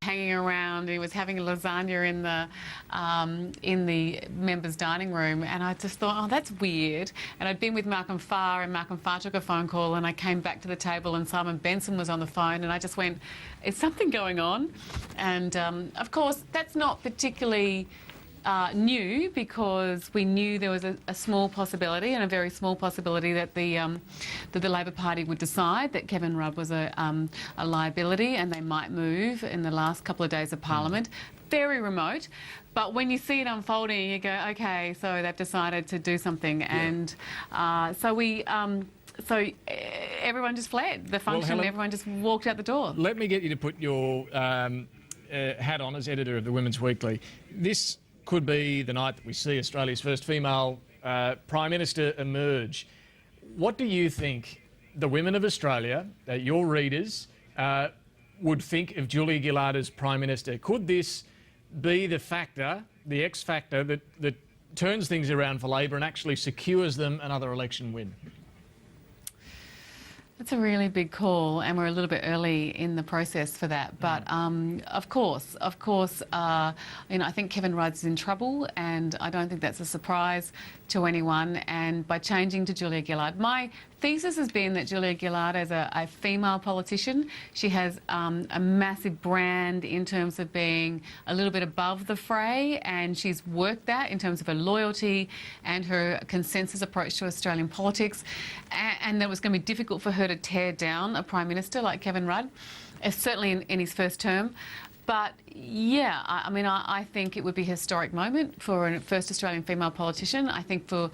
hanging around. He was having a lasagna in the members' dining room, and I just thought, oh, that's weird. And I'd been with Malcolm Farr, and Malcolm Farr took a phone call, and I came back to the table, and Simon Benson was on the phone, and I just went, is something going on? And of course, that's not particularly new, because we knew there was a small possibility, and a very small possibility, that the Labor Party would decide that Kevin Rudd was a liability, and they might move in the last couple of days of Parliament. Very remote, but when you see it unfolding, you go, okay, so they've decided to do something, and so everyone just fled the function. Well, Helen, everyone just walked out the door. Let me get you to put your hat on as editor of the Women's Weekly. This could be the night that we see Australia's first female Prime Minister emerge. What do you think the women of Australia, your readers, would think of Julia Gillard as Prime Minister? Could this be the factor, the X factor, that turns things around for Labor and actually secures them another election win? It's a really big call, and we're a little bit early in the process for that. But of course, I think Kevin Rudd's in trouble, and I don't think that's a surprise to anyone. And by changing to Julia Gillard, my thesis has been that Julia Gillard, as a female politician, she has a massive brand in terms of being a little bit above the fray, and she's worked that in terms of her loyalty and her consensus approach to Australian politics, and that it was going to be difficult for her to tear down a Prime Minister like Kevin Rudd, certainly in his first term. But yeah, I think it would be a historic moment for a first Australian female politician. I think for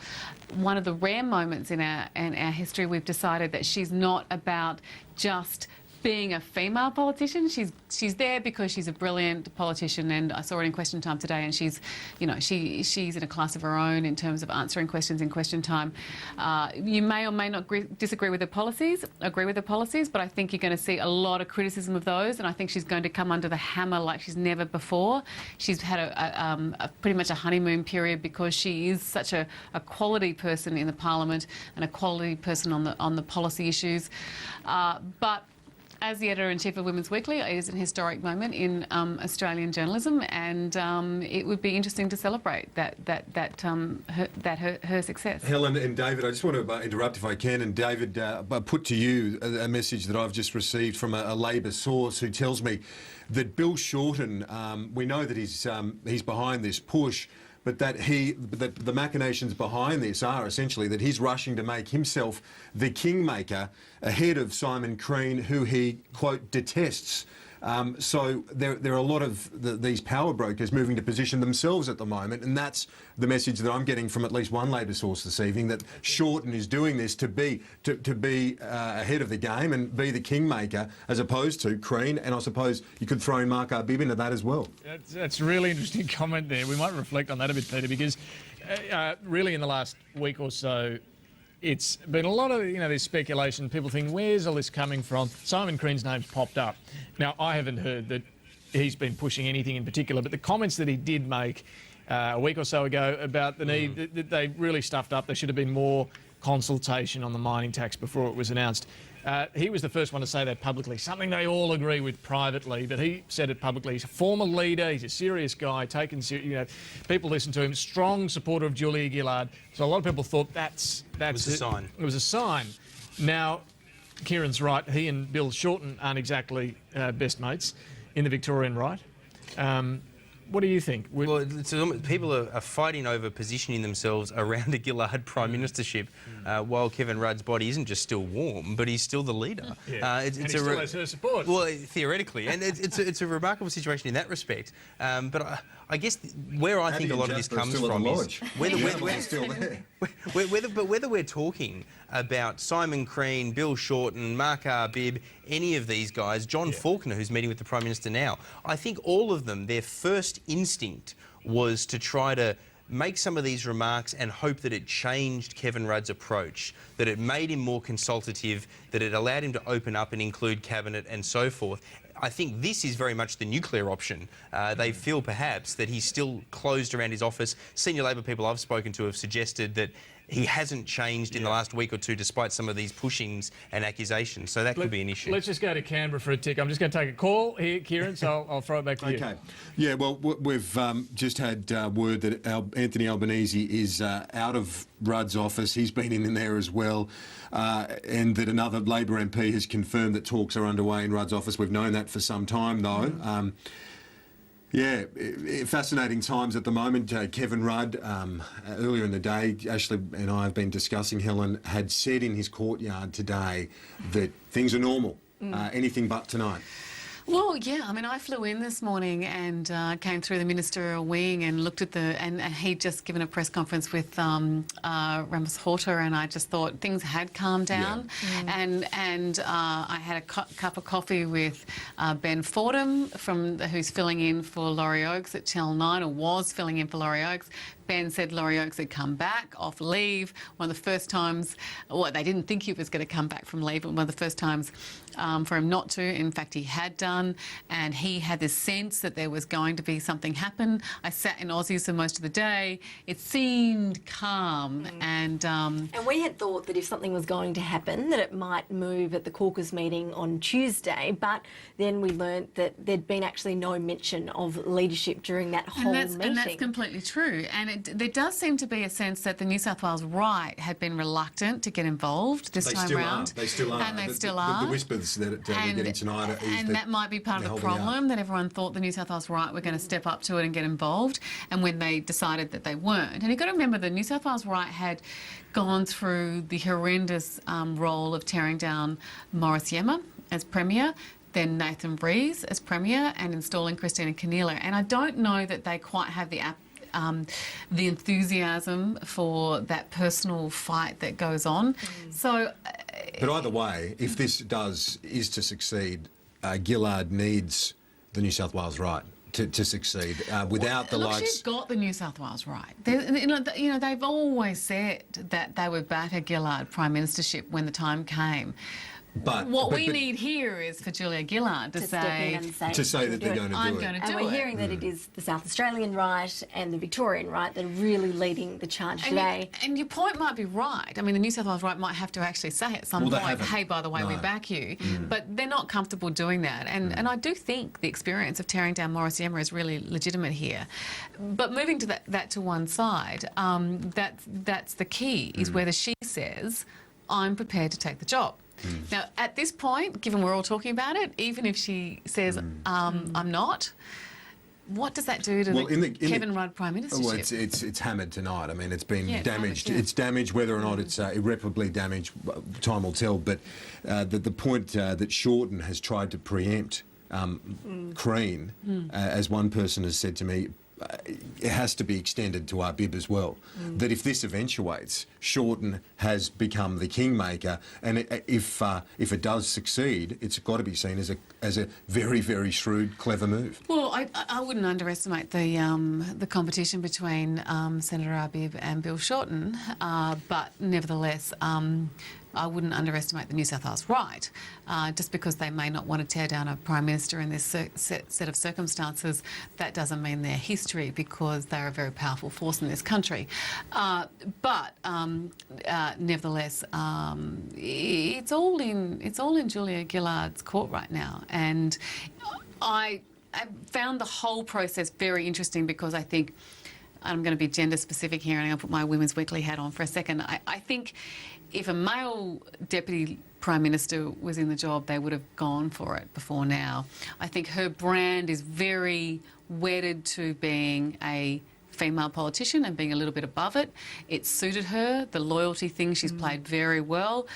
one of the rare moments in our history, we've decided that she's not about just being a female politician. She's there because she's a brilliant politician, and I saw her in Question Time today, and she's in a class of her own in terms of answering questions in Question Time. You may or may not disagree with her policies, but I think you're going to see a lot of criticism of those, and I think she's going to come under the hammer like she's never before. She's had a pretty much a honeymoon period, because she is such a quality person in the Parliament and a quality person on the policy issues. But as the editor-in-chief of Women's Weekly, it is an historic moment in Australian journalism, and it would be interesting to celebrate her success. Helen and David, I just want to interrupt if I can, and David, put to you a message that I've just received from a Labor source who tells me that Bill Shorten, we know that he's behind this push, but that the machinations behind this are essentially that he's rushing to make himself the kingmaker ahead of Simon Crean, who he, quote, detests. So there are a lot of these power brokers moving to position themselves at the moment, and that's the message that I'm getting from at least one Labor source this evening, that Shorten is doing this to be ahead of the game and be the kingmaker, as opposed to Crean. And I suppose you could throw in Mark Arbib into that as well. That's a really interesting comment there. We might reflect on that a bit, Peter, because really in the last week or so, it's been a lot of, there's speculation. People think, where's all this coming from? Simon Crean's name's popped up. Now, I haven't heard that he's been pushing anything in particular, but the comments that he did make a week or so ago about the need, that they really stuffed up. There should have been more consultation on the mining tax before it was announced. He was the first one to say that publicly, something they all agree with privately, but he said it publicly. He's a former leader, he's a serious guy, people listen to him, strong supporter of Julia Gillard. So a lot of people thought that's it was a sign. It was a sign. Now, Kieran's right, he and Bill Shorten aren't exactly best mates in the Victorian right. What do you think? Well, people are fighting over positioning themselves around a Gillard Prime Ministership, while Kevin Rudd's body isn't just still warm, but he's still the leader. Yeah. And he still has her support. Well, theoretically. And it's a remarkable situation in that respect. But I guess where I think a lot of this comes from is whether we're talking about Simon Crean, Bill Shorten, Mark Arbib, any of these guys, John Faulkner, who's meeting with the Prime Minister now, I think all of them, their first instinct was to try to make some of these remarks and hope that it changed Kevin Rudd's approach, that it made him more consultative, that it allowed him to open up and include cabinet and so forth. I think this is very much the nuclear option. They feel perhaps that he's still closed around his office. Senior Labor people I've spoken to have suggested that he hasn't changed in the last week or two, despite some of these pushings and accusations. So that could be an issue. Let's just go to Canberra for a tick. I'm just going to take a call here, Kieran, so I'll throw it back to you. Okay. Yeah, well, we've just had word that Anthony Albanese is out of Rudd's office. He's been in there as well. And that another Labor MP has confirmed that talks are underway in Rudd's office. We've known that for some time, though. Yeah, fascinating times at the moment. Kevin Rudd, earlier in the day, Ashley and I have been discussing, Helen, had said in his courtyard today that things are normal, anything but tonight. Well, yeah, I mean, I flew in this morning and came through the ministerial wing and looked at and he'd just given a press conference with Ramos Horta, and I just thought things had calmed down. Yeah. And I had a cup of coffee with Ben Fordham, who's filling in for Laurie Oakes at Channel 9, or was filling in for Laurie Oakes. Ben said Laurie Oakes had come back off leave. One of the first times, well, they didn't think he was going to come back from leave, but one of the first times for him not to. In fact, he had done, and he had this sense that there was going to be something happen. I sat in Aussies for most of the day. It seemed calm, and we had thought that if something was going to happen, that it might move at the caucus meeting on Tuesday, but then we learnt that there'd been actually no mention of leadership during that whole meeting. And that's completely true. And there does seem to be a sense that the New South Wales right had been reluctant to get involved this time round. They still are. And they still are. The whispers that we're getting tonight is that might be part of the problem, that everyone thought the New South Wales right were going to step up to it and get involved, and when they decided that they weren't. And you've got to remember the New South Wales right had gone through the horrendous role of tearing down Morris Yema as Premier, then Nathan Rees as Premier, and installing Christina Keneally. And I don't know that they quite have the enthusiasm for that personal fight that goes on. So, but either way, if this is to succeed, Gillard needs the New South Wales right to succeed. Without the likes, she's got the New South Wales right. They've always said that they would back a Gillard prime ministership when the time came. But what we need here is for Julia Gillard to say that they're going to do it. I'm going to do it. And we're hearing that it is the South Australian right and the Victorian right that are really leading the charge today. And your point might be right. I mean, the New South Wales right might have to actually say at some point, hey, by the way, we back you. But they're not comfortable doing that. And I do think the experience of tearing down Morris Yema is really legitimate here. But moving to that to one side, that's the key, is whether she says, I'm prepared to take the job. Now, at this point, given we're all talking about it, even if she says, I'm not, what does that do to the Kevin Rudd prime ministership? Well, it's hammered tonight. I mean, it's been damaged. It's damaged. Whether or not it's irreparably damaged, time will tell. But the point that Shorten has tried to preempt Crean, as one person has said to me, it has to be extended to Arbib as well. That if this eventuates, Shorten has become the kingmaker, and if it does succeed, it's got to be seen as a very, very shrewd, clever move. Well, I wouldn't underestimate the competition between Senator Arbib and Bill Shorten, but nevertheless, I wouldn't underestimate the New South Wales right. Just because they may not want to tear down a Prime Minister in this set of circumstances, that doesn't mean they're history, because they're a very powerful force in this country. But nevertheless, it's all in Julia Gillard's court right now. And I found the whole process very interesting, because I think, I'm going to be gender specific here and I'm going to put my Women's Weekly hat on for a second. I think if a male Deputy Prime Minister was in the job, they would have gone for it before now. I think her brand is very wedded to being a female politician and being a little bit above it. It suited her. The loyalty thing she's played very well.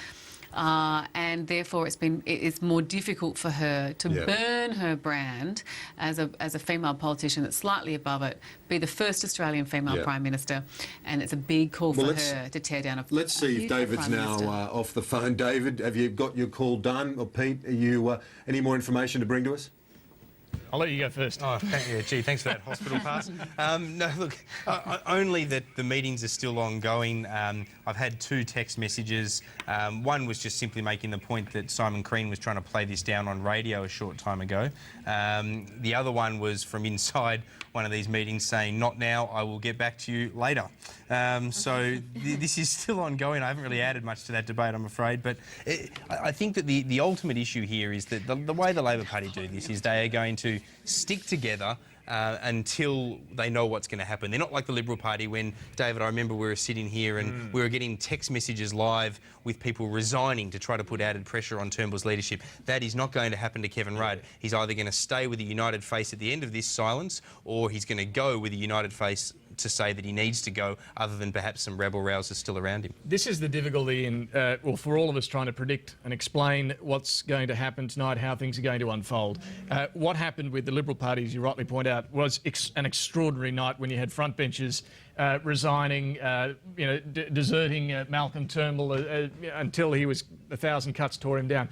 And therefore it's more difficult for her to burn her brand as a female politician that's slightly above it, be the first Australian female Prime Minister, and it's a big call for her to tear down a Let's see if David's now off the phone. David, have you got your call done? Or Pete, are you any more information to bring to us? I'll let you go first. Oh, thanks for that hospital pass. No, look, only that the meetings are still ongoing. I've had 2 text messages. One was just simply making the point that Simon Crean was trying to play this down on radio a short time ago. The other one was from inside one of these meetings saying, "Not now, I will get back to you later." So this is still ongoing. I haven't really added much to that debate, I'm afraid. But I think that the ultimate issue here is that the way the Labor Party do this is they are going to stick together until they know what's going to happen. They're not like the Liberal Party when, David, I remember we were sitting here and we were getting text messages live with people resigning to try to put added pressure on Turnbull's leadership. That is not going to happen to Kevin Rudd. He's either going to stay with a united face at the end of this silence, or he's going to go with a united face to say that he needs to go, other than perhaps some rebel-rousers still around him. This is the difficulty in, for all of us trying to predict and explain what's going to happen tonight, how things are going to unfold. What happened with the Liberal Party, as you rightly point out, was an extraordinary night when you had frontbenchers resigning, deserting Malcolm Turnbull until he was 1,000 cuts tore him down.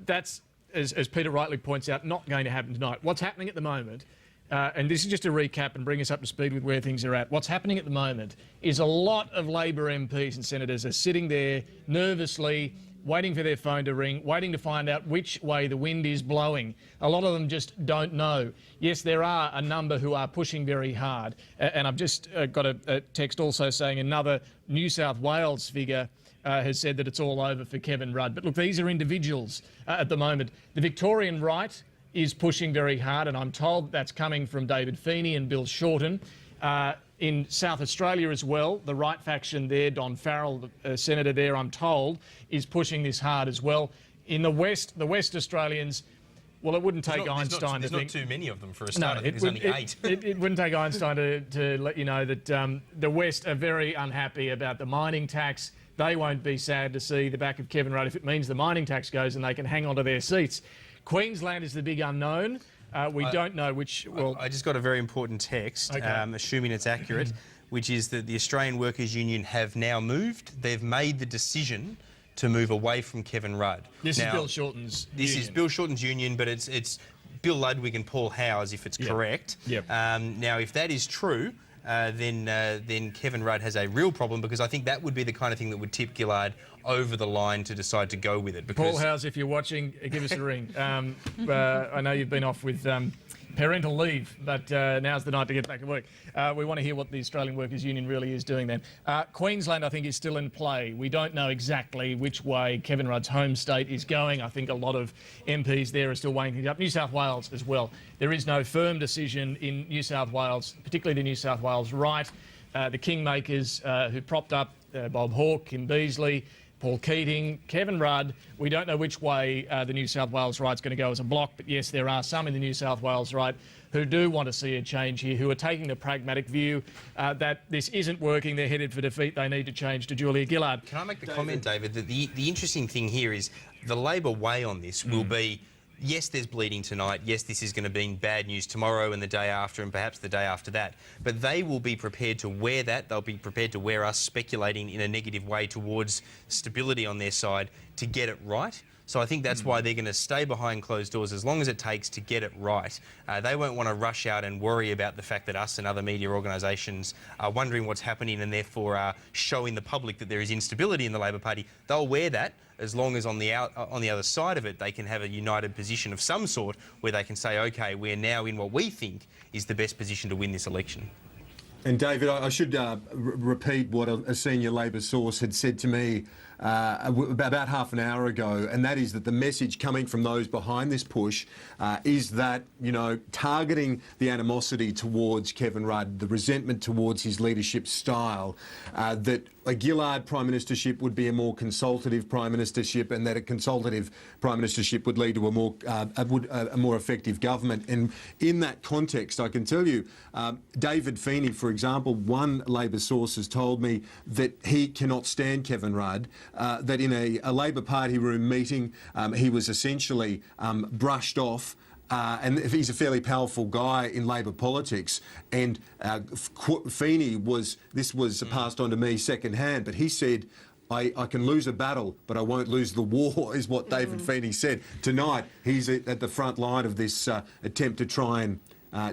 That's, as Peter rightly points out, not going to happen tonight. What's happening at the moment, and this is just a recap and bring us up to speed with where things are at. What's happening at the moment is a lot of Labor MPs and senators are sitting there nervously, waiting for their phone to ring, waiting to find out which way the wind is blowing. A lot of them just don't know. Yes, there are a number who are pushing very hard. And I've just got a text also saying another New South Wales figure has said that it's all over for Kevin Rudd. But look, these are individuals at the moment. The Victorian right is pushing very hard, and I'm told that's coming from David Feeney and Bill Shorten. In South Australia as well, the right faction there, Don Farrell, the senator there, I'm told, is pushing this hard as well. In the West Australians, well, it wouldn't take Einstein to think... There's not too many of them for a start. No, there's only 8. It wouldn't take Einstein to let you know that the West are very unhappy about the mining tax. They won't be sad to see the back of Kevin Rudd if it means the mining tax goes and they can hang on to their seats. Queensland is the big unknown. We don't know which... Well, I just got a very important text, assuming it's accurate, which is that the Australian Workers' Union have now moved. They've made the decision to move away from Kevin Rudd. This is Bill Shorten's union. This is Bill Shorten's union, but it's Bill Ludwig and Paul Howes, if it's correct. Yep. Now, if that is true, then Kevin Rudd has a real problem, because I think that would be the kind of thing that would tip Gillard over the line to decide to go with it. Because Paul Howes, if you're watching, give us a ring. I know you've been off with parental leave, but now's the night to get back to work. We want to hear what the Australian Workers' Union really is doing then. Queensland, I think, is still in play. We don't know exactly which way Kevin Rudd's home state is going. I think a lot of MPs there are still weighing things up. New South Wales as well. There is no firm decision in New South Wales, particularly the New South Wales right. The Kingmakers who propped up Bob Hawke, Kim Beazley, Paul Keating, Kevin Rudd. We don't know which way the New South Wales right's going to go as a bloc, but yes, there are some in the New South Wales right who do want to see a change here, who are taking the pragmatic view that this isn't working, they're headed for defeat, they need to change to Julia Gillard. Can I make the comment, David, that the interesting thing here is the Labor way on this will be, yes, there's bleeding tonight. Yes, this is going to be bad news tomorrow and the day after and perhaps the day after that. But they will be prepared to wear that. They'll be prepared to wear us speculating in a negative way towards stability on their side to get it right. So I think that's why they're going to stay behind closed doors as long as it takes to get it right. They won't want to rush out and worry about the fact that us and other media organisations are wondering what's happening and therefore are showing the public that there is instability in the Labor Party. They'll wear that as long as on the other side of it they can have a united position of some sort where they can say, OK, we're now in what we think is the best position to win this election. And David, I should repeat what a senior Labor source had said to me about half an hour ago, and that is that the message coming from those behind this push is that, targeting the animosity towards Kevin Rudd, the resentment towards his leadership style, that a Gillard prime ministership would be a more consultative prime ministership, and that a consultative prime ministership would lead to a more effective government. And in that context, I can tell you, David Feeney, for example, one Labor source has told me that he cannot stand Kevin Rudd, that in a Labor Party room meeting, he was essentially brushed off. And he's a fairly powerful guy in Labor politics, and Feeney this was passed on to me secondhand, but he said, I can lose a battle, but I won't lose the war, is what David Feeney said. Tonight, he's at the front line of this attempt to try and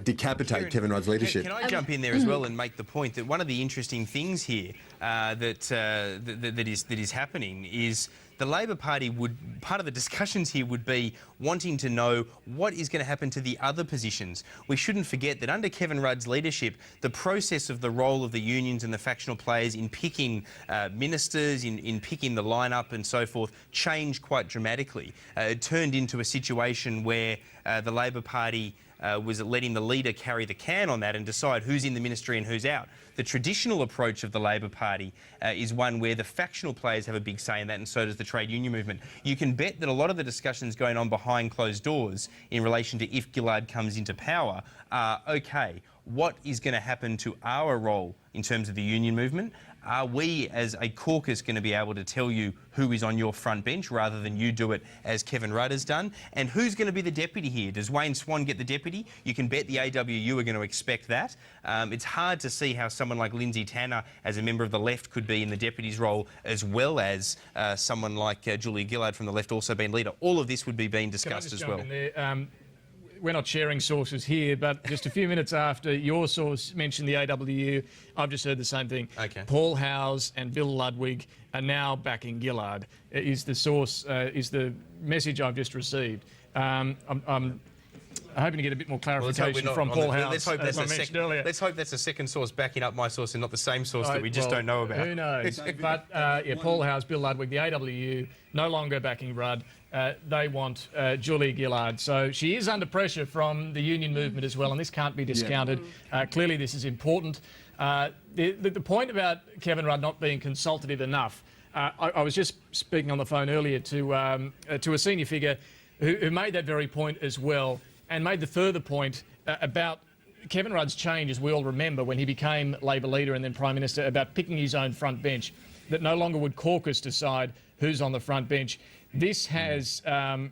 decapitate Kevin Rudd's leadership. Can I jump in there as well and make the point that one of the interesting things here that is happening is the Labor Party part of the discussions here would be wanting to know what is going to happen to the other positions. We shouldn't forget that under Kevin Rudd's leadership, the process of the role of the unions and the factional players in picking ministers, in picking the lineup and so forth, changed quite dramatically. It turned into a situation where the Labor Party was letting the leader carry the can on that and decide who's in the ministry and who's out. The traditional approach of the Labor Party is one where the factional players have a big say in that, and so does the trade union movement. You can bet that a lot of the discussions going on behind closed doors in relation to if Gillard comes into power are, OK, what is going to happen to our role in terms of the union movement? Are we, as a caucus, going to be able to tell you who is on your front bench rather than you do it as Kevin Rudd has done? And who's going to be the deputy here? Does Wayne Swan get the deputy? You can bet the AWU are going to expect that. It's hard to see how someone like Lindsay Tanner, as a member of the left, could be in the deputy's role, as well as someone like Julia Gillard from the left also being leader. All of this would be being discussed as well. We're not sharing sources here, but just a few minutes after your source mentioned the AWU, I've just heard the same thing. Okay. Paul Howes and Bill Ludwig are now backing Gillard, is the source, is the message I've just received. I'm hoping to get a bit more clarification from Paul Howes. Let's hope that's a second source backing up my source and not the same source that we just don't know about. Who knows? But yeah, Paul Howes, Bill Ludwig, the AWU, no longer backing Rudd. They want Julia Gillard. So she is under pressure from the union movement as well, and this can't be discounted. Clearly, this is important. The point about Kevin Rudd not being consultative enough, I was just speaking on the phone earlier to a senior figure who made that very point as well, and made the further point about Kevin Rudd's change, as we all remember, when he became Labor leader and then Prime Minister, about picking his own front bench, that no longer would caucus decide who's on the front bench. This has... I'm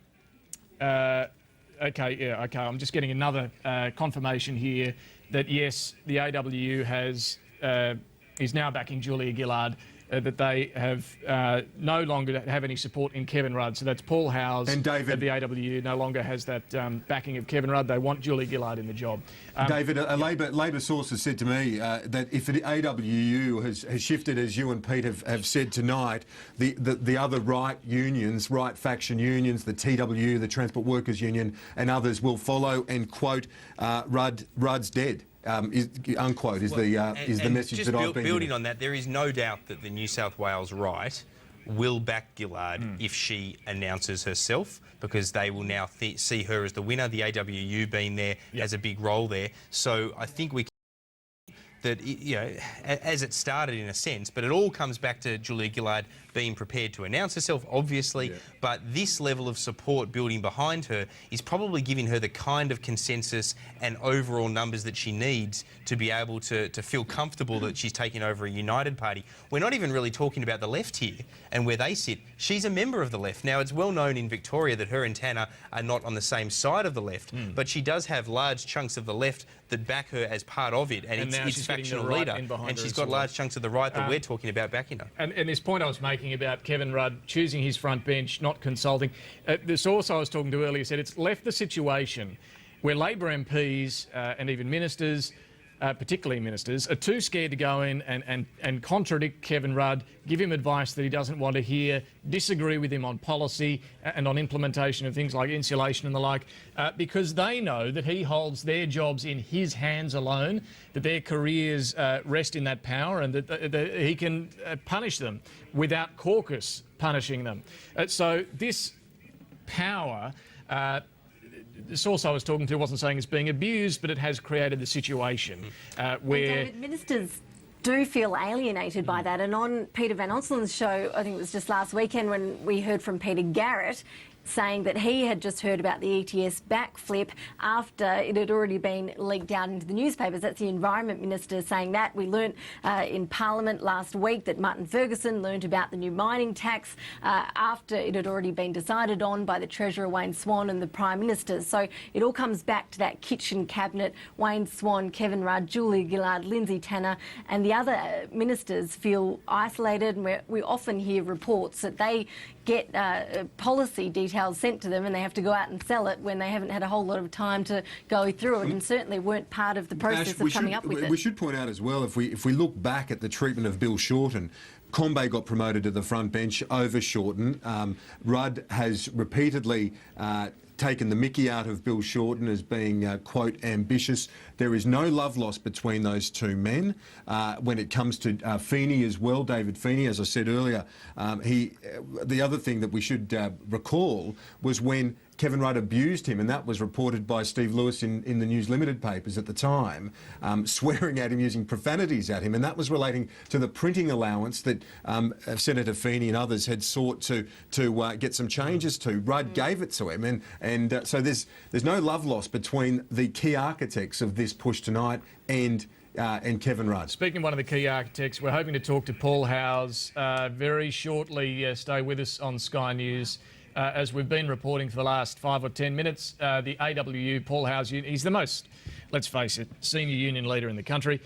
just getting another confirmation here that, yes, the AWU is now backing Julia Gillard, that they have no longer have any support in Kevin Rudd. So that's Paul Howes and David, of the AWU no longer has that backing of Kevin Rudd. They want Julia Gillard in the job. David, a Labor source has said to me that if the AWU has shifted, as you and Pete have said tonight, the other right unions, right faction unions, the TWU, the Transport Workers Union and others will follow, and, quote, Rudd's dead. Unquote is the message that I've been building on that. There is no doubt that the New South Wales right will back Gillard if she announces herself, because they will now see her as the winner. The AWU being there has a big role there. So I think we that, you know, as it started in a sense, but it all comes back to Julia Gillard being prepared to announce herself, obviously, but this level of support building behind her is probably giving her the kind of consensus and overall numbers that she needs to be able to feel comfortable that she's taking over a united party. We're not even really talking about the left here and where they sit. She's a member of the left. Now, it's well known in Victoria that her and Tanner are not on the same side of the left, but she does have large chunks of the left that back her as part of it, and it's factional leader, and she's got large chunks of the right that we're talking about backing her. And this point I was making about Kevin Rudd choosing his front bench, not consulting, the source I was talking to earlier said it's left the situation where Labor MPs and even ministers, particularly ministers, are too scared to go in and contradict Kevin Rudd, give him advice that he doesn't want to hear, disagree with him on policy and on implementation of things like insulation and the like, because they know that he holds their jobs in his hands alone, that their careers rest in that power, and that he can punish them without caucus punishing them. So this power... the source I was talking to wasn't saying it's being abused, but it has created the situation where... David, ministers do feel alienated by that. And on Peter Van Onsselen's show, I think it was just last weekend when we heard from Peter Garrett, saying that he had just heard about the ETS backflip after it had already been leaked out into the newspapers. That's the Environment Minister saying that. We learnt in Parliament last week that Martin Ferguson learnt about the new mining tax after it had already been decided on by the Treasurer Wayne Swan and the Prime Minister. So it all comes back to that kitchen cabinet. Wayne Swan, Kevin Rudd, Julia Gillard, Lindsay Tanner and the other ministers feel isolated, and we often hear reports that they get policy details sent to them and they have to go out and sell it when they haven't had a whole lot of time to go through it, and certainly weren't part of the process of coming up with it. We should point out as well, if we look back at the treatment of Bill Shorten, Combe got promoted to the front bench over Shorten. Rudd has repeatedly taken the mickey out of Bill Shorten as being, quote, ambitious. There is no love lost between those two men. When it comes to Feeney as well, David Feeney, as I said earlier, the other thing that we should recall was when Kevin Rudd abused him, and that was reported by Steve Lewis in the News Limited papers at the time, swearing at him, using profanities at him, and that was relating to the printing allowance that Senator Feeney and others had sought to get some changes to. Rudd gave it to him, and so there's no love lost between the key architects of this push tonight and Kevin Rudd. Speaking of one of the key architects, we're hoping to talk to Paul Howes very shortly. Stay with us on Sky News. As we've been reporting for the last 5 or 10 minutes, the AWU, Paul Howes, he's the most, let's face it, senior union leader in the country,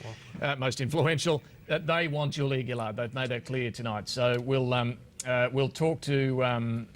most influential. They want Julia Gillard. They've made that clear tonight. So we'll talk to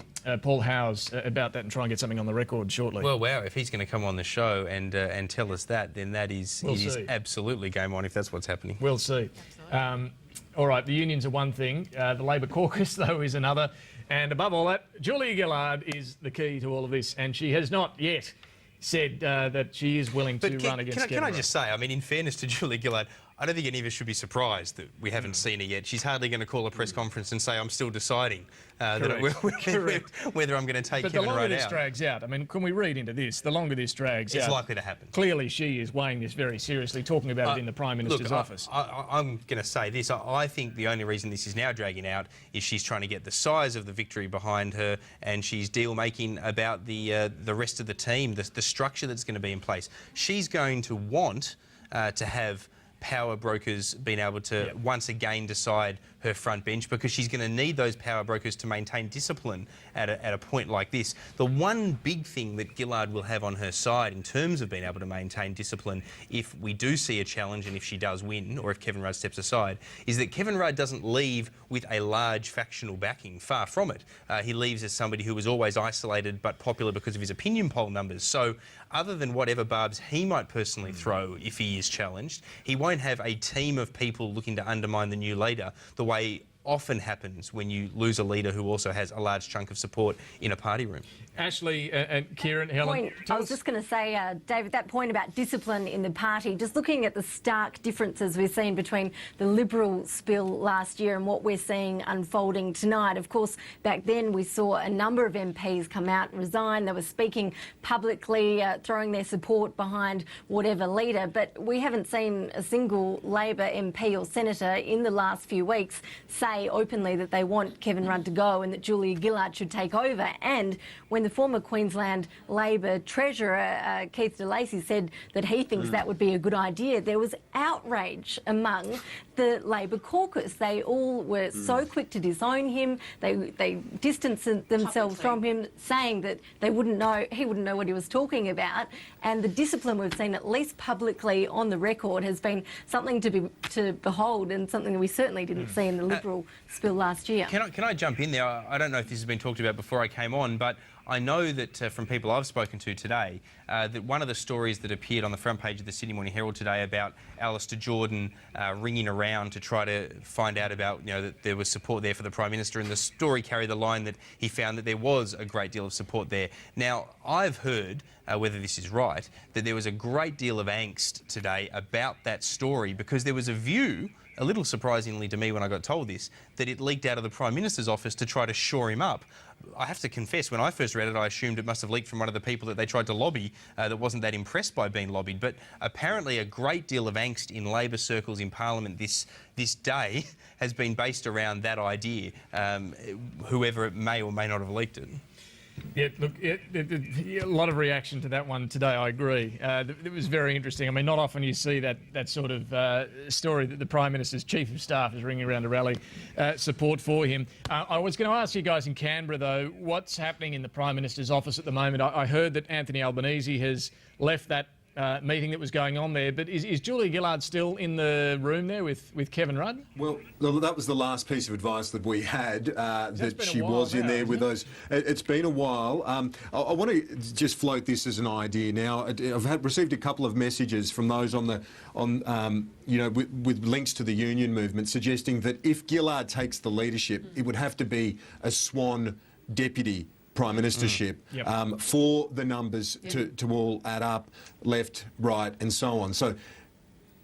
Paul Howes about that and try and get something on the record shortly. Well, wow, if he's going to come on the show and tell us that, then that is, is absolutely game on if that's what's happening. We'll see. All right, the unions are one thing. The Labor caucus, though, is another. And above all that, Julia Gillard is the key to all of this, and she has not yet said that she is willing to run against Kevin Rudd. Can I just say, I mean, in fairness to Julia Gillard, I don't think any of us should be surprised that we haven't seen her yet. She's hardly going to call a press conference and say, I'm still deciding whether I'm going to take Kevin Rudd out. But the longer this drags out, I mean, can we read into this? The longer this drags out... It's likely to happen. Clearly she is weighing this very seriously, talking about it in the Prime Minister's office. I'm going to say this. I think the only reason this is now dragging out is she's trying to get the size of the victory behind her, and she's deal-making about the rest of the team, the structure that's going to be in place. She's going to want to have power brokers being able to once again decide her front bench, because she's going to need those power brokers to maintain discipline at a point like this. The one big thing that Gillard will have on her side in terms of being able to maintain discipline if we do see a challenge and if she does win, or if Kevin Rudd steps aside, is that Kevin Rudd doesn't leave with a large factional backing. Far from it. He leaves as somebody who was always isolated but popular because of his opinion poll numbers. So other than whatever barbs he might personally throw if he is challenged, he won't have a team of people looking to undermine the new leader the way often happens when you lose a leader who also has a large chunk of support in a party room. Ashley and Kieran, Helen... I was just going to say, David, that point about discipline in the party, just looking at the stark differences we've seen between the Liberal spill last year and what we're seeing unfolding tonight. Of course, back then we saw a number of MPs come out and resign. They were speaking publicly, throwing their support behind whatever leader, but we haven't seen a single Labor MP or senator in the last few weeks say openly that they want Kevin Rudd to go and that Julia Gillard should take over. And when the former Queensland Labor Treasurer, Keith de Lacy, said that he thinks that would be a good idea, there was outrage among the Labor caucus. They all were so quick to disown him. They distanced themselves from him, saying that he wouldn't know what he was talking about. And the discipline we've seen, at least publicly on the record, has been something to behold, and something that we certainly didn't see in the Liberal spill last year. Can I jump in there? I don't know if this has been talked about before I came on, but I know that from people I've spoken to today, that one of the stories that appeared on the front page of the Sydney Morning Herald today about Alistair Jordan ringing around to try to find out about, that there was support there for the Prime Minister, and the story carried the line that he found that there was a great deal of support there. Now, I've heard, whether this is right, that there was a great deal of angst today about that story, because there was a view, a little surprisingly to me when I got told this, that it leaked out of the Prime Minister's office to try to shore him up. I have to confess, when I first read it, I assumed it must have leaked from one of the people that they tried to lobby that wasn't that impressed by being lobbied. But apparently a great deal of angst in Labor circles in Parliament this day has been based around that idea, whoever it may or may not have leaked it. Yeah, look, a lot of reaction to that one today, I agree. It was very interesting. I mean, not often you see that sort of story that the Prime Minister's Chief of Staff is ringing around to rally support for him. I was going to ask you guys in Canberra, though, what's happening in the Prime Minister's office at the moment? I heard that Anthony Albanese has left that meeting that was going on there, but is Julia Gillard still in the room there with Kevin Rudd? Well, that was the last piece of advice that we had, that she was in there with those. It's been a while. I want to just float this as an idea now. I've received a couple of messages from those with links to the union movement suggesting that if Gillard takes the leadership, it would have to be a swan deputy Prime Ministership for the numbers to all add up, left, right, and so on. So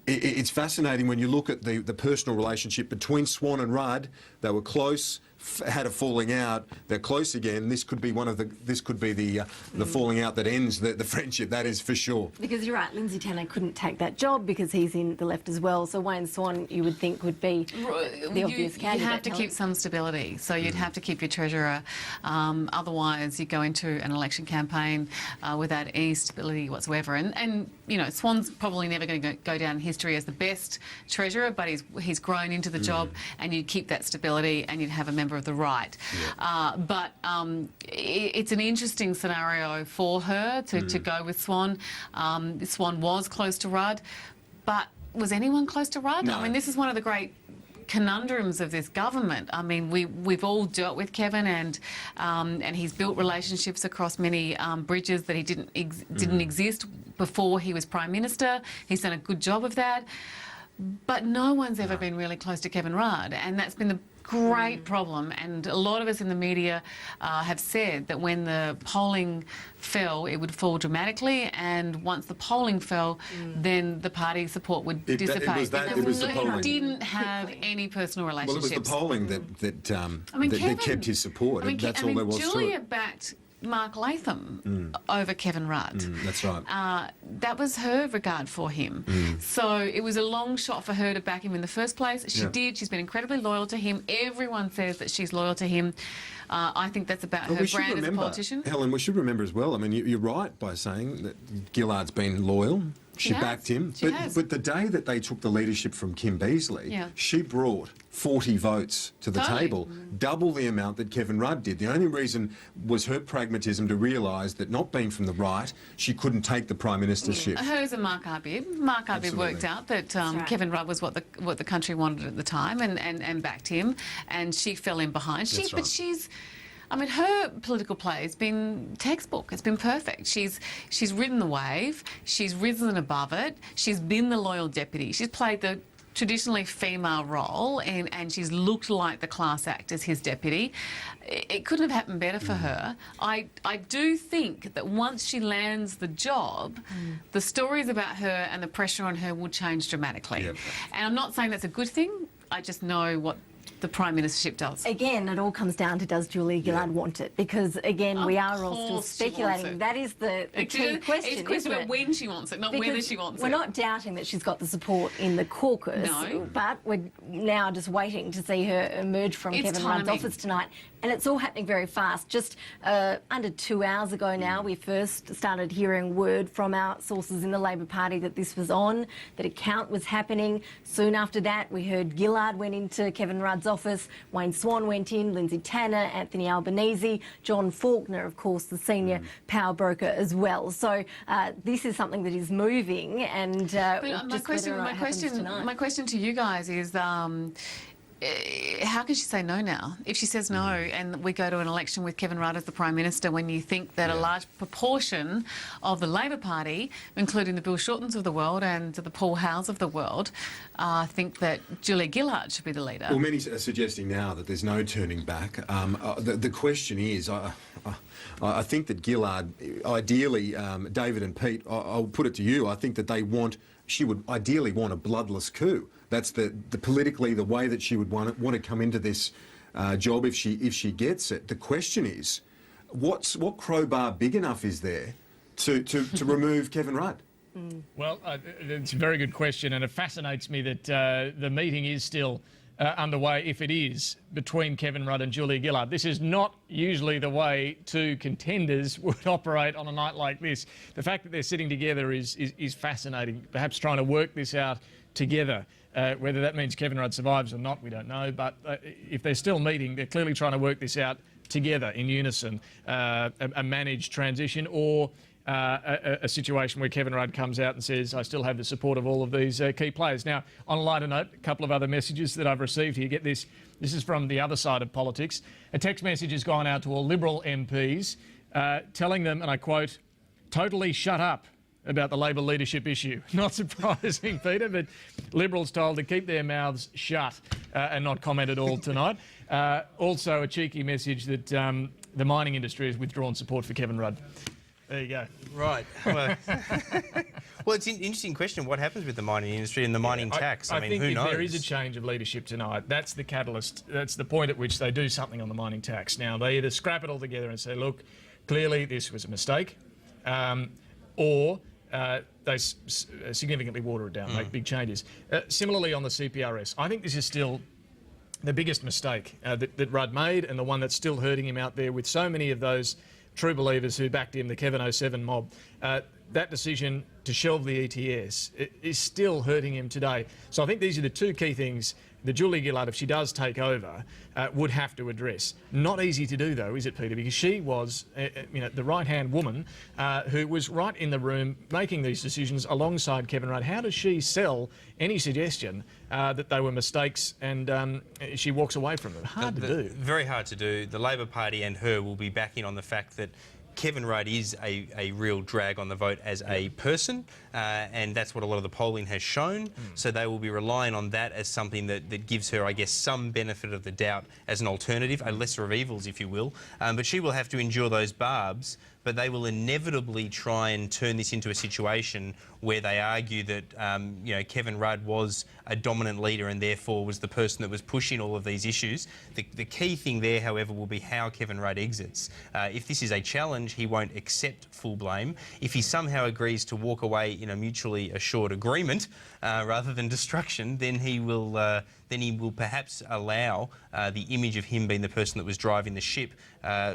it's fascinating when you look at the personal relationship between Swan and Rudd. They were close, had a falling out. They're close again. This could be the falling out that ends the friendship. That is for sure. Because you're right, Lindsay Tanner couldn't take that job because he's in the left as well. So Wayne Swan, you would think, would be the obvious candidate. You have to keep some stability. So you'd have to keep your treasurer. Otherwise, you go into an election campaign without any stability whatsoever. And you know, Swan's probably never going to go down in history as the best treasurer, but he's grown into the job, and you'd keep that stability, and you'd have a member of the right. But it's an interesting scenario for her to go with Swan. Swan was close to Rudd, but was anyone close to Rudd? No. I mean, this is one of the great conundrums of this government. I mean, we've all dealt with Kevin, and he's built relationships across many bridges that he didn't exist before he was Prime Minister. He's done a good job of that. But no one's ever been really close to Kevin Rudd, and that's been the great problem. And a lot of us in the media have said that when the polling fell, it would fall dramatically, and once the polling fell, then the party support would dissipate. It was the polling. He didn't have any personal relationships. Well, it was the polling that kept his support. That's all there was to it. Julia backed Mark Latham over Kevin Rudd. That's right. That was her regard for him. So it was a long shot for her to back him in the first place. She did. She's been incredibly loyal to him. Everyone says that she's loyal to him. I think that's about her brand as a politician. Helen, we should remember as well, I mean, you're right by saying that Gillard's been loyal. She backed him. But the day that they took the leadership from Kim Beazley, she brought 40 votes to the table, double the amount that Kevin Rudd did. The only reason was her pragmatism to realise that not being from the right, she couldn't take the Prime Ministership. Hers and Mark Arbib. Mark Arbib worked out that Kevin Rudd was what the country wanted at the time, and backed him, and she fell in behind. But she's... I mean, her political play has been textbook. It's been perfect. She's ridden the wave. She's risen above it. She's been the loyal deputy. She's played the traditionally female role, and she's looked like the class act as his deputy. It couldn't have happened better for her. I do think that once she lands the job, the stories about her and the pressure on her will change dramatically. And I'm not saying that's a good thing. I just know what the Prime Ministership does. Again, it all comes down to, does Julia Gillard want it? Because, again, we are all still speculating. That is the key question. It's a question about when she wants it, not whether she wants it. We're not doubting that she's got the support in the caucus, but we're now just waiting to see her emerge from Kevin Rudd's office tonight. And it's all happening very fast. Just under 2 hours ago now, we first started hearing word from our sources in the Labor Party that this was on, that a count was happening. Soon after that, we heard Gillard went into Kevin Rudd's office, Wayne Swan went in, Lindsay Tanner, Anthony Albanese, John Faulkner, of course, the senior power broker as well. So this is something that is moving, and my question to you guys is, how can she say no now? If she says no and we go to an election with Kevin Rudd as the Prime Minister, when you think that a large proportion of the Labor Party, including the Bill Shortens of the world and the Paul Howes of the world, think that Julia Gillard should be the leader? Well, many are suggesting now that there's no turning back. The question is, I think that Gillard, ideally, David and Pete, I'll put it to you, I think that she would ideally want a bloodless coup. That's the politically the way that she would want to come into this job if she gets it. The question is, what crowbar big enough is there to remove Kevin Rudd? Well, it's a very good question, and it fascinates me that the meeting is still underway, if it is, between Kevin Rudd and Julia Gillard. This is not usually the way two contenders would operate on a night like this. The fact that they're sitting together is fascinating, perhaps trying to work this out together. Whether that means Kevin Rudd survives or not, we don't know, but if they're still meeting, they're clearly trying to work this out together in unison, a managed transition or a situation where Kevin Rudd comes out and says, I still have the support of all of these key players. Now, on a lighter note, a couple of other messages that I've received here. Get this. This is from the other side of politics. A text message has gone out to all Liberal MPs telling them, and I quote, totally shut up about the Labor leadership issue. Not surprising, Peter, but Liberals told to keep their mouths shut and not comment at all tonight. Also, a cheeky message that the mining industry has withdrawn support for Kevin Rudd. There you go. Right. Well, it's an interesting question. What happens with the mining industry and the mining tax? I mean, think who if knows? there is a change of leadership tonight, that's the catalyst. That's the point at which they do something on the mining tax. Now, they either scrap it all together and say, look, clearly this was a mistake, or they significantly water it down, make big changes. Similarly on the CPRS, I think this is still the biggest mistake that Rudd made, and the one that's still hurting him out there with so many of those true believers who backed him, the Kevin 07 mob. That decision to shelve the ETS is still hurting him today. So I think these are the two key things that Julia Gillard, if she does take over, would have to address. Not easy to do, though, is it, Peter? Because she was, the right-hand woman who was right in the room making these decisions alongside Kevin Rudd. How does she sell any suggestion that they were mistakes and she walks away from them? Hard to do. Very hard to do. The Labor Party and her will be backing on the fact that Kevin Rudd is a real drag on the vote as a person, and that's what a lot of the polling has shown. So they will be relying on that as something that gives her, I guess, some benefit of the doubt as an alternative, a lesser of evils, if you will. But she will have to endure those barbs, but they will inevitably try and turn this into a situation where they argue that Kevin Rudd was a dominant leader and therefore was the person that was pushing all of these issues. The key thing there, however, will be how Kevin Rudd exits. If this is a challenge, he won't accept full blame. If he somehow agrees to walk away in a mutually assured agreement rather than destruction, then he will perhaps allow the image of him being the person that was driving the ship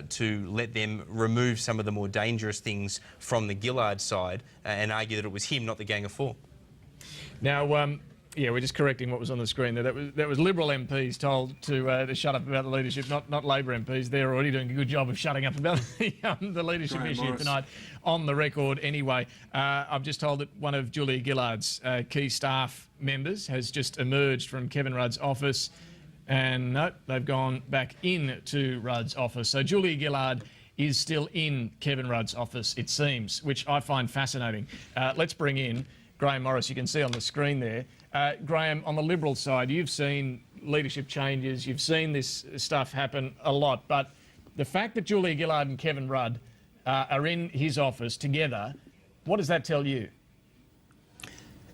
to let them remove some of the more dangerous things from the Gillard side and argue that it was him, not the Gang of Four. Now, we're just correcting what was on the screen there. That was Liberal MPs told to shut up about the leadership, not Labor MPs. They're already doing a good job of shutting up about the leadership issue tonight, on the record anyway. I'm just told that one of Julia Gillard's key staff members has just emerged from Kevin Rudd's office, and no, they've gone back into Rudd's office. So Julia Gillard is still in Kevin Rudd's office, it seems, which I find fascinating. Let's bring in Graham Morris. You can see on the screen there. Graham, on the Liberal side, you've seen leadership changes, you've seen this stuff happen a lot, but the fact that Julia Gillard and Kevin Rudd are in his office together, what does that tell you?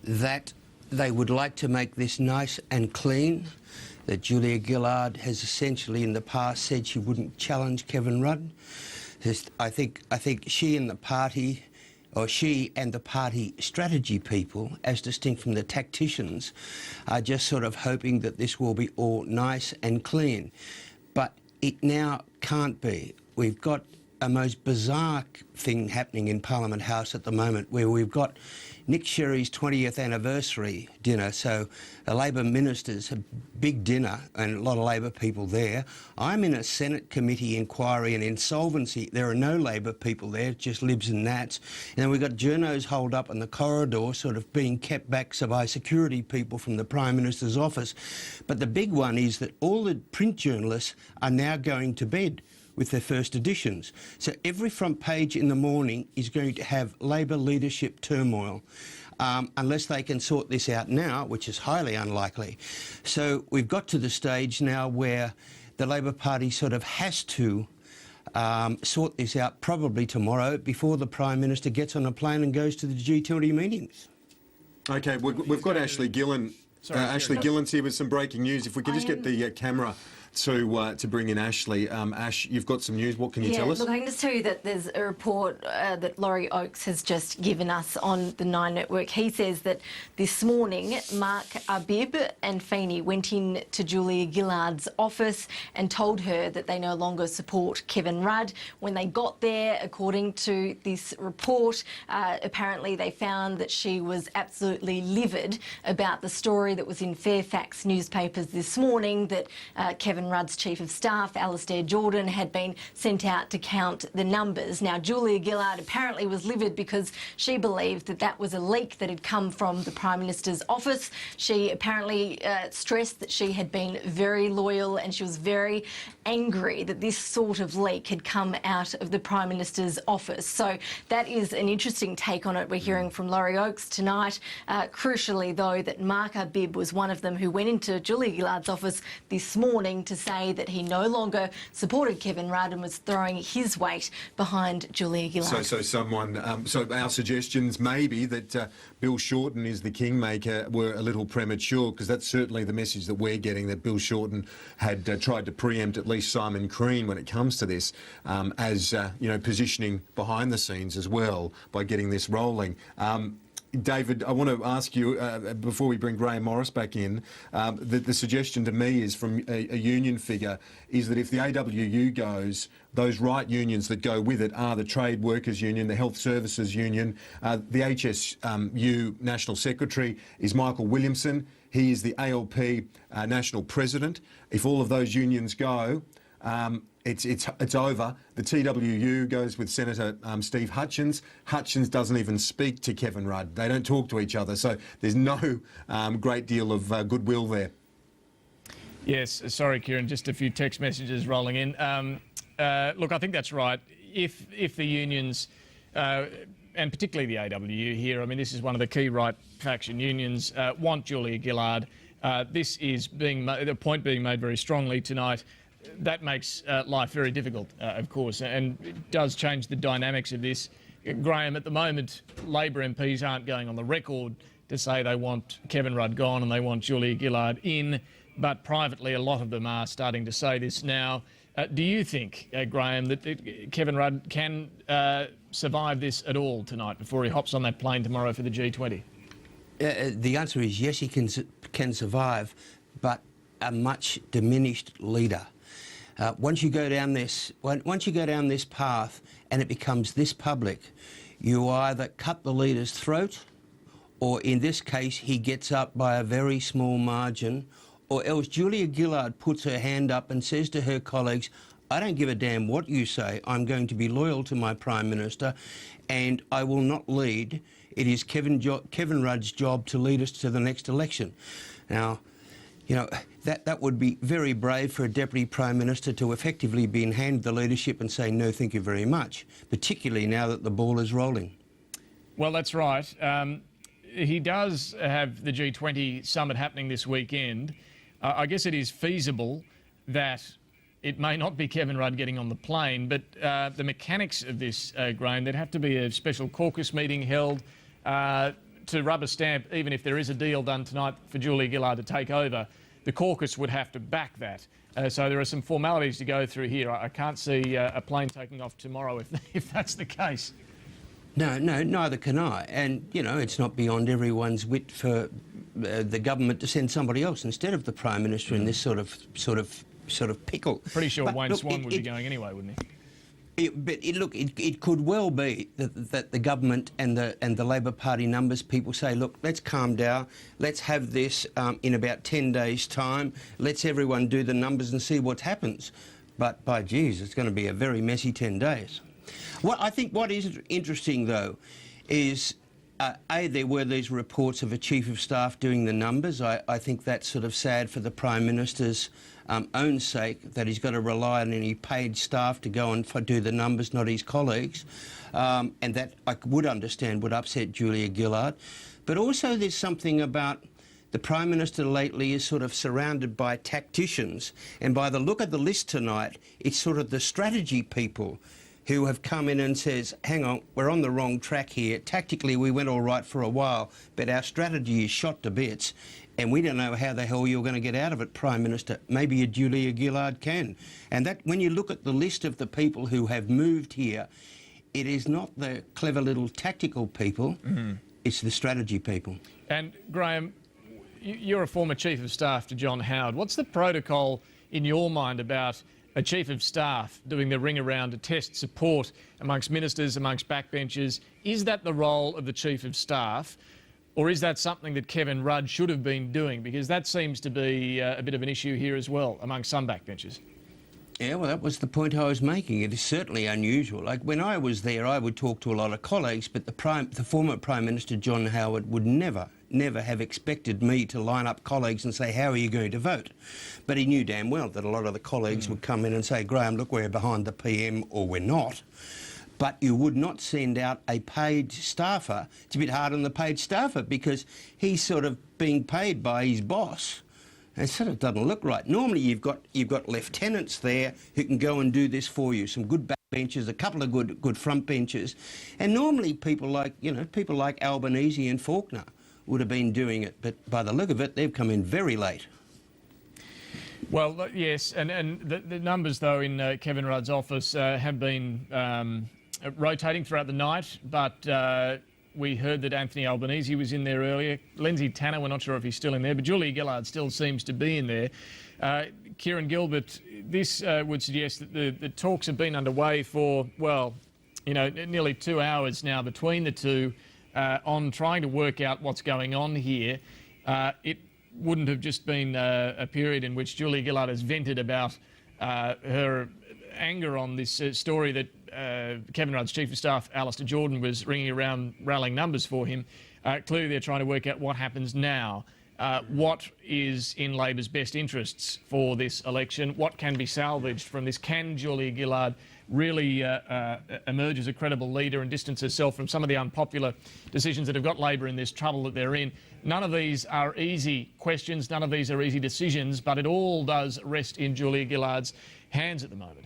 That they would like to make this nice and clean, that Julia Gillard has essentially in the past said she wouldn't challenge Kevin Rudd. I think she and the party, or she and the party strategy people, as distinct from the tacticians, are just sort of hoping that this will be all nice and clean. But it now can't be. We've got a most bizarre thing happening in Parliament House at the moment, where we've got Nick Sherry's 20th anniversary dinner, so the Labor ministers have big dinner and a lot of Labor people there. I'm in a Senate committee inquiry and insolvency. There are no Labor people there, just libs and nats. And then we've got journos holed up in the corridor, sort of being kept back by security people from the Prime Minister's office. But the big one is that all the print journalists are now going to bed with their first editions. So every front page in the morning is going to have Labor leadership turmoil, unless they can sort this out now, which is highly unlikely. So we've got to the stage now where the Labor Party sort of has to sort this out probably tomorrow before the Prime Minister gets on a plane and goes to the G20 meetings. OK, we've got Ashley Gillen. Ashley Gillen's here with some breaking news. If we could just get the camera to bring in Ashley. Ash, you've got some news. What can you tell us? Look, I can just tell you that there's a report that Laurie Oakes has just given us on the Nine Network. He says that this morning, Mark Arbib and Feeney went in to Julia Gillard's office and told her that they no longer support Kevin Rudd. When they got there, according to this report, apparently they found that she was absolutely livid about the story that was in Fairfax newspapers this morning that Kevin Rudd's Chief of Staff, Alastair Jordan, had been sent out to count the numbers. Now, Julia Gillard apparently was livid because she believed that that was a leak that had come from the Prime Minister's office. She apparently stressed that she had been very loyal and she was very angry that this sort of leak had come out of the Prime Minister's office. So that is an interesting take on it. We're hearing from Laurie Oakes tonight. Crucially, though, that Mark Arbib was one of them who went into Julia Gillard's office this morning to say that he no longer supported Kevin Rudd and was throwing his weight behind Julia Gillard. So our suggestions maybe that Bill Shorten is the kingmaker were a little premature, because that's certainly the message that we're getting, that Bill Shorten had tried to preempt at least Simon Crean when it comes to this, as positioning behind the scenes as well by getting this rolling. David, I want to ask you, before we bring Graham Morris back in, the suggestion to me is from a union figure, is that if the AWU goes, those right unions that go with it are the Trade Workers Union, the Health Services Union. The HSU National Secretary is Michael Williamson. He is the ALP National President. If all of those unions go, it's over. The TWU goes with Senator Steve Hutchins. Hutchins doesn't even speak to Kevin Rudd. They don't talk to each other. So there's no great deal of goodwill there. Yes, sorry, Kieran, just a few text messages rolling in. Look, I think that's right. If the unions, and particularly the AWU here, I mean, this is one of the key right faction unions, want Julia Gillard. This is the point being made very strongly tonight. That makes life very difficult, of course, and it does change the dynamics of this. Graham, at the moment, Labor MPs aren't going on the record to say they want Kevin Rudd gone and they want Julia Gillard in, but privately a lot of them are starting to say this now. Do you think, Graham, that Kevin Rudd can survive this at all tonight before he hops on that plane tomorrow for the G20? The answer is yes, he can survive, but a much diminished leader. Once you go down this path and it becomes this public, you either cut the leader's throat, or in this case, he gets up by a very small margin, or else Julia Gillard puts her hand up and says to her colleagues, I don't give a damn what you say, I'm going to be loyal to my Prime Minister and I will not lead. It is Kevin Rudd's job to lead us to the next election. Now, that would be very brave for a Deputy Prime Minister to effectively be in hand of the leadership and say, no, thank you very much, particularly now that the ball is rolling. Well, that's right. He does have the G20 summit happening this weekend. I guess it is feasible that it may not be Kevin Rudd getting on the plane, but the mechanics of this, Graham, there'd have to be a special caucus meeting held to rubber stamp, even if there is a deal done tonight for Julia Gillard to take over. The caucus would have to back that. So there are some formalities to go through here. I can't see a plane taking off tomorrow if that's the case. No, neither can I. And, it's not beyond everyone's wit for the government to send somebody else instead of the Prime Minister in this sort of pickle. Pretty sure Wayne Swan would be going anyway, wouldn't he? It could well be that the government and the Labor Party numbers people say, look, let's calm down, let's have this in about 10 days' time, let's everyone do the numbers and see what happens. But by geez, it's going to be a very messy 10 days. I think what is interesting, though, is there were these reports of a Chief of Staff doing the numbers. I think that's sort of sad for the Prime Minister's own sake, that he's got to rely on any paid staff to go and do the numbers, not his colleagues. And that I would understand would upset Julia Gillard. But also there's something about the Prime Minister lately is sort of surrounded by tacticians. And by the look of the list tonight, it's sort of the strategy people who have come in and says, hang on, we're on the wrong track here. Tactically, we went all right for a while, but our strategy is shot to bits, and we don't know how the hell you're going to get out of it, Prime Minister. Maybe a Julia Gillard can. And that, when you look at the list of the people who have moved here, it is not the clever little tactical people, it's the strategy people. And Graham, you're a former Chief of Staff to John Howard. What's the protocol in your mind about a Chief of Staff doing the ring around to test support amongst ministers, amongst backbenchers? Is that the role of the Chief of Staff, or is that something that Kevin Rudd should have been doing? Because that seems to be a bit of an issue here as well amongst some backbenchers. Yeah, well, that was the point I was making. It is certainly unusual. Like, when I was there, I would talk to a lot of colleagues, but the former Prime Minister, John Howard, would never have expected me to line up colleagues and say, how are you going to vote? But he knew damn well that a lot of the colleagues would come in and say, Graham, look, we're behind the PM, or we're not. But you would not send out a paid staffer. It's a bit hard on the paid staffer because he's sort of being paid by his boss. It sort of doesn't look right. Normally you've got lieutenants there who can go and do this for you, some good backbenchers, a couple of good front benchers, and normally people like Albanese and Faulkner would have been doing it, but by the look of it, they've come in very late. Well, yes, and the numbers, though, in Kevin Rudd's office have been rotating throughout the night, but we heard that Anthony Albanese was in there earlier. Lindsay Tanner, we're not sure if he's still in there, but Julia Gillard still seems to be in there. Kieran Gilbert, this would suggest that the talks have been underway for, well, you know, nearly 2 hours now between the two on trying to work out what's going on here. It wouldn't have just been a period in which Julia Gillard has vented about her anger on this story that Kevin Rudd's Chief of Staff, Alistair Jordan, was ringing around rallying numbers for him. Clearly they're trying to work out what happens now. What is in Labor's best interests for this election? What can be salvaged from this? Can Julia Gillard really emerge as a credible leader and distance herself from some of the unpopular decisions that have got Labor in this trouble that they're in? None of these are easy questions, none of these are easy decisions, but it all does rest in Julia Gillard's hands at the moment.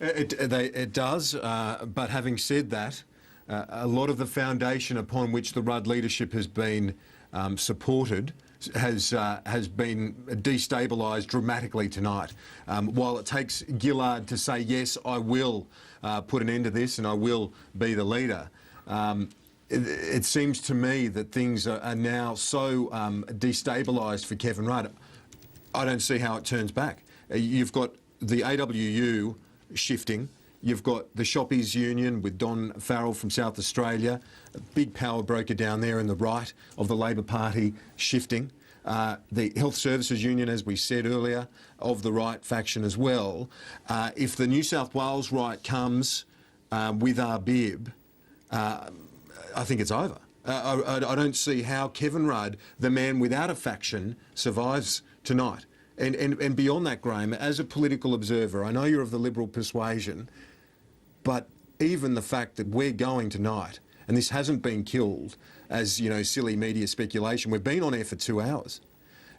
It does, but having said that, a lot of the foundation upon which the Rudd leadership has been supported has been destabilised dramatically tonight. While it takes Gillard to say, yes, I will put an end to this and I will be the leader, it seems to me that things are now so destabilised for Kevin Rudd. I don't see how it turns back. You've got the AWU shifting. You've got the Shoppies Union with Don Farrell from South Australia, a big power broker down there in the right of the Labor Party shifting. The Health Services Union, as we said earlier, of the right faction as well. If the New South Wales right comes with Arbib, I think it's over. I don't see how Kevin Rudd, the man without a faction, survives tonight. And beyond that, Graham, as a political observer, I know you're of the Liberal persuasion, but even the fact that we're going tonight, and this hasn't been killed as, you know, silly media speculation, we've been on air for 2 hours.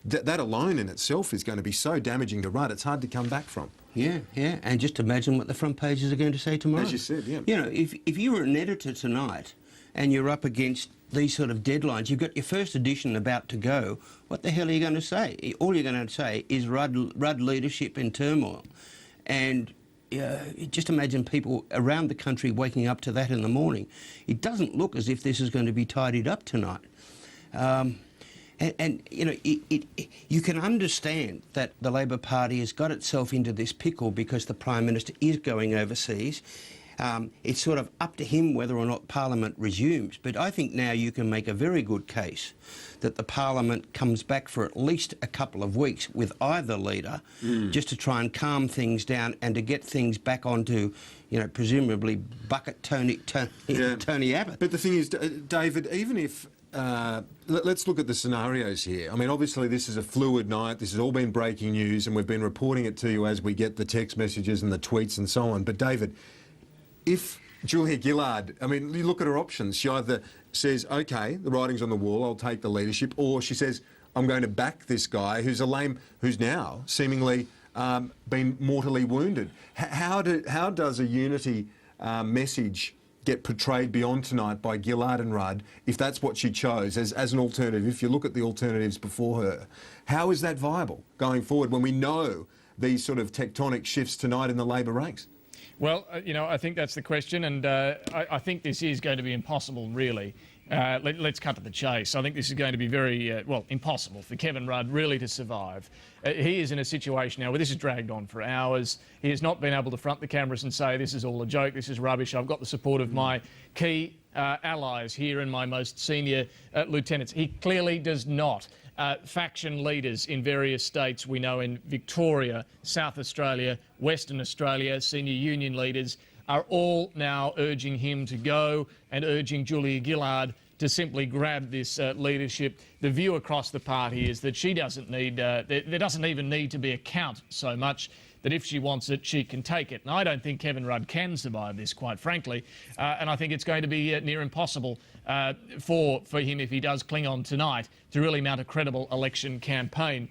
That alone in itself is going to be so damaging to Rudd, it's hard to come back from. Yeah, and just imagine what the front pages are going to say tomorrow. As you said, yeah. You know, if you were an editor tonight and you're up against these sort of deadlines, you've got your first edition about to go, what the hell are you going to say? All you're going to say is Rudd leadership in turmoil. And just imagine people around the country waking up to that in the morning. It doesn't look as if this is going to be tidied up tonight. And you know, you can understand that the Labor Party has got itself into this pickle because the Prime Minister is going overseas. It's sort of up to him whether or not Parliament resumes. But I think now you can make a very good case that the Parliament comes back for at least a couple of weeks with either leader, just to try and calm things down and to get things back onto, you know, presumably bucket Tony Abbott. But the thing is, David, even if... let's look at the scenarios here. I mean, obviously this is a fluid night. This has all been breaking news and we've been reporting it to you as we get the text messages and the tweets and so on. But David, if Julia Gillard, I mean, you look at her options. She either says, OK, the writing's on the wall, I'll take the leadership, or she says, I'm going to back this guy who's who's now seemingly been mortally wounded. How does a unity message get portrayed beyond tonight by Gillard and Rudd, if that's what she chose as an alternative, if you look at the alternatives before her, how is that viable going forward when we know these sort of tectonic shifts tonight in the Labor ranks? Well, I think that's the question, and I think this is going to be impossible, really. Let's cut to the chase. I think this is going to be very, impossible for Kevin Rudd really to survive. He is in a situation now where this has dragged on for hours. He has not been able to front the cameras and say, this is all a joke, this is rubbish. I've got the support of my key allies here and my most senior lieutenants. He clearly does not. Faction leaders in various states, we know in Victoria, South Australia, Western Australia, senior union leaders are all now urging him to go and urging Julia Gillard to simply grab this leadership. The view across the party is that she doesn't need, there doesn't even need to be a count so much, that if she wants it, she can take it. And I don't think Kevin Rudd can survive this, quite frankly. And I think it's going to be near impossible for him, if he does cling on tonight, to really mount a credible election campaign.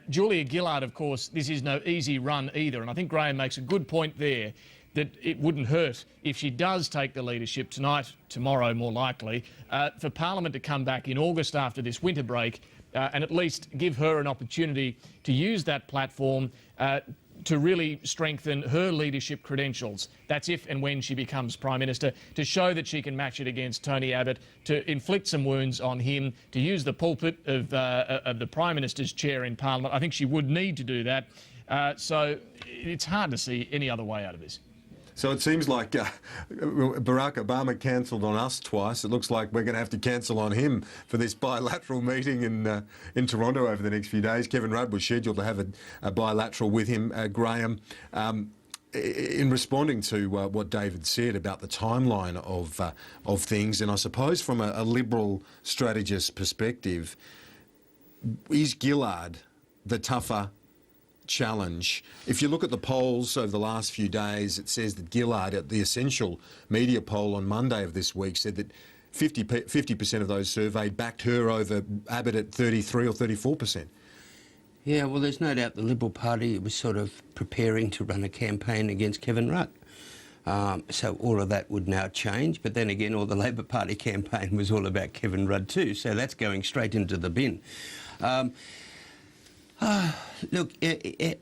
Julia Gillard, of course, this is no easy run either. And I think Graham makes a good point there, that it wouldn't hurt if she does take the leadership tonight, tomorrow more likely, for Parliament to come back in August after this winter break and at least give her an opportunity to use that platform to really strengthen her leadership credentials. That's if and when she becomes Prime Minister, to show that she can match it against Tony Abbott, to inflict some wounds on him, to use the pulpit of the Prime Minister's chair in Parliament. I think she would need to do that. So it's hard to see any other way out of this. So it seems like Barack Obama cancelled on us twice. It looks like we're going to have to cancel on him for this bilateral meeting in Toronto over the next few days. Kevin Rudd was scheduled to have a bilateral with him. Graham, in responding to what David said about the timeline of things, and I suppose from a Liberal strategist perspective, is Gillard the tougher challenge? If you look at the polls over the last few days, it says that Gillard, at the Essential media poll on Monday of this week, said that 50% of those surveyed backed her over Abbott at 33 or 34%. Yeah, well, there's no doubt the Liberal Party was sort of preparing to run a campaign against Kevin Rudd. So all of that would now change. But then again, all the Labor Party campaign was all about Kevin Rudd too. So that's going straight into the bin. Look, it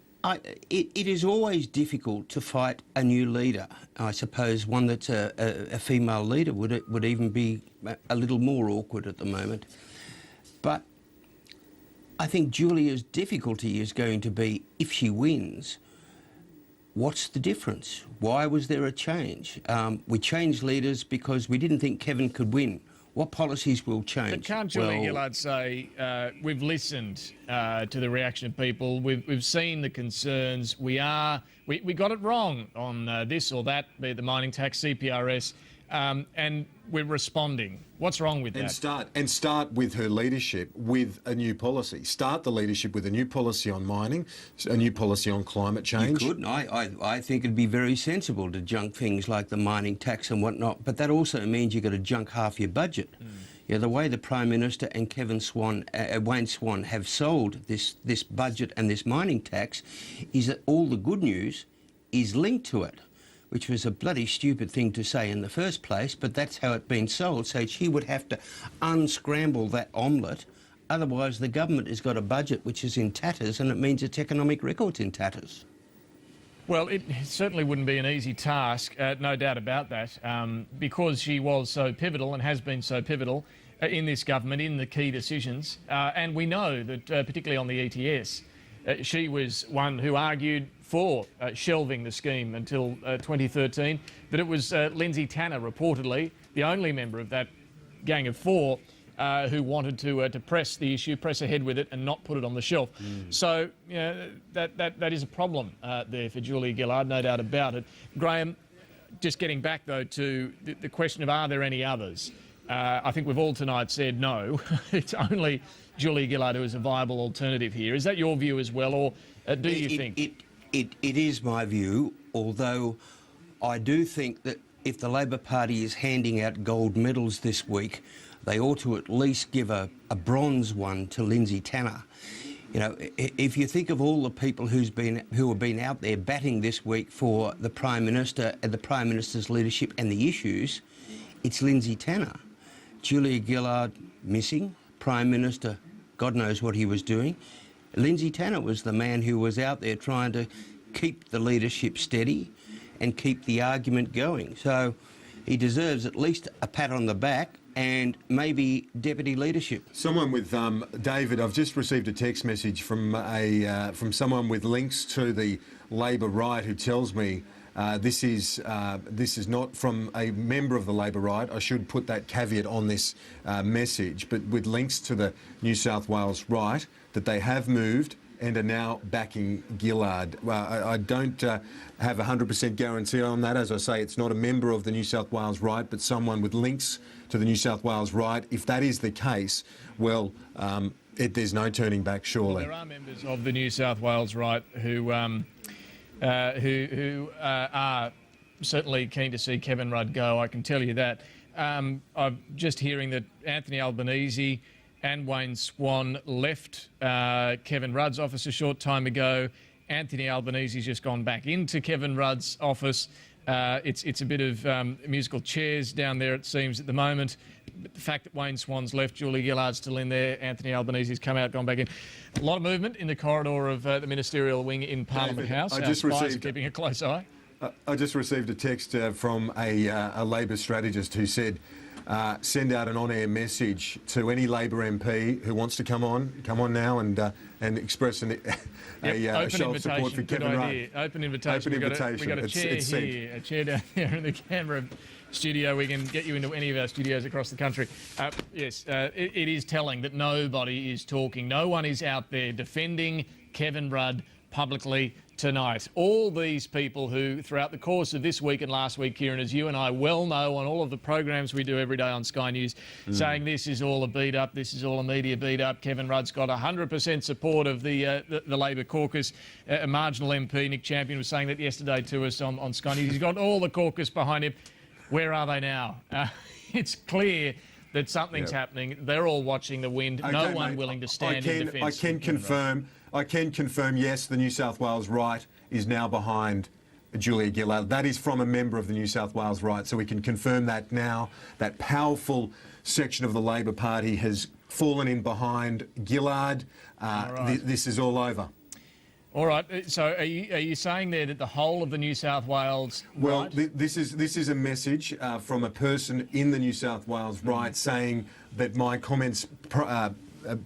is always difficult to fight a new leader. I suppose one that's a female leader would even be a little more awkward at the moment. But I think Julia's difficulty is going to be, if she wins, what's the difference? Why was there a change? We changed leaders because we didn't think Kevin could win. What policies will change? But can't Julia Gillard say, we've listened to the reaction of people, we've seen the concerns, we got it wrong on this or that, be it the mining tax, CPRS, and we're responding. What's wrong with that? And start with her leadership with a new policy. Start the leadership with a new policy on mining, a new policy on climate change. You could. I think it'd be very sensible to junk things like the mining tax and whatnot, but that also means you've got to junk half your budget. Yeah, the way the Prime Minister and Wayne Swan have sold this budget and this mining tax is that all the good news is linked to it, which was a bloody stupid thing to say in the first place, but that's how it's been sold. So she would have to unscramble that omelette. Otherwise, the government has got a budget which is in tatters, and it means its economic record's in tatters. Well, it certainly wouldn't be an easy task, no doubt about that, because she was so pivotal and has been so pivotal in this government, in the key decisions. And we know that, particularly on the ETS, she was one who argued for shelving the scheme until 2013, but it was Lindsay Tanner, reportedly, the only member of that gang of four who wanted to press the issue, press ahead with it and not put it on the shelf. So, you know, that is a problem there for Julia Gillard, no doubt about it. Graham, just getting back, though, to the question of are there any others? I think we've all tonight said no. It's only Julia Gillard who is a viable alternative here. Is that your view as well, or do you think? It is my view, although I do think that if the Labor Party is handing out gold medals this week, they ought to at least give a bronze one to Lindsay Tanner. You know, if you think of all the people who have been out there batting this week for the Prime Minister and the Prime Minister's leadership and the issues, it's Lindsay Tanner. Julia Gillard missing. Prime Minister, God knows what he was doing. Lindsay Tanner was the man who was out there trying to keep the leadership steady and keep the argument going. So he deserves at least a pat on the back and maybe deputy leadership. Someone with David, I've just received a text message from someone with links to the Labor right who tells me this is not from a member of the Labor right. I should put that caveat on this message, but with links to the New South Wales right, that they have moved and are now backing Gillard. Well, I don't have a 100% guarantee on that. As I say, it's not a member of the New South Wales right, but someone with links to the New South Wales right. If that is the case, well, there's no turning back, surely. Well, there are members of the New South Wales right who are certainly keen to see Kevin Rudd go, I can tell you that. I'm just hearing that Anthony Albanese and Wayne Swan left Kevin Rudd's office a short time ago. Anthony Albanese's just gone back into Kevin Rudd's office. It's a bit of musical chairs down there, it seems, at the moment. But the fact that Wayne Swan's left, Julia Gillard's still in there, Anthony Albanese's come out, gone back in. A lot of movement in the corridor of the ministerial wing in Parliament House. I just received keeping a close eye. I just received a text from a Labor strategist who said, send out an on-air message to any Labor MP who wants to come on now and express a show of support for Kevin Rudd. Open invitation. We've got a chair here, a chair down there in the camera studio. We can get you into any of our studios across the country. Yes, it is telling that nobody is talking. No one is out there defending Kevin Rudd publicly tonight. All these people who, throughout the course of this week and last week, Kieran, as you and I well know on all of the programs we do every day on Sky News, saying this is all a beat-up, this is all a media beat-up. Kevin Rudd's got 100% support of the Labor caucus. A marginal MP, Nick Champion, was saying that yesterday to us on Sky News. He's got all the caucus behind him. Where are they now? It's clear that something's happening. They're all watching the wind. Okay, no one willing to stand in defence. I can confirm, yes, the New South Wales right is now behind Julia Gillard. That is from a member of the New South Wales right, so we can confirm that now. That powerful section of the Labor Party has fallen in behind Gillard. This is all over. All right. So are you saying there that the whole of the New South Wales right? Well, this is a message from a person in the New South Wales right saying that my comments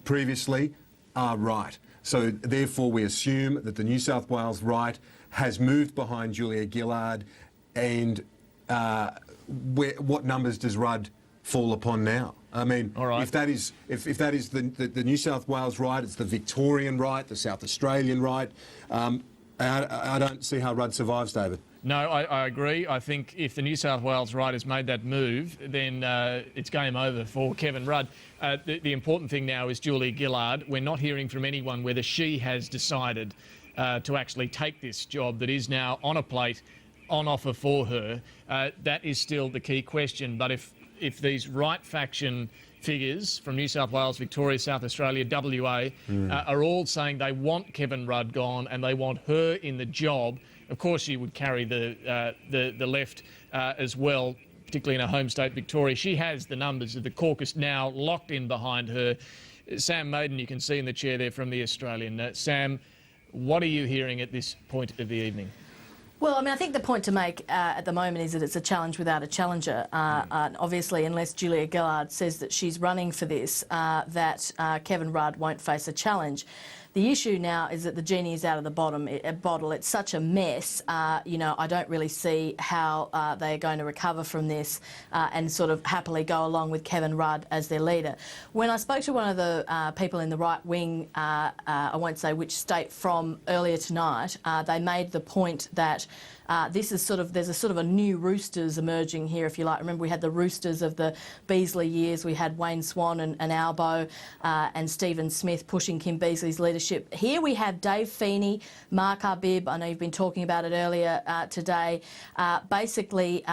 previously are right. So therefore we assume that the New South Wales right has moved behind Julia Gillard, and what numbers does Rudd fall upon now? I mean, if that is the New South Wales right, it's the Victorian right, the South Australian right. I don't see how Rudd survives, David. No, I agree. I think if the New South Wales right has made that move, then it's game over for Kevin Rudd. The important thing now is Julia Gillard. We're not hearing from anyone whether she has decided to actually take this job that is now on a plate, on offer for her. That is still the key question. But if these right faction figures from New South Wales, Victoria, South Australia, WA are all saying they want Kevin Rudd gone and they want her in the job, of course she would carry the left as well, particularly in her home state, Victoria. She has the numbers of the caucus now locked in behind her. Sam Maiden, you can see in the chair there from the Australian. Sam, what are you hearing at this point of the evening? Well, I mean, I think the point to make at the moment is that it's a challenge without a challenger. Obviously, unless Julia Gillard says that she's running for this, that Kevin Rudd won't face a challenge. The issue now is that the genie is out of the bottle. It's such a mess. You know, I don't really see how they're going to recover from this and sort of happily go along with Kevin Rudd as their leader. When I spoke to one of the people in the right wing, I won't say which state from earlier tonight, they made the point that this is there's a sort of a new Roosters emerging here, if you like. Remember, we had the Roosters of the Beazley years. We had Wayne Swan and Albo and Stephen Smith pushing Kim Beazley's leadership leadership. Here we have Dave Feeney, Mark Arbib, I know you've been talking about it earlier today, basically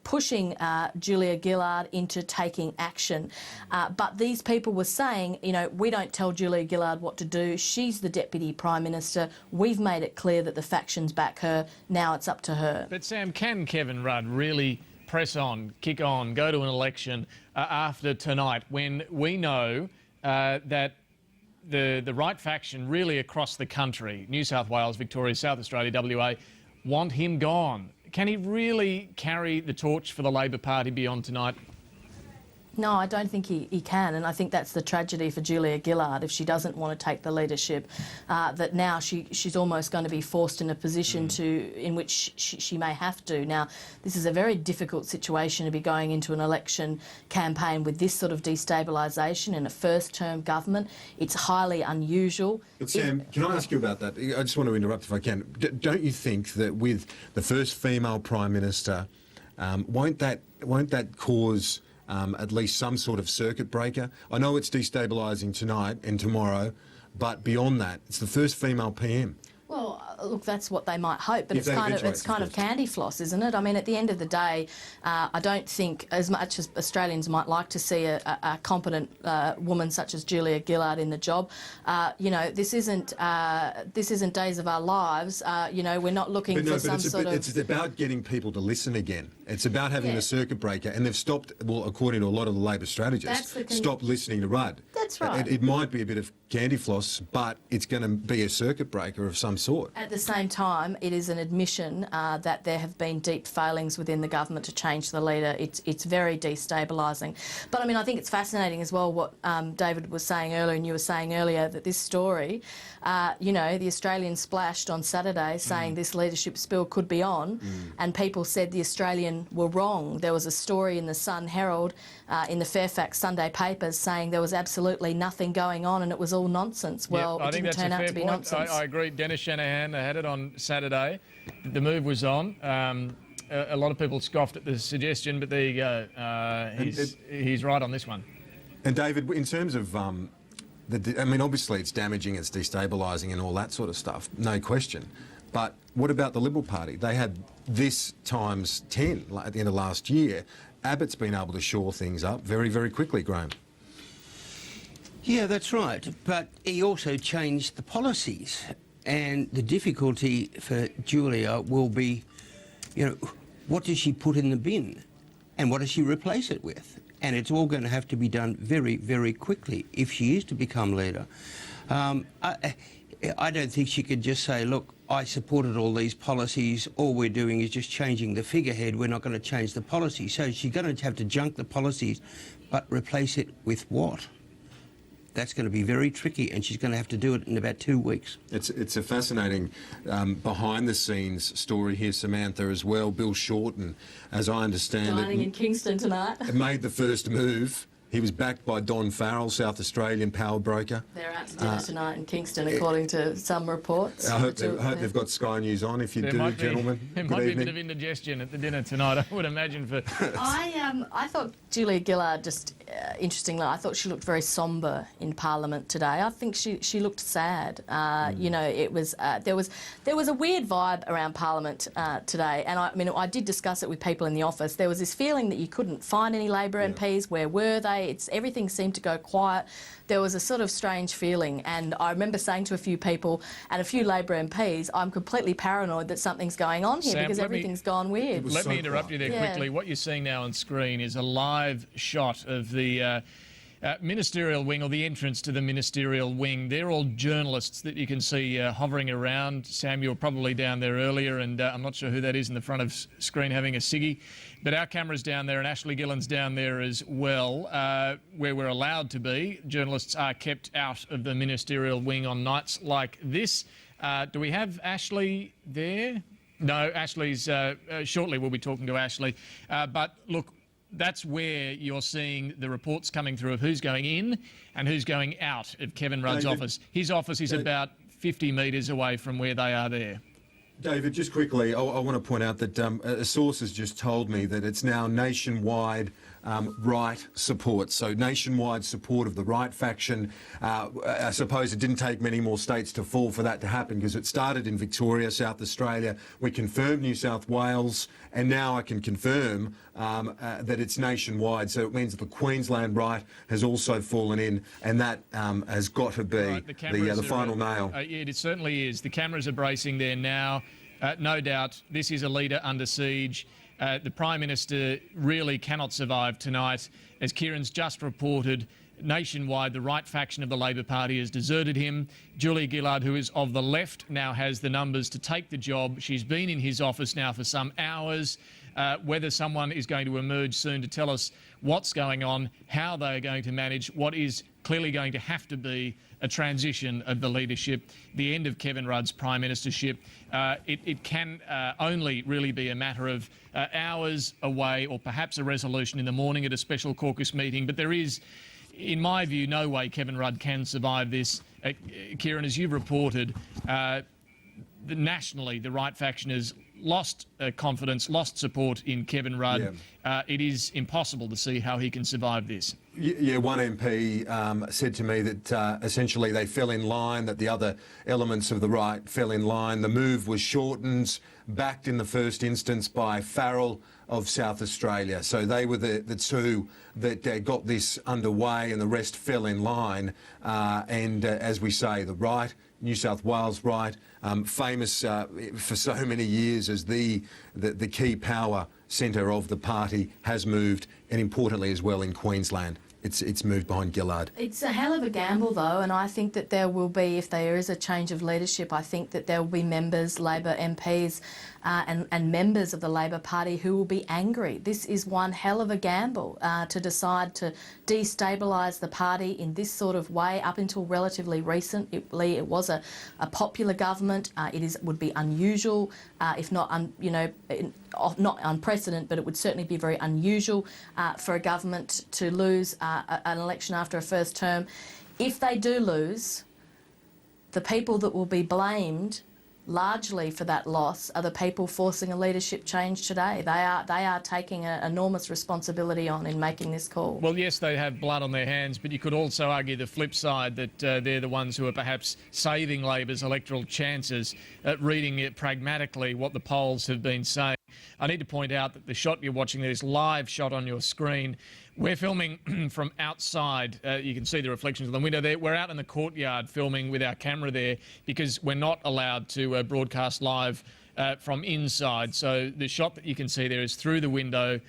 pushing Julia Gillard into taking action. But these people were saying, you know, we don't tell Julia Gillard what to do. She's the Deputy Prime Minister. We've made it clear that the factions back her. Now it's up to her. But Sam, can Kevin Rudd really press on, kick on, go to an election after tonight when we know that the right faction really across the country, New South Wales, Victoria, South Australia, WA, want him gone? Can he really carry the torch for the Labor Party beyond tonight? No, I don't think he can, and I think that's the tragedy for Julia Gillard if she doesn't want to take the leadership, that now she's almost going to be forced in a position in which she may have to. Now, this is a very difficult situation to be going into an election campaign with this sort of destabilisation in a first-term government. It's highly unusual. But Sam, can I ask you about that? I just want to interrupt if I can. Don't you think that with the first female Prime Minister, won't that cause at least some sort of circuit breaker? I know it's destabilising tonight and tomorrow, but beyond that, it's the first female PM. Well, look, that's what they might hope, but it's kind of candy floss, isn't it? I mean, at the end of the day, I don't think, as much as Australians might like to see a competent woman such as Julia Gillard in the job, you know, this isn't Days of Our Lives. You know, we're not looking for some sort of... It's about getting people to listen again. It's about having the circuit breaker, and they've stopped, well, according to a lot of the Labor strategists, stopped listening to Rudd. That's right. It might be a bit of candy floss, but it's going to be a circuit breaker of some sort. At the same time, it is an admission that there have been deep failings within the government to change the leader. It's very destabilising. But I mean, I think it's fascinating as well what David was saying earlier, and you were saying earlier, that this story, you know, the Australian splashed on Saturday saying this leadership spill could be on, and people said the Australian were wrong. There was a story in the Sun Herald, in the Fairfax Sunday papers, saying there was absolutely nothing going on and it was all nonsense. Well, I it think didn't that's turn a out fair to be point. nonsense. I agree. Dennis Shanahan had it on Saturday. The move was on. A lot of people scoffed at the suggestion, but there you go. He's right on this one. And David, in terms of, I mean, obviously it's damaging, it's destabilising and all that sort of stuff, no question. But what about the Liberal Party? They had this times 10 at the end of last year. Abbott's been able to shore things up very, very quickly, Graham. Yeah, that's right. But he also changed the policies. And the difficulty for Julia will be, you know, what does she put in the bin? And what does she replace it with? And it's all going to have to be done very, very quickly if she is to become leader. I don't think she could just say, look, I supported all these policies. All we're doing is just changing the figurehead. We're not going to change the policy. So she's going to have to junk the policies, but replace it with what? That's going to be very tricky, and she's going to have to do it in about 2 weeks. It's a fascinating behind-the-scenes story here, Samantha, as well. Bill Shorten, as I understand Dining in Kingston tonight. made the first move. He was backed by Don Farrell, South Australian power broker. They're out to dinner tonight in Kingston, according to some reports. I hope they've got Sky News on. If you do, gentlemen, there might be a bit of indigestion at the dinner tonight, I would imagine. For I thought Julia Gillard, just interestingly, I thought she looked very sombre in Parliament today. I think she looked sad. You know, it was there was a weird vibe around Parliament today, and I mean, I did discuss it with people in the office. There was this feeling that you couldn't find any Labor MPs. Where were they? Everything seemed to go quiet. There was a sort of strange feeling, and I remember saying to a few people and a few Labor MPs, I'm completely paranoid that something's going on here, Sam, because everything's gone weird. Let me interrupt you there quickly. What you're seeing now on screen is a live shot of the ministerial wing, or the entrance to the ministerial wing. They're all journalists that you can see hovering around. Sam, you were probably down there earlier, and I'm not sure who that is in the front of screen having a ciggy. But our camera's down there, and Ashley Gillen's down there as well, where we're allowed to be. Journalists are kept out of the ministerial wing on nights like this. Do we have Ashley there? No, Ashley's... shortly we'll be talking to Ashley. But look, that's where you're seeing the reports coming through of who's going in and who's going out of Kevin Rudd's office. His office is about 50 metres away from where they are there. David, just quickly, I want to point out that a source has just told me that it's now nationwide right support, so nationwide support of the right faction. I suppose it didn't take many more states to fall for that to happen, because it started in Victoria, South Australia. We confirmed New South Wales, and now I can confirm that it's nationwide. So it means that the Queensland right has also fallen in, and that has got to be Right, the final nail. It certainly is. The cameras are bracing there now. No doubt this is a leader under siege. The Prime Minister really cannot survive tonight. As Kieran's just reported, nationwide, the right faction of the Labor Party has deserted him. Julia Gillard, who is of the left, now has the numbers to take the job. She's been in his office now for some hours. Whether someone is going to emerge soon to tell us what's going on, how they are going to manage what is clearly going to have to be a transition of the leadership, the end of Kevin Rudd's prime ministership. It can only really be a matter of hours away, or perhaps a resolution in the morning at a special caucus meeting. But there is, in my view, no way Kevin Rudd can survive this. Kieran, as you've reported, nationally, the right faction has lost confidence, lost support in Kevin Rudd. Yeah. It is impossible to see how he can survive this. Yeah, one MP said to me that essentially they fell in line, that the other elements of the right fell in line. The move was Shorten's, backed in the first instance by Farrell of South Australia. So they were the two that got this underway, and the rest fell in line. As we say, the right, New South Wales right, famous for so many years as the key power centre of the party, has moved, and importantly as well in Queensland, it's moved behind Gillard. It's a hell of a gamble, though, and I think that there will be, if there is a change of leadership, I think that there will be members, Labor MPs and members of the Labor Party who will be angry. This is one hell of a gamble to decide to destabilise the party in this sort of way. Up until relatively recently, it was a popular government. Would be unusual, if not, not unprecedented, but it would certainly be very unusual for a government to lose an election after a first term. If they do lose, the people that will be blamed largely for that loss are the people forcing a leadership change today. They are taking an enormous responsibility on in making this call. Well, yes, they have blood on their hands, but you could also argue the flip side, that they're the ones who are perhaps saving Labor's electoral chances, reading it pragmatically what the polls have been saying. I need to point out that the shot you're watching there is live shot on your screen. We're filming from outside. You can see the reflections of the window there. We're out in the courtyard filming with our camera there, because we're not allowed to broadcast live from inside. So the shot that you can see there is through the window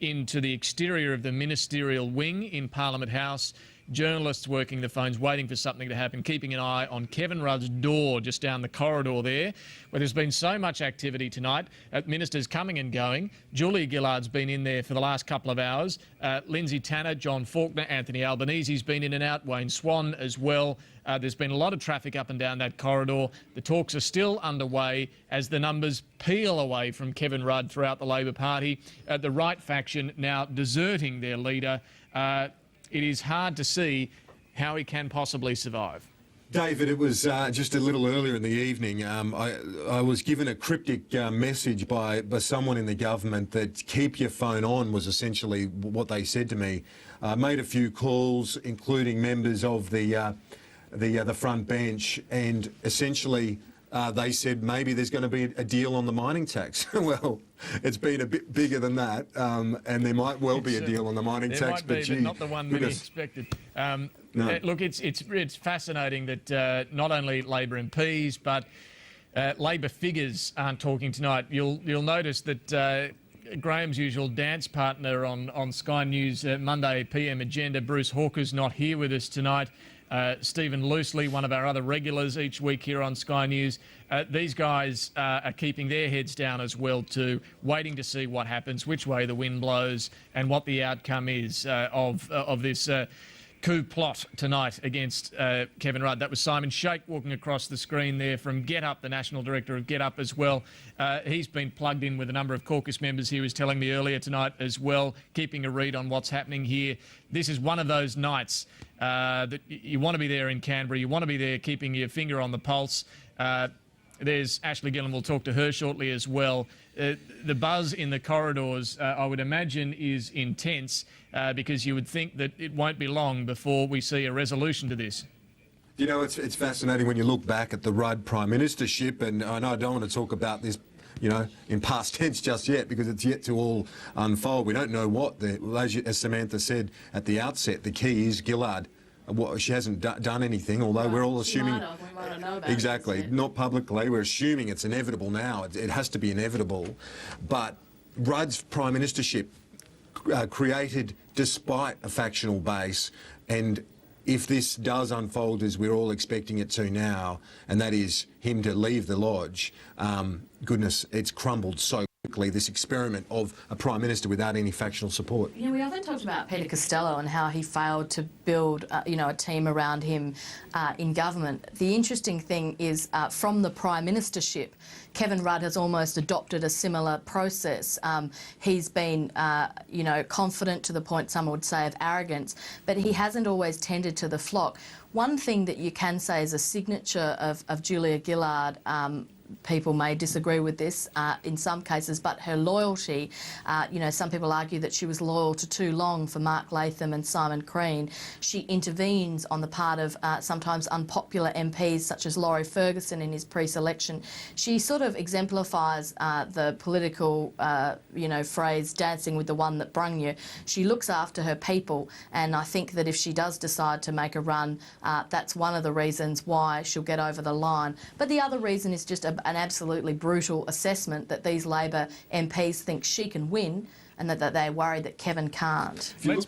into the exterior of the ministerial wing in Parliament House. Journalists working the phones, waiting for something to happen, keeping an eye on Kevin Rudd's door just down the corridor there, where there's been so much activity tonight. Ministers coming and going. Julia Gillard's been in there for the last couple of hours. Lindsay Tanner, John Faulkner, Anthony Albanese's been in and out, Wayne Swan as well. There's been a lot of traffic up and down that corridor. The talks are still underway as the numbers peel away from Kevin Rudd throughout the Labor Party. The right faction now deserting their leader. It is hard to see how he can possibly survive. David, it was just a little earlier in the evening. I was given a cryptic message by someone in the government that keep your phone on was essentially what they said to me. Made a few calls, including members of the front bench, and essentially they said maybe there's going to be a deal on the mining tax. Well, it's been a bit bigger than that, and there might well be a deal on the mining tax, but not the one many expected. No. Look, it's fascinating that not only Labor MPs but Labor figures aren't talking tonight. You'll notice that Graham's usual dance partner on Sky News Monday PM agenda, Bruce Hawker's not here with us tonight. Stephen Loosely, one of our other regulars each week here on Sky News. These guys are keeping their heads down as well too, waiting to see what happens, which way the wind blows, and what the outcome is of this coup plot tonight against Kevin Rudd. That was Simon Sheikh walking across the screen there from Get Up, the National Director of Get Up as well. He's been plugged in with a number of caucus members, he was telling me earlier tonight as well, keeping a read on what's happening here. This is one of those nights that you want to be there in Canberra, you want to be there keeping your finger on the pulse. There's Ashley Gillan, we'll talk to her shortly as well. The buzz in the corridors, I would imagine, is intense because you would think that it won't be long before we see a resolution to this. You know, it's fascinating when you look back at the Rudd Prime Ministership, and I know I don't want to talk about this, you know, in past tense just yet because it's yet to all unfold. We don't know what, as Samantha said at the outset, the key is Gillard. She hasn't done anything, although we're all assuming... We might not know about exactly, it. not publicly. We're assuming it's inevitable now. It has to be inevitable. But Rudd's Prime Ministership created despite a factional base, and if this does unfold as we're all expecting it to now, and that is him to leave the lodge, goodness, it's crumbled so quickly, this experiment of a Prime Minister without any factional support. Yeah, we often talked about Peter Costello and how he failed to build, a team around him in government. The interesting thing is from the Prime Ministership, Kevin Rudd has almost adopted a similar process. He's been, confident to the point some would say of arrogance, but he hasn't always tended to the flock. One thing that you can say is a signature of Julia Gillard, people may disagree with this in some cases, but her loyalty, some people argue that she was loyal to too long for Mark Latham and Simon Crean. She intervenes on the part of sometimes unpopular MPs such as Laurie Ferguson in his pre-selection. She sort of exemplifies the political, phrase, dancing with the one that brung you. She looks after her people, and I think that if she does decide to make a run, that's one of the reasons why she'll get over the line. But the other reason is just an absolutely brutal assessment that these Labor MPs think she can win and that they're worried that Kevin can't. Let's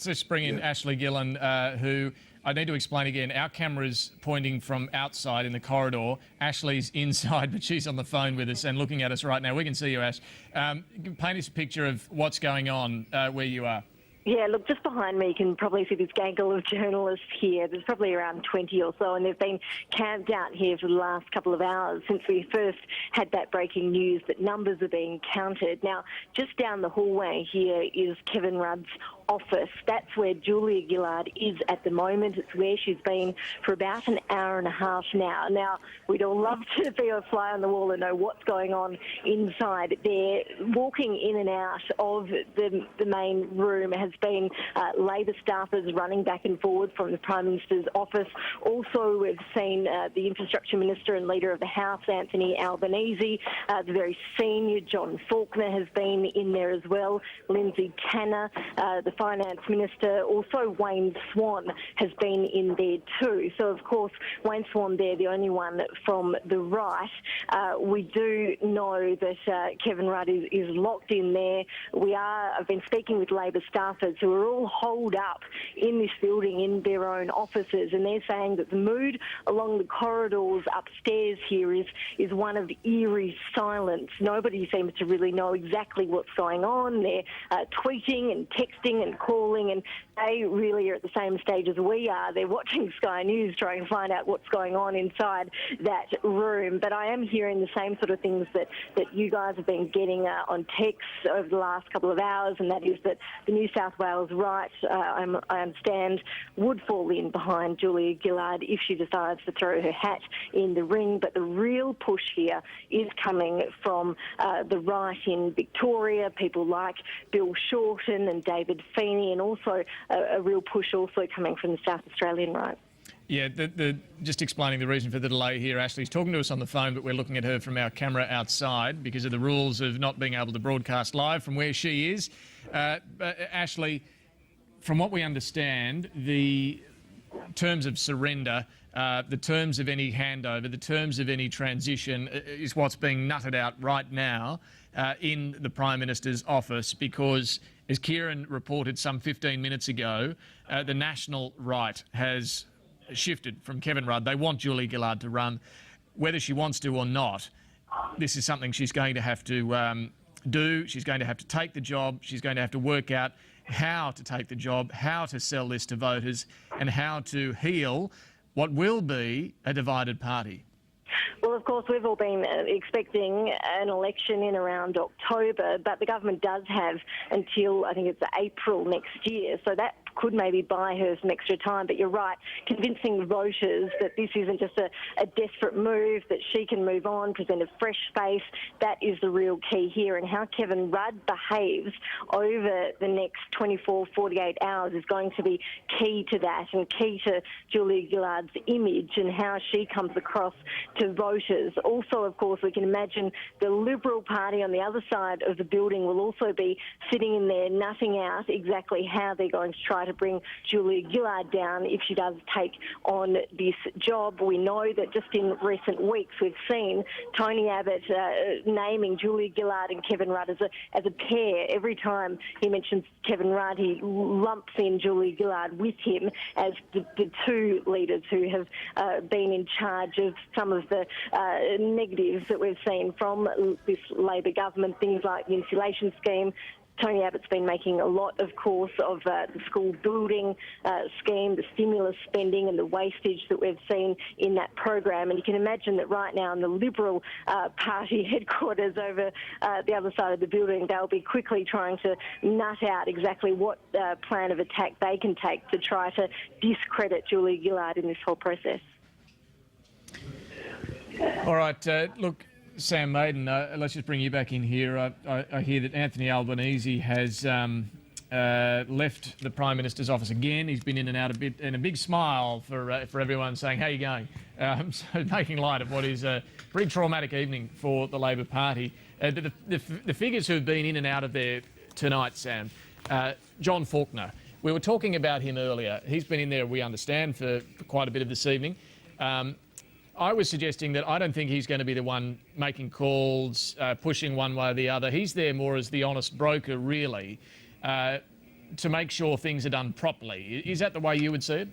just bring in Ashley Gillan, who, I need to explain again, our camera's pointing from outside in the corridor. Ashley's inside, but she's on the phone with us and looking at us right now. We can see you, Ash. Paint us a picture of what's going on where you are. Yeah, look, just behind me you can probably see this gaggle of journalists here. There's probably around 20 or so, and they've been camped out here for the last couple of hours since we first had that breaking news that numbers are being counted. Now, just down the hallway here is Kevin Rudd's office. That's where Julia Gillard is at the moment. It's where she's been for about an hour and a half now. Now, we'd all love to be a fly on the wall and know what's going on inside there. Walking in and out of the main room has been Labor staffers running back and forward from the Prime Minister's office. Also, we've seen the Infrastructure Minister and Leader of the House, Anthony Albanese. The very senior John Faulkner has been in there as well. Lindsay Tanner, the Finance Minister, also Wayne Swan has been in there too. So, of course, Wayne Swan there, the only one from the right. We do know that Kevin Rudd is locked in there. I've been speaking with Labor staffers who are all holed up in this building in their own offices, and they're saying that the mood along the corridors upstairs here is one of eerie silence. Nobody seems to really know exactly what's going on. They're tweeting and texting and calling, and they really are at the same stage as we are. They're watching Sky News trying to find out what's going on inside that room. But I am hearing the same sort of things that you guys have been getting on text over the last couple of hours, and that is that the New South Wales right, I understand, would fall in behind Julia Gillard if she decides to throw her hat in the ring. But the real push here is coming from the right in Victoria, people like Bill Shorten and David Feeney, and also a real push also coming from the South Australian right. Yeah, just explaining the reason for the delay here, Ashley's talking to us on the phone, but we're looking at her from our camera outside because of the rules of not being able to broadcast live from where she is. Ashley, from what we understand, the terms of surrender, the terms of any handover, the terms of any transition is what's being nutted out right now in the Prime Minister's office because, as Kieran reported some 15 minutes ago, the national right has shifted from Kevin Rudd. They want Julia Gillard to run. Whether she wants to or not, this is something she's going to have to do. She's going to have to take the job. She's going to have to work out how to take the job, how to sell this to voters, and how to heal what will be a divided party. Well, of course, we've all been expecting an election in around October, but the government does have until, I think it's April next year. So that could maybe buy her some extra time. But you're right, convincing voters that this isn't just a desperate move, that she can move on, present a fresh face, that is the real key here. And how Kevin Rudd behaves over the next 24, 48 hours is going to be key to that, and key to Julia Gillard's image and how she comes across to voters. Also, of course, we can imagine the Liberal Party on the other side of the building will also be sitting in there nutting out exactly how they're going to try to bring Julia Gillard down if she does take on this job. We know that just in recent weeks we've seen Tony Abbott naming Julia Gillard and Kevin Rudd as a pair. Every time he mentions Kevin Rudd, he lumps in Julia Gillard with him as the two leaders who have been in charge of some of the negatives that we've seen from this Labor government, things like the insulation scheme. Tony Abbott's been making a lot, of course, of the school building scheme, the stimulus spending and the wastage that we've seen in that program. And you can imagine that right now in the Liberal Party headquarters over the other side of the building, they'll be quickly trying to nut out exactly what plan of attack they can take to try to discredit Julia Gillard in this whole process. All right, look, Sam Maiden, let's just bring you back in here. I hear that Anthony Albanese has left the Prime Minister's office again. He's been in and out a bit, and a big smile for everyone saying, how are you going? So making light of what is a pretty traumatic evening for the Labor Party. The figures who've been in and out of there tonight, Sam, John Faulkner, we were talking about him earlier. He's been in there, we understand, for quite a bit of this evening. I was suggesting that I don't think he's going to be the one making calls, pushing one way or the other. He's there more as the honest broker, really, to make sure things are done properly. Is that the way you would see it?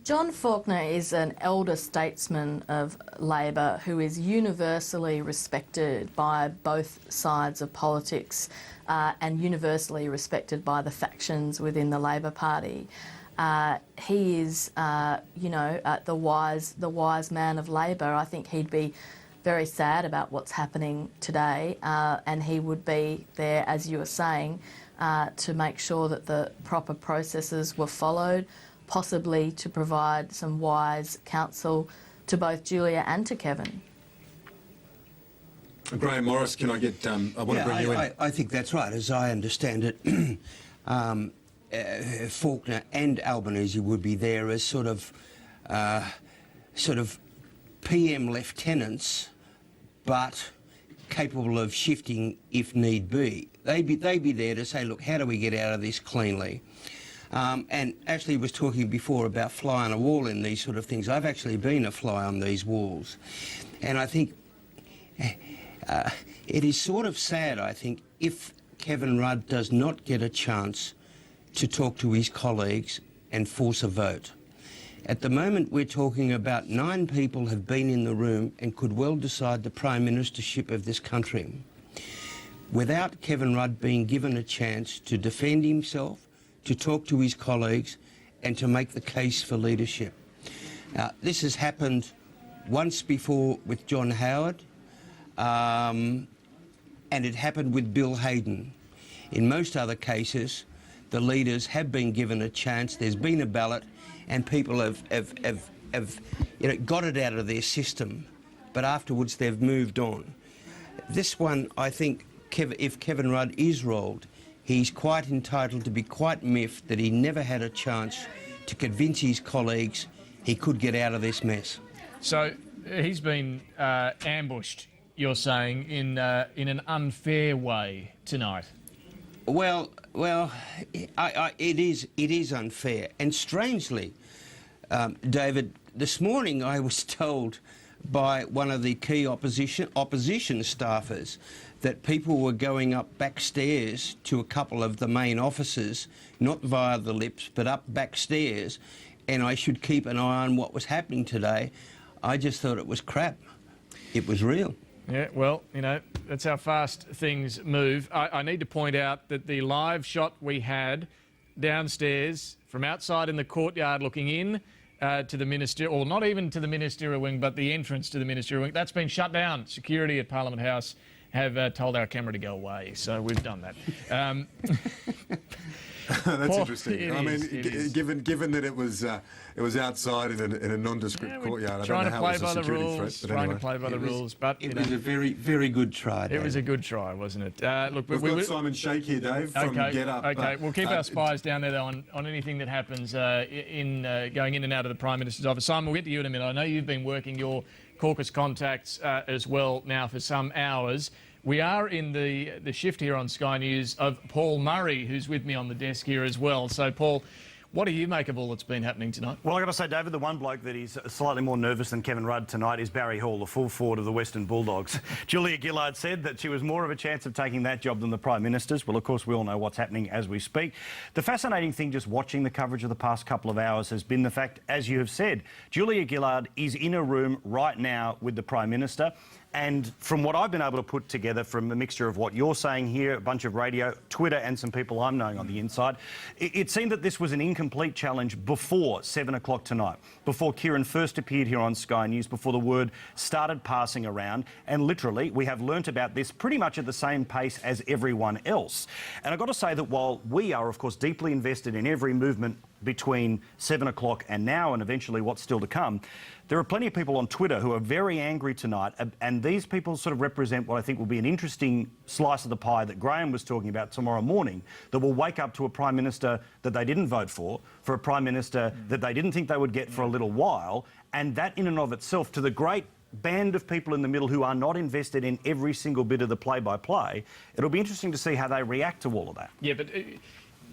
John Faulkner is an elder statesman of Labor who is universally respected by both sides of politics and universally respected by the factions within the Labor Party. He is, the wise man of Labor. I think he'd be very sad about what's happening today, and he would be there, as you were saying, to make sure that the proper processes were followed, possibly to provide some wise counsel to both Julia and to Kevin. Graham Morris, can I get... I want to bring you in. I think that's right. As I understand it, Faulkner and Albanese would be there as sort of PM lieutenants, but capable of shifting if need be. They'd be there to say, look, how do we get out of this cleanly? And Ashley was talking before about fly on a wall in these sort of things. I've actually been a fly on these walls. And I think it is sort of sad, I think, if Kevin Rudd does not get a chance to talk to his colleagues and force a vote. At the moment, we're talking about 9 people have been in the room and could well decide the Prime Ministership of this country. Without Kevin Rudd being given a chance to defend himself, to talk to his colleagues and to make the case for leadership. Now, this has happened once before with John Howard, and it happened with Bill Hayden. In most other cases, the leaders have been given a chance, there's been a ballot, and people have got it out of their system, but afterwards they've moved on. This one, I think, if Kevin Rudd is rolled, he's quite entitled to be quite miffed that he never had a chance to convince his colleagues he could get out of this mess. So he's been ambushed, you're saying, in an unfair way tonight. Well, it is unfair. And strangely, David, this morning I was told by one of the key opposition staffers that people were going up backstairs to a couple of the main offices, not via the lips, but up backstairs, and I should keep an eye on what was happening today. I just thought it was crap. It was real. Yeah, well, that's how fast things move. I need to point out that the live shot we had downstairs from outside in the courtyard looking in to the minister, or not even to the ministerial wing, but the entrance to the ministerial wing, that's been shut down. Security at Parliament House have told our camera to go away, so we've done that. That's Well, interesting. I mean, given that it was outside in a nondescript courtyard, I don't know how it was a security threat. But trying anyway. to play by the rules, but It was a very, very good try, it David. was a good try, wasn't it? Look, We've got Simon Shake here, Dave, from Get Up. Okay, we'll keep our spies down there though, on anything that happens going in and out of the Prime Minister's office. Simon, we'll get to you in a minute. I know you've been working your caucus contacts as well now for some hours. We are in the shift here on Sky News of Paul Murray, who's with me on the desk here as well. So, Paul, what do you make of all that's been happening tonight? Well, I've got to say, David, the one bloke that is slightly more nervous than Kevin Rudd tonight is Barry Hall, the full forward of the Western Bulldogs. Julia Gillard said that she was more of a chance of taking that job than the Prime Minister's. Well, of course, we all know what's happening as we speak. The fascinating thing just watching the coverage of the past couple of hours has been the fact, as you have said, Julia Gillard is in a room right now with the Prime Minister. And from what I've been able to put together from a mixture of what you're saying here, a bunch of radio, Twitter and some people I'm knowing on the inside, it seemed that this was an incomplete challenge before 7 o'clock tonight, before Kieran first appeared here on Sky News, before the word started passing around. And literally, we have learnt about this pretty much at the same pace as everyone else. And I've got to say that while we are, of course, deeply invested in every movement between 7 o'clock and now and eventually what's still to come, there are plenty of people on Twitter who are very angry tonight, and these people sort of represent what I think will be an interesting slice of the pie that Graham was talking about tomorrow morning, that will wake up to a Prime Minister that they didn't vote for a Prime Minister that they didn't think they would get for a little while, and that in and of itself, to the great band of people in the middle who are not invested in every single bit of the play-by-play, it'll be interesting to see how they react to all of that. Yeah, but...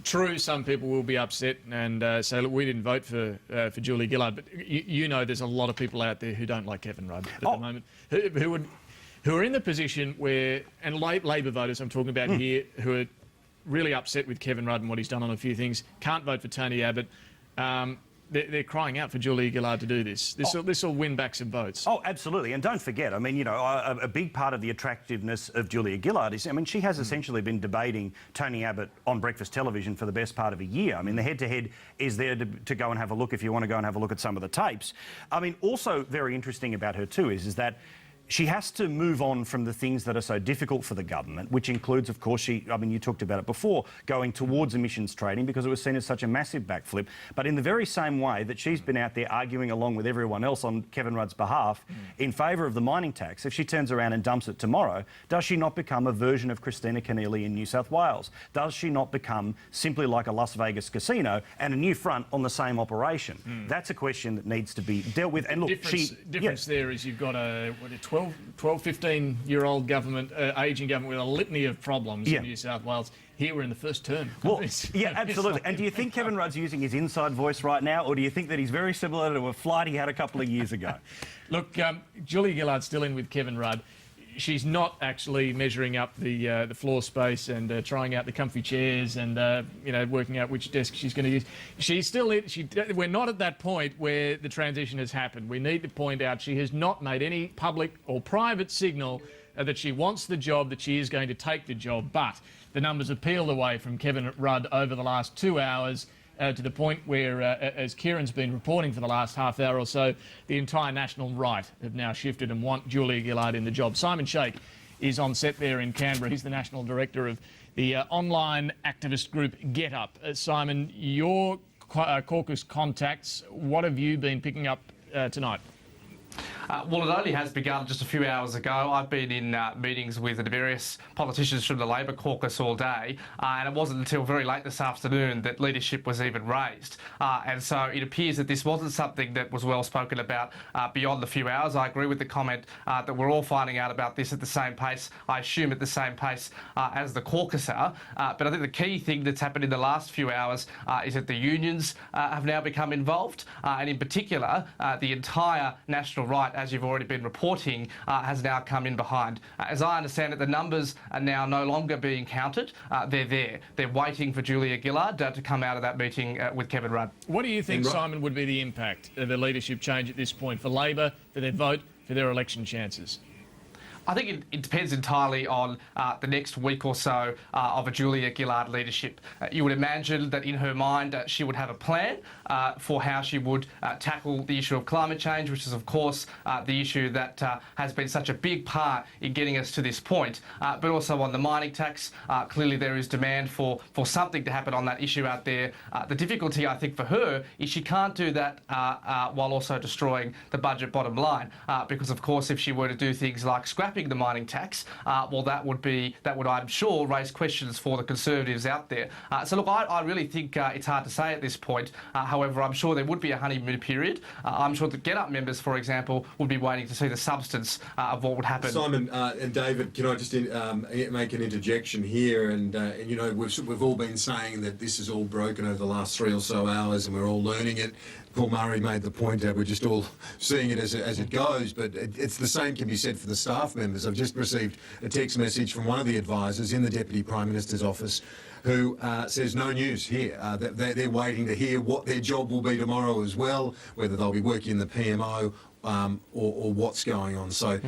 True, some people will be upset and say, look, we didn't vote for Julia Gillard, but you know there's a lot of people out there who don't like Kevin Rudd at the moment, who are in the position where, and Labor voters I'm talking about here, who are really upset with Kevin Rudd and what he's done on a few things, can't vote for Tony Abbott. They're crying out for Julia Gillard to do this. This will win back some votes. Oh, absolutely. And don't forget, I mean, you know, a big part of the attractiveness of Julia Gillard is, I mean, she has essentially been debating Tony Abbott on breakfast television for the best part of a year. I mean, the head-to-head is there to go and have a look if you want to go and have a look at some of the tapes. I mean, also very interesting about her too is that she has to move on from the things that are so difficult for the government, which includes, of course, I mean, you talked about it before, going towards emissions trading because it was seen as such a massive backflip. But in the very same way that she's been out there arguing along with everyone else on Kevin Rudd's behalf in favour of the mining tax, if she turns around and dumps it tomorrow, does she not become a version of Christina Keneally in New South Wales? Does she not become simply like a Las Vegas casino and a new front on the same operation? That's a question that needs to be dealt with. And look, difference there is you've got a 12, 15-year-old government, aging government with a litany of problems in New South Wales. Here we're in the first term. Well, yeah, absolutely. And do you think Kevin Rudd's using his inside voice right now, or do you think that he's very similar to a flight he had a couple of years ago? Look, Julia Gillard's still in with Kevin Rudd. She's not actually measuring up the floor space and trying out the comfy chairs and you know, working out which desk she's going to use. She's still in. We're not at that point where the transition has happened. We need to point out she has not made any public or private signal that she wants the job, that she is going to take the job. But the numbers have peeled away from Kevin Rudd over the last 2 hours. To the point where, as Kieran's been reporting for the last half hour or so, the entire national right have now shifted and want Julia Gillard in the job. Simon Shake is on set there in Canberra. He's the national director of the online activist group Get Up. Simon, your caucus contacts, what have you been picking up tonight? Well, it only has begun just a few hours ago. I've been in meetings with the various politicians from the Labor caucus all day, and it wasn't until very late this afternoon that leadership was even raised. And so it appears that this wasn't something that was well spoken about beyond the few hours. I agree with the comment that we're all finding out about this at the same pace, I assume at the same pace as the caucus are. But I think the key thing that's happened in the last few hours is that the unions have now become involved, and in particular, the entire national right, as you've already been reporting, has now come in behind. As I understand it, the numbers are now no longer being counted. They're there. They're waiting for Julia Gillard to come out of that meeting with Kevin Rudd. What do you think, Simon, would be the impact of the leadership change at this point for Labor, for their vote, for their election chances? I think it depends entirely on the next week or so of a Julia Gillard leadership. You would imagine that in her mind she would have a plan for how she would tackle the issue of climate change, which is of course the issue that has been such a big part in getting us to this point. But also on the mining tax, clearly there is demand for something to happen on that issue out there. The difficulty I think for her is she can't do that while also destroying the budget bottom line, because of course if she were to do things like scrapping the mining tax, well, that would I'm sure raise questions for the Conservatives out there. So look, I really think it's hard to say at this point. However, I'm sure there would be a honeymoon period. I'm sure the Get Up members, for example, would be waiting to see the substance of what would happen. Simon and David, can I just make an interjection here? And you know, we've all been saying that this is all broken over the last 3 or so hours, and we're all learning it. Paul Murray made the point that we're just all seeing it as it goes, but it's the same can be said for the staff members. I've just received a text message from one of the advisors in the Deputy Prime Minister's office who says no news here. They're waiting to hear what their job will be tomorrow as well, whether they'll be working in the PMO or what's going on. So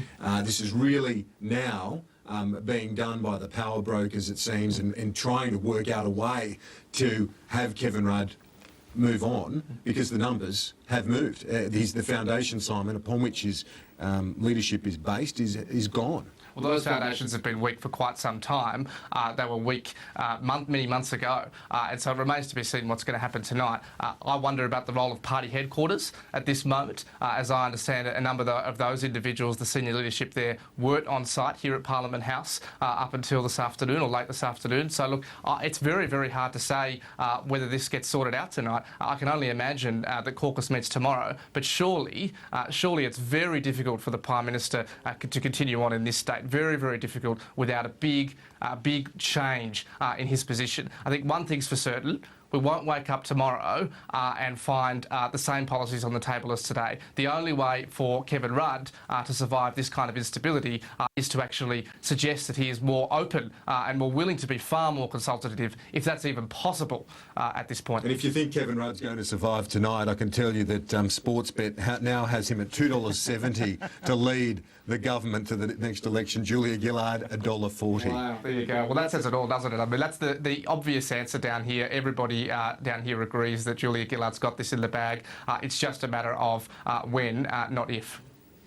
this is really now being done by the power brokers, it seems, and trying to work out a way to have Kevin Rudd move on, because the numbers have moved. The foundation, Simon, upon which his leadership is based, is gone. Well, those foundations have been weak for quite some time. They were weak many months ago, and so it remains to be seen what's going to happen tonight. I wonder about the role of party headquarters at this moment. As I understand it, a number of those individuals, the senior leadership there, weren't on site here at Parliament House up until this afternoon or late this afternoon. So look, it's very, very hard to say whether this gets sorted out tonight. I can only imagine that caucus meets tomorrow, but surely it's very difficult for the Prime Minister to continue on in this state. Very, very difficult without a big change in his position. I think one thing's for certain. We won't wake up tomorrow and find the same policies on the table as today. The only way for Kevin Rudd to survive this kind of instability is to actually suggest that he is more open and more willing to be far more consultative, if that's even possible at this point. And if you think Kevin Rudd's going to survive tonight, I can tell you that Sportsbet now has him at $2.70 to lead the government to the next election. Julia Gillard, $1.40. Wow, there you go. Well, that says it all, doesn't it? I mean, that's the obvious answer down here. Everybody down here agrees that Julia Gillard's got this in the bag. It's just a matter of when, not if.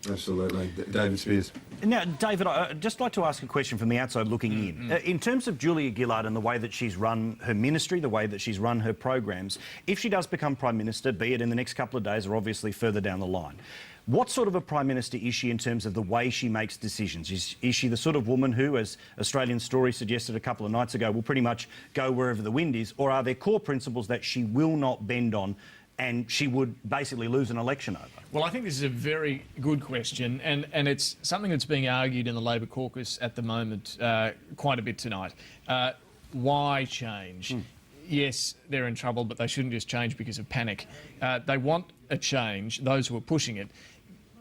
Absolutely. David Spears. Now, David, I'd just like to ask a question from the outside looking in. In terms of Julia Gillard and the way that she's run her ministry, the way that she's run her programs, if she does become Prime Minister, be it in the next couple of days or obviously further down the line, what sort of a Prime Minister is she in terms of the way she makes decisions? Is she the sort of woman who, as Australian Story suggested a couple of nights ago, will pretty much go wherever the wind is? Or are there core principles that she will not bend on and she would basically lose an election over? Well, I think this is a very good question, and it's something that's being argued in the Labor caucus at the moment quite a bit tonight. Why change? Yes, they're in trouble, but they shouldn't just change because of panic. They want a change, those who are pushing it,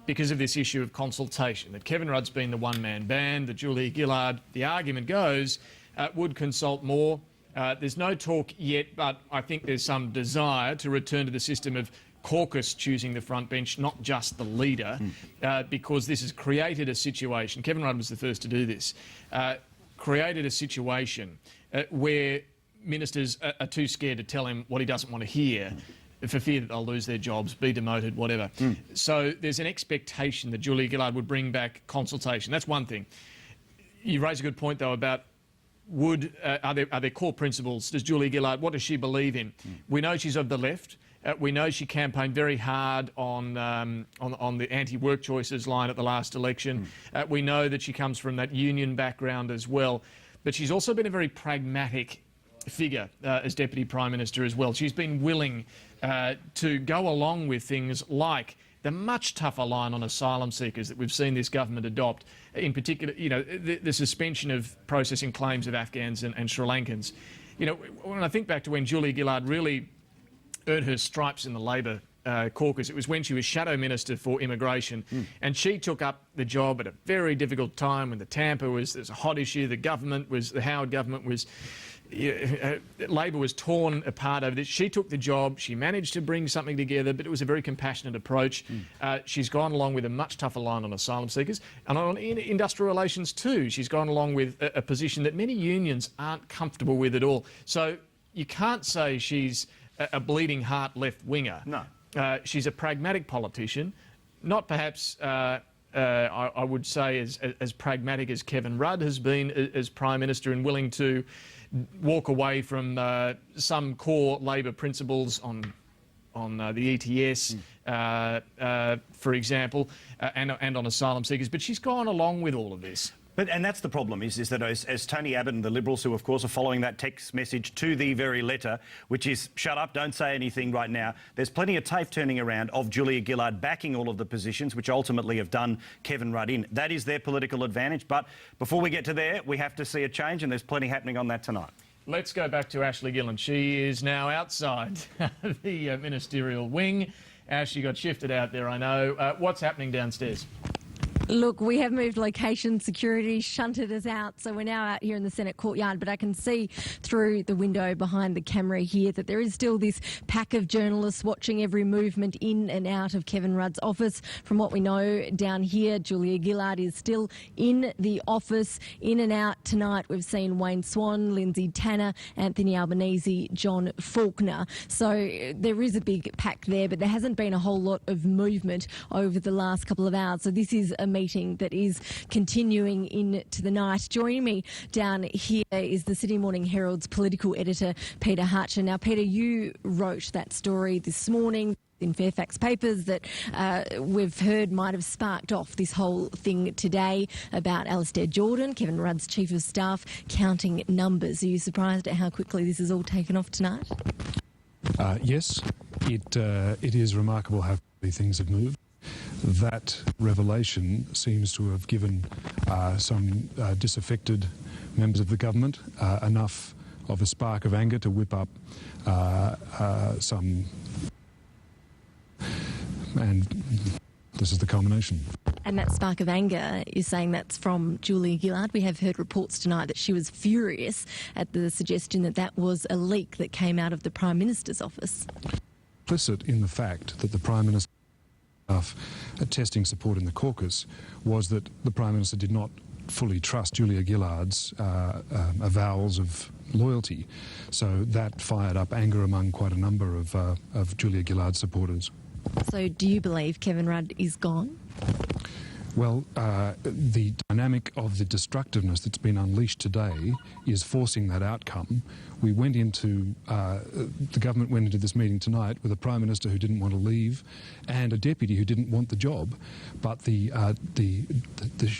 because of this issue of consultation, that Kevin Rudd's been the one-man band, that Julia Gillard, the argument goes, would consult more. There's no talk yet, but I think there's some desire to return to the system of caucus choosing the front bench, not just the leader, because this has created a situation. Kevin Rudd was the first to do this. Created a situation where ministers are too scared to tell him what he doesn't want to hear for fear that they'll lose their jobs, be demoted, whatever. So there's an expectation that Julia Gillard would bring back consultation. That's one thing. You raise a good point, though, about are there core principles? Does Julia Gillard, what does she believe in? We know she's of the left. We know she campaigned very hard on the anti-work choices line at the last election. We know that she comes from that union background as well. But she's also been a very pragmatic figure as Deputy Prime Minister as well. She's been willing to go along with things like the much tougher line on asylum seekers that we've seen this government adopt, in particular, you know, the suspension of processing claims of Afghans and Sri Lankans. You know, when I think back to when Julia Gillard really earned her stripes in the Labor caucus, it was when she was Shadow Minister for Immigration, and she took up the job at a very difficult time when the Tampa was a hot issue. The Howard government was Labor was torn apart over this. She took the job. She managed to bring something together, but it was a very compassionate approach. She's gone along with a much tougher line on asylum seekers and on industrial relations too. She's gone along with a position that many unions aren't comfortable with at all. So you can't say she's a bleeding heart left-winger. No. She's a pragmatic politician, not perhaps... I would say as pragmatic as Kevin Rudd has been as Prime Minister and willing to walk away from some core Labor principles on the ETS, for example, and on asylum seekers. But she's gone along with all of this. And that's the problem, is that as Tony Abbott and the Liberals, who of course are following that text message to the very letter, which is shut up, don't say anything right now, there's plenty of tape turning around of Julia Gillard backing all of the positions which ultimately have done Kevin Rudd in. That is their political advantage. But before we get to there, we have to see a change, and there's plenty happening on that tonight. Let's go back to Ashley Gilland. She is now outside the ministerial wing. Ashley got shifted out there, I know. What's happening downstairs? Look, we have moved location, security shunted us out, so we're now out here in the Senate courtyard, but I can see through the window behind the camera here that there is still this pack of journalists watching every movement in and out of Kevin Rudd's office. From what we know down here, Julia Gillard is still in the office, in and out tonight. We've seen Wayne Swan, Lindsay Tanner, Anthony Albanese, John Faulkner. So there is a big pack there, but there hasn't been a whole lot of movement over the last couple of hours. So this is a meeting that is continuing into the night. Joining me down here is the Sydney Morning Herald's political editor, Peter Hartcher. Now, Peter, you wrote that story this morning in Fairfax Papers that we've heard might have sparked off this whole thing today about Alistair Jordan, Kevin Rudd's Chief of Staff, counting numbers. Are you surprised at how quickly this has all taken off tonight? Yes, it is remarkable how quickly things have moved. That revelation seems to have given some disaffected members of the government enough of a spark of anger to whip up some... And this is the culmination. And that spark of anger is saying that's from Julia Gillard. We have heard reports tonight that she was furious at the suggestion that that was a leak that came out of the Prime Minister's office. Implicit in the fact that the Prime Minister attesting support in the caucus was that the Prime Minister did not fully trust Julia Gillard's avowals of loyalty. So that fired up anger among quite a number of Julia Gillard's supporters. So do you believe Kevin Rudd is gone? Well, the dynamic of the destructiveness that's been unleashed today is forcing that outcome. We went into, the government went into this meeting tonight with a Prime Minister who didn't want to leave and a Deputy who didn't want the job. But the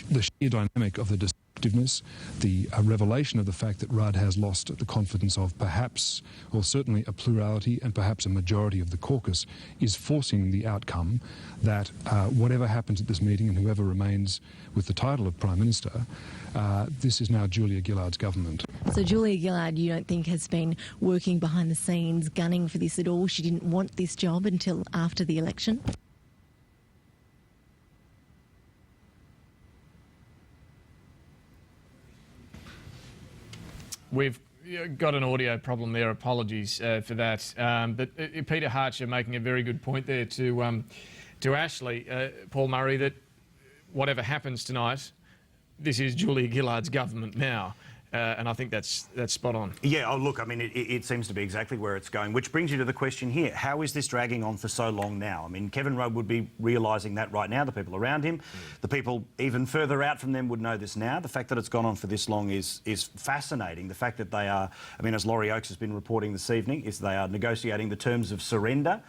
sheer dynamic of the destructiveness, the revelation of the fact that Rudd has lost the confidence of perhaps, or certainly a plurality and perhaps a majority of the caucus, is forcing the outcome that whatever happens at this meeting and whoever remains with the title of Prime Minister, this is now Julia Gillard's government. So Julia Gillard, you don't think, has been working behind the scenes, gunning for this at all? She didn't want this job until after the election? We've got an audio problem there. Apologies for that. But Peter Hartcher making a very good point there to Ashley, Paul Murray, that whatever happens tonight, this is Julia Gillard's government now. And I think that's spot on. Yeah, oh, look, I mean, it seems to be exactly where it's going, which brings you to the question here. How is this dragging on for so long now? I mean, Kevin Rudd would be realising that right now, the people around him. The people even further out from them would know this now. The fact that it's gone on for this long is fascinating. The fact that they are, I mean, as Laurie Oakes has been reporting this evening, is they are negotiating the terms of surrender.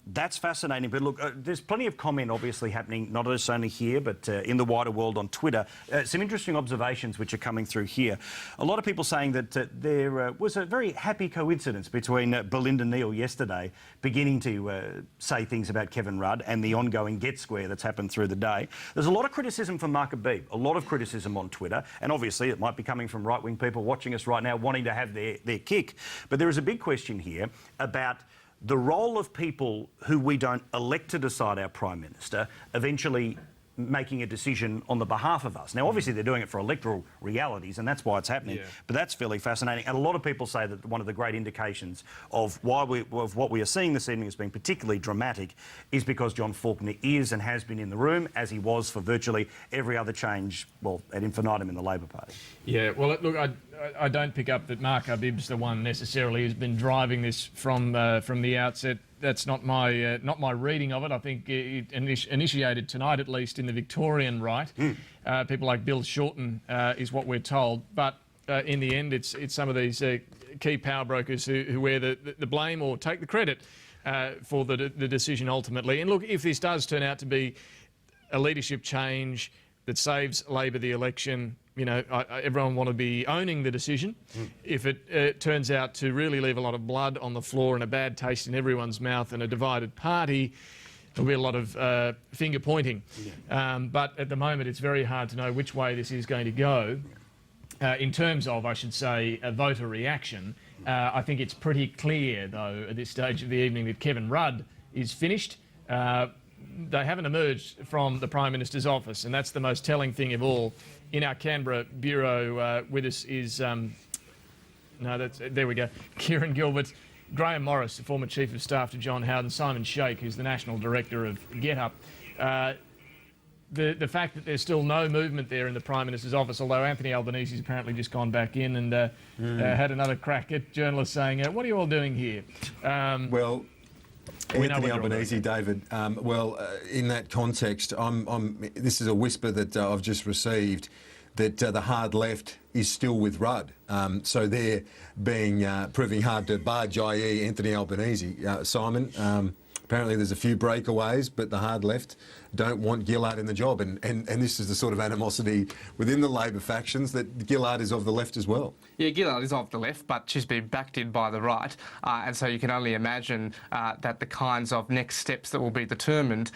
That's fascinating. But look, there's plenty of comment obviously happening, not just only here, but in the wider world on Twitter. Some interesting observations which are coming through here. A lot of people saying that there was a very happy coincidence between Belinda Neal yesterday beginning to say things about Kevin Rudd and the ongoing get square that's happened through the day. There's a lot of criticism from Mark Arbib, a lot of criticism on Twitter, and obviously it might be coming from right-wing people watching us right now wanting to have their kick. But there is a big question here about the role of people who we don't elect to decide our Prime Minister eventually making a decision on the behalf of us. Now, obviously, they're doing it for electoral realities, and that's why it's happening. But that's fairly fascinating. And a lot of people say that one of the great indications of what we are seeing this evening as being particularly dramatic is because John Faulkner is and has been in the room, as he was for virtually every other change, well, ad infinitum in the Labor Party. Yeah, well, look, I don't pick up that Mark Arbib's the one necessarily who's been driving this from the outset. That's not my reading of it. I think it initiated tonight, at least in the Victorian right. People like Bill Shorten is what we're told, but in the end, it's some of these key power brokers who wear the blame or take the credit for the decision ultimately. And look, if this does turn out to be a leadership change that saves Labor the election, you know, everyone want to be owning the decision. If it turns out to really leave a lot of blood on the floor and a bad taste in everyone's mouth and a divided party, there'll be a lot of finger pointing. But at the moment, it's very hard to know which way this is going to go. In terms of, I should say, a voter reaction, I think it's pretty clear, though, at this stage of the evening that Kevin Rudd is finished. They haven't emerged from the Prime Minister's office, and that's the most telling thing of all. In our Canberra bureau with us is, there we go, Kieran Gilbert, Graham Morris, the former Chief of Staff to John Howard, and Simon Sheikh, who's the National Director of GetUp. The fact that there's still no movement there in the Prime Minister's office, although Anthony Albanese's apparently just gone back in and had another crack at journalists saying, what are you all doing here? Well, Anthony Albanese, David. In that context, this is a whisper that I've just received that the hard left is still with Rudd. So they're proving hard to budge, i.e. Anthony Albanese. Simon, apparently there's a few breakaways, but the hard left don't want Gillard in the job. And this is the sort of animosity within the Labor factions that Gillard is of the left as well. Yeah, Gillard is of the left, but she's been backed in by the right. And so you can only imagine that the kinds of next steps that will be determined,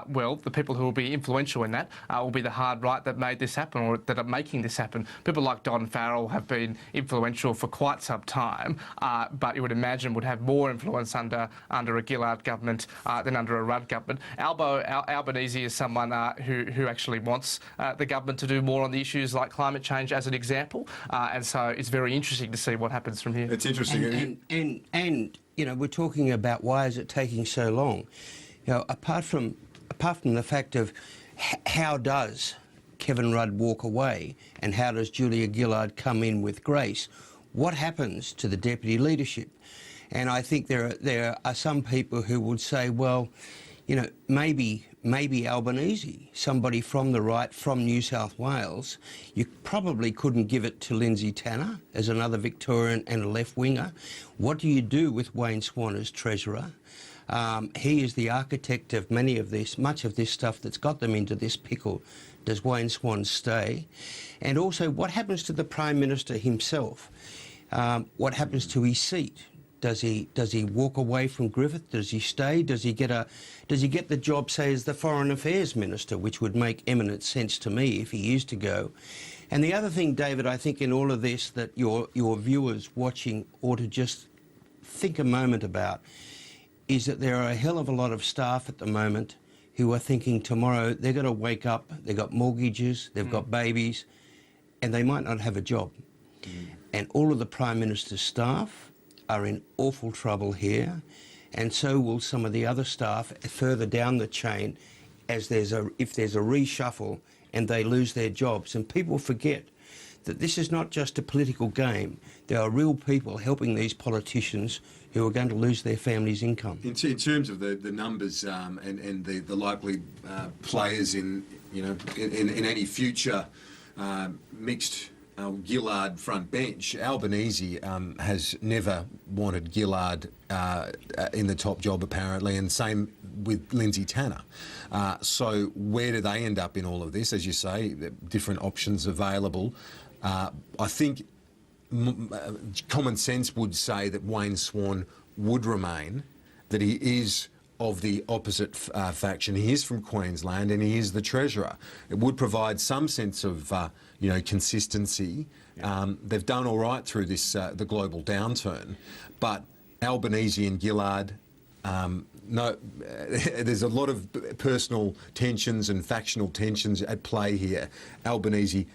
well, the people who will be influential in that will be the hard right that made this happen or that are making this happen. People like Don Farrell have been influential for quite some time, but you would imagine would have more influence under a Gillard government than under a Rudd government. Albanese is someone who actually wants the government to do more on the issues like climate change, as an example, and so it's very interesting to see what happens from here. It's interesting. And you know, we're talking about why is it taking so long? You know, apart from the fact of how does Kevin Rudd walk away and how does Julia Gillard come in with grace, what happens to the deputy leadership? And I think there are some people who would say, well, you know, maybe Albanese, somebody from the right, from New South Wales, you probably couldn't give it to Lindsay Tanner as another Victorian and a left-winger. What do you do with Wayne Swan as Treasurer? He is the architect of much of this stuff that's got them into this pickle. Does Wayne Swan stay? And also, what happens to the Prime Minister himself? What happens to his seat? Does he walk away from Griffith? Does he stay? Does he get the job, say, as the Foreign Affairs Minister, which would make eminent sense to me if he is to go? And the other thing, David, I think in all of this that your viewers watching ought to just think a moment about is that there are a hell of a lot of staff at the moment who are thinking tomorrow they're going to wake up, they've got mortgages, they've got babies, and they might not have a job. And all of the Prime Minister's staff are in awful trouble here, and so will some of the other staff further down the chain if there's a reshuffle and they lose their jobs. And people forget that this is not just a political game. There are real people helping these politicians who are going to lose their family's income. In terms of the numbers and the likely players in any future mixed Gillard front bench, Albanese has never wanted Gillard in the top job apparently, and same with Lindsay Tanner. So where do they end up in all of this? As you say, different options available. I think common sense would say that Wayne Swan would remain, that he is of the opposite faction. He is from Queensland and he is the Treasurer. It would provide some sense of consistency. They've done all right through this the global downturn, but Albanese and Gillard, there's a lot of personal tensions and factional tensions at play here. Albanese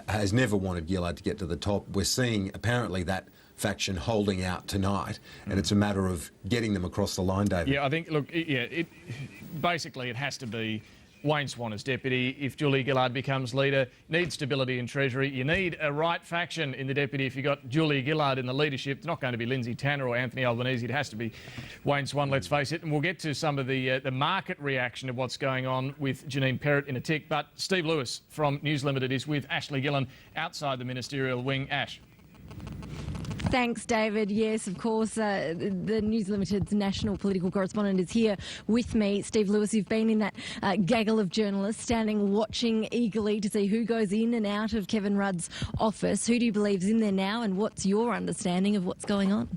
has never wanted Gillard to get to the top. We're seeing apparently that faction holding out tonight, and it's a matter of getting them across the line, David. Yeah, I think, look, basically it has to be Wayne Swan as deputy. If Julia Gillard becomes leader, need stability in Treasury. You need a right faction in the deputy. If you've got Julia Gillard in the leadership, it's not going to be Lindsay Tanner or Anthony Albanese. It has to be Wayne Swan, let's face it. And we'll get to some of the market reaction of what's going on with Janine Perrott in a tick. But Steve Lewis from News Limited is with Ashley Gillen outside the ministerial wing. Ash. Thanks, David. Yes, of course, the News Limited's national political correspondent is here with me. Steve Lewis, you've been in that gaggle of journalists standing watching eagerly to see who goes in and out of Kevin Rudd's office. Who do you believe is in there now, and what's your understanding of what's going on?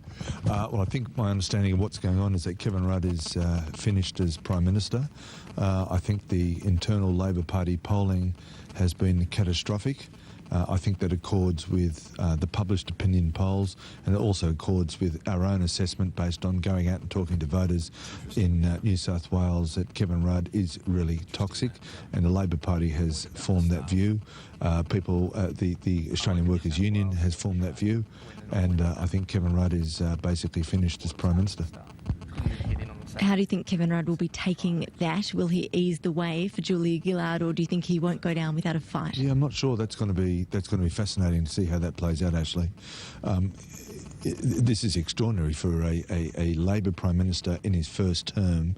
Well, I think my understanding of what's going on is that Kevin Rudd is finished as Prime Minister. I think the internal Labor Party polling has been catastrophic. I think that accords with the published opinion polls, and it also accords with our own assessment based on going out and talking to voters in New South Wales that Kevin Rudd is really toxic, and the Labor Party has formed that view. The Australian Workers' Union has formed that view, and I think Kevin Rudd is basically finished as Prime Minister. How do you think Kevin Rudd will be taking that? Will he ease the way for Julia Gillard, or do you think he won't go down without a fight? Yeah, I'm not sure. That's going to be fascinating to see how that plays out, Ashley. This is extraordinary for a Labor Prime Minister in his first term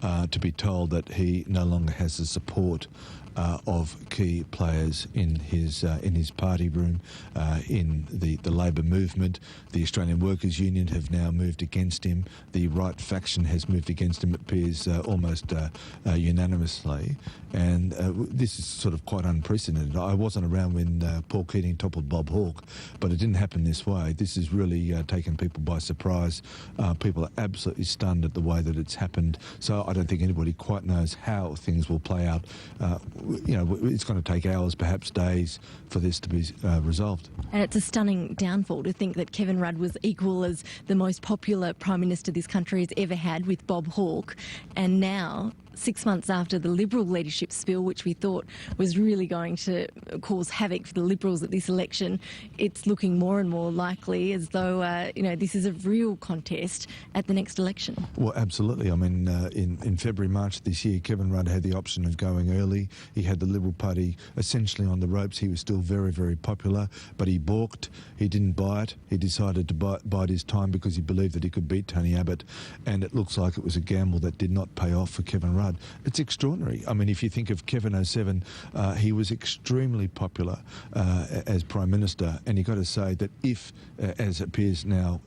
to be told that he no longer has the support of key players in his party room, in the Labor movement. The Australian Workers' Union have now moved against him. The right faction has moved against him, it appears, almost unanimously. And this is sort of quite unprecedented. I wasn't around when Paul Keating toppled Bob Hawke, but it didn't happen this way. This has really taken people by surprise. People are absolutely stunned at the way that it's happened. So I don't think anybody quite knows how things will play out. It's going to take hours, perhaps days, for this to be resolved. And it's a stunning downfall to think that Kevin Rudd was equal as the most popular Prime Minister this country has ever had with Bob Hawke, and now 6 months after the Liberal leadership spill, which we thought was really going to cause havoc for the Liberals at this election, it's looking more and more likely as though, this is a real contest at the next election. Well, absolutely. I mean, in February, March this year, Kevin Rudd had the option of going early. He had the Liberal Party essentially on the ropes. He was still very, very popular, but he balked. He didn't buy it. He decided to bide his time because he believed that he could beat Tony Abbott, and it looks like it was a gamble that did not pay off for Kevin Rudd. It's extraordinary. I mean, if you think of Kevin 07, he was extremely popular as Prime Minister, and you've got to say that if, as appears now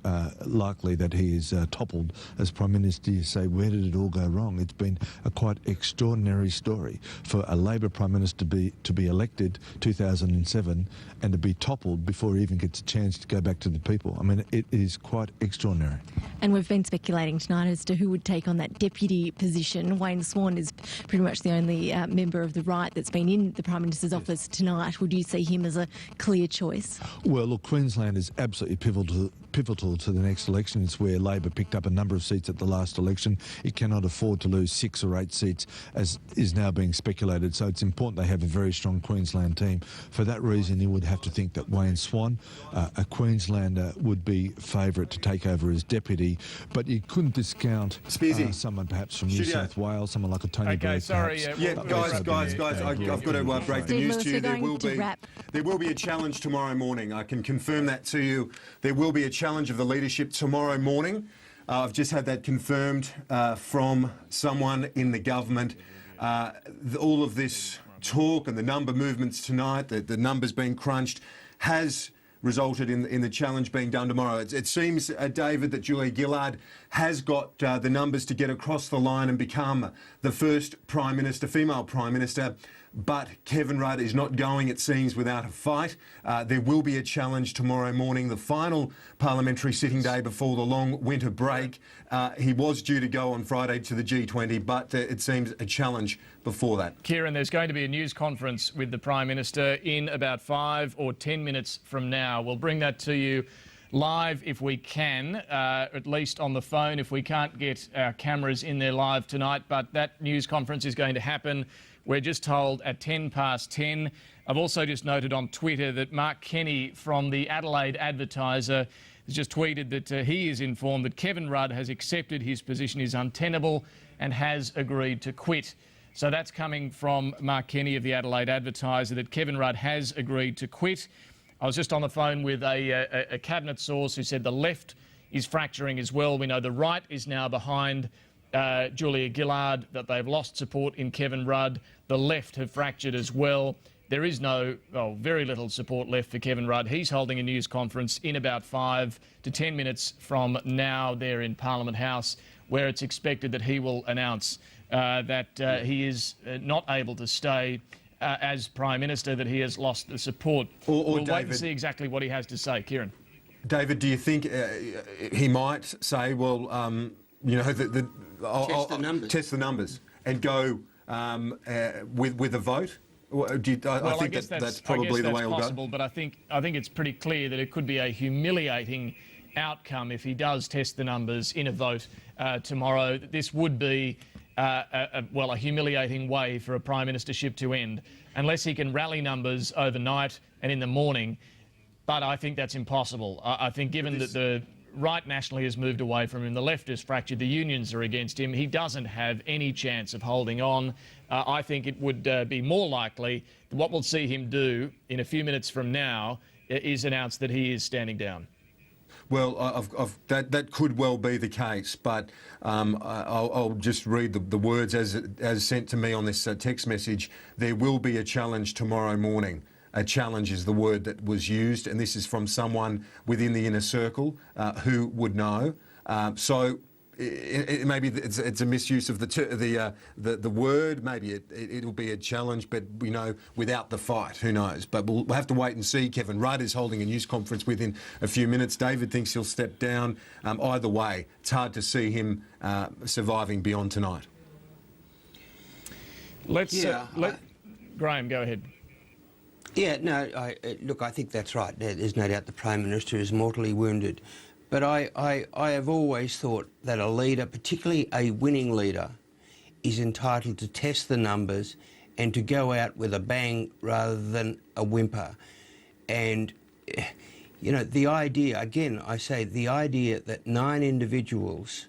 likely, that he is toppled as Prime Minister, you say, where did it all go wrong? It's been a quite extraordinary story for a Labor Prime Minister to be elected 2007 and to be toppled before he even gets a chance to go back to the people. I mean, it is quite extraordinary. And we've been speculating tonight as to who would take on that deputy position. Wayne Swan is pretty much the only member of the right that's been in the Prime Minister's office tonight. Would you see him as a clear choice? Well, look, Queensland is absolutely pivotal to the next election. It's where Labor picked up a number of seats at the last election. It cannot afford to lose 6 or 8 seats, as is now being speculated. So it's important they have a very strong Queensland team. For that reason, you would have to think that Wayne Swan, a Queenslander, would be favourite to take over as deputy. But you couldn't discount someone perhaps from New South Wales, someone like a Tony Blair. Okay, sorry. Guys, I've got to break the news to you. There will be a challenge tomorrow morning. I can confirm that to you. There will be a challenge of the leadership tomorrow morning. I've just had that confirmed from someone in the government. All of this talk and the number movements tonight, the numbers being crunched, has resulted in the challenge being done tomorrow. It seems, David, that Julia Gillard has got the numbers to get across the line and become the first Prime Minister, female Prime Minister. But Kevin Rudd is not going, it seems, without a fight. There will be a challenge tomorrow morning, the final parliamentary sitting day before the long winter break. He was due to go on Friday to the G20, but it seems a challenge before that. Kieran, there's going to be a news conference with the Prime Minister in about 5 or 10 minutes from now. We'll bring that to you live if we can, at least on the phone if we can't get our cameras in there live tonight. But that news conference is going to happen, we're just told, at 10:10. I've also just noted on Twitter that Mark Kenny from the Adelaide Advertiser has just tweeted that he is informed that Kevin Rudd has accepted his position is untenable and has agreed to quit. So that's coming from Mark Kenny of the Adelaide Advertiser, that Kevin Rudd has agreed to quit. I was just on the phone with a cabinet source who said the left is fracturing as well. We know the right is now behind Julia Gillard, that they've lost support in Kevin Rudd. The left have fractured as well. There is very little support left for Kevin Rudd. He's holding a news conference in about 5 to 10 minutes from now there in Parliament House, where it's expected that he will announce that he is not able to stay as Prime Minister, that he has lost the support. We'll wait and see exactly what he has to say. Kieran. David, do you think he might say, well, you know, test the numbers and go with a vote? I think that's probably the way it'll go. But I think it's pretty clear that it could be a humiliating outcome if he does test the numbers in a vote tomorrow. This would be a humiliating way for a Prime Ministership to end, unless he can rally numbers overnight and in the morning. But I think that's impossible. I think given that the right nationally has moved away from him, the left is fractured, the unions are against him, he doesn't have any chance of holding on. I think it would be more likely that what we'll see him do in a few minutes from now is announce that he is standing down. Well, that could well be the case, but I'll just read the words as sent to me on this text message. There will be a challenge tomorrow morning. A challenge is the word that was used, and this is from someone within the inner circle who would know. So maybe it's a misuse of the word. Maybe it'll be a challenge, but we know without the fight, who knows? But we'll have to wait and see. Kevin Rudd is holding a news conference within a few minutes. David thinks he'll step down. Either way, it's hard to see him surviving beyond tonight. Graham, go ahead. Yeah, no, look, I think that's right. There's no doubt the Prime Minister is mortally wounded. But I have always thought that a leader, particularly a winning leader, is entitled to test the numbers and to go out with a bang rather than a whimper. And, you know, the idea, again, I say, the idea that 9 individuals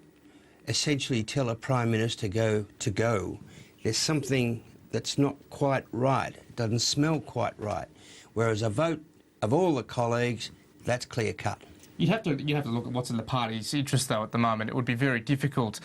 essentially tell a Prime Minister to go, there's something that's not quite right. It doesn't smell quite right. Whereas a vote of all the colleagues, that's clear cut. You'd have to look at what's in the party's interest, though, at the moment. It would be very difficult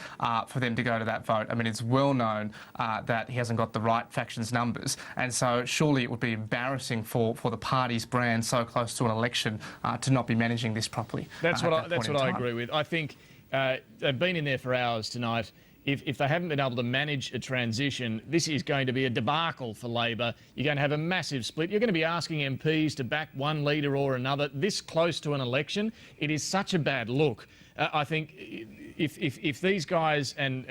for them to go to that vote. I mean, it's well known that he hasn't got the right faction's numbers, and so surely it would be embarrassing for the party's brand so close to an election to not be managing this properly. That's what I agree with. I think they've been in there for hours tonight. If they haven't been able to manage a transition, this is going to be a debacle for Labor. You're going to have a massive split. You're going to be asking MPs to back one leader or another this close to an election. It is such a bad look. I think if these guys and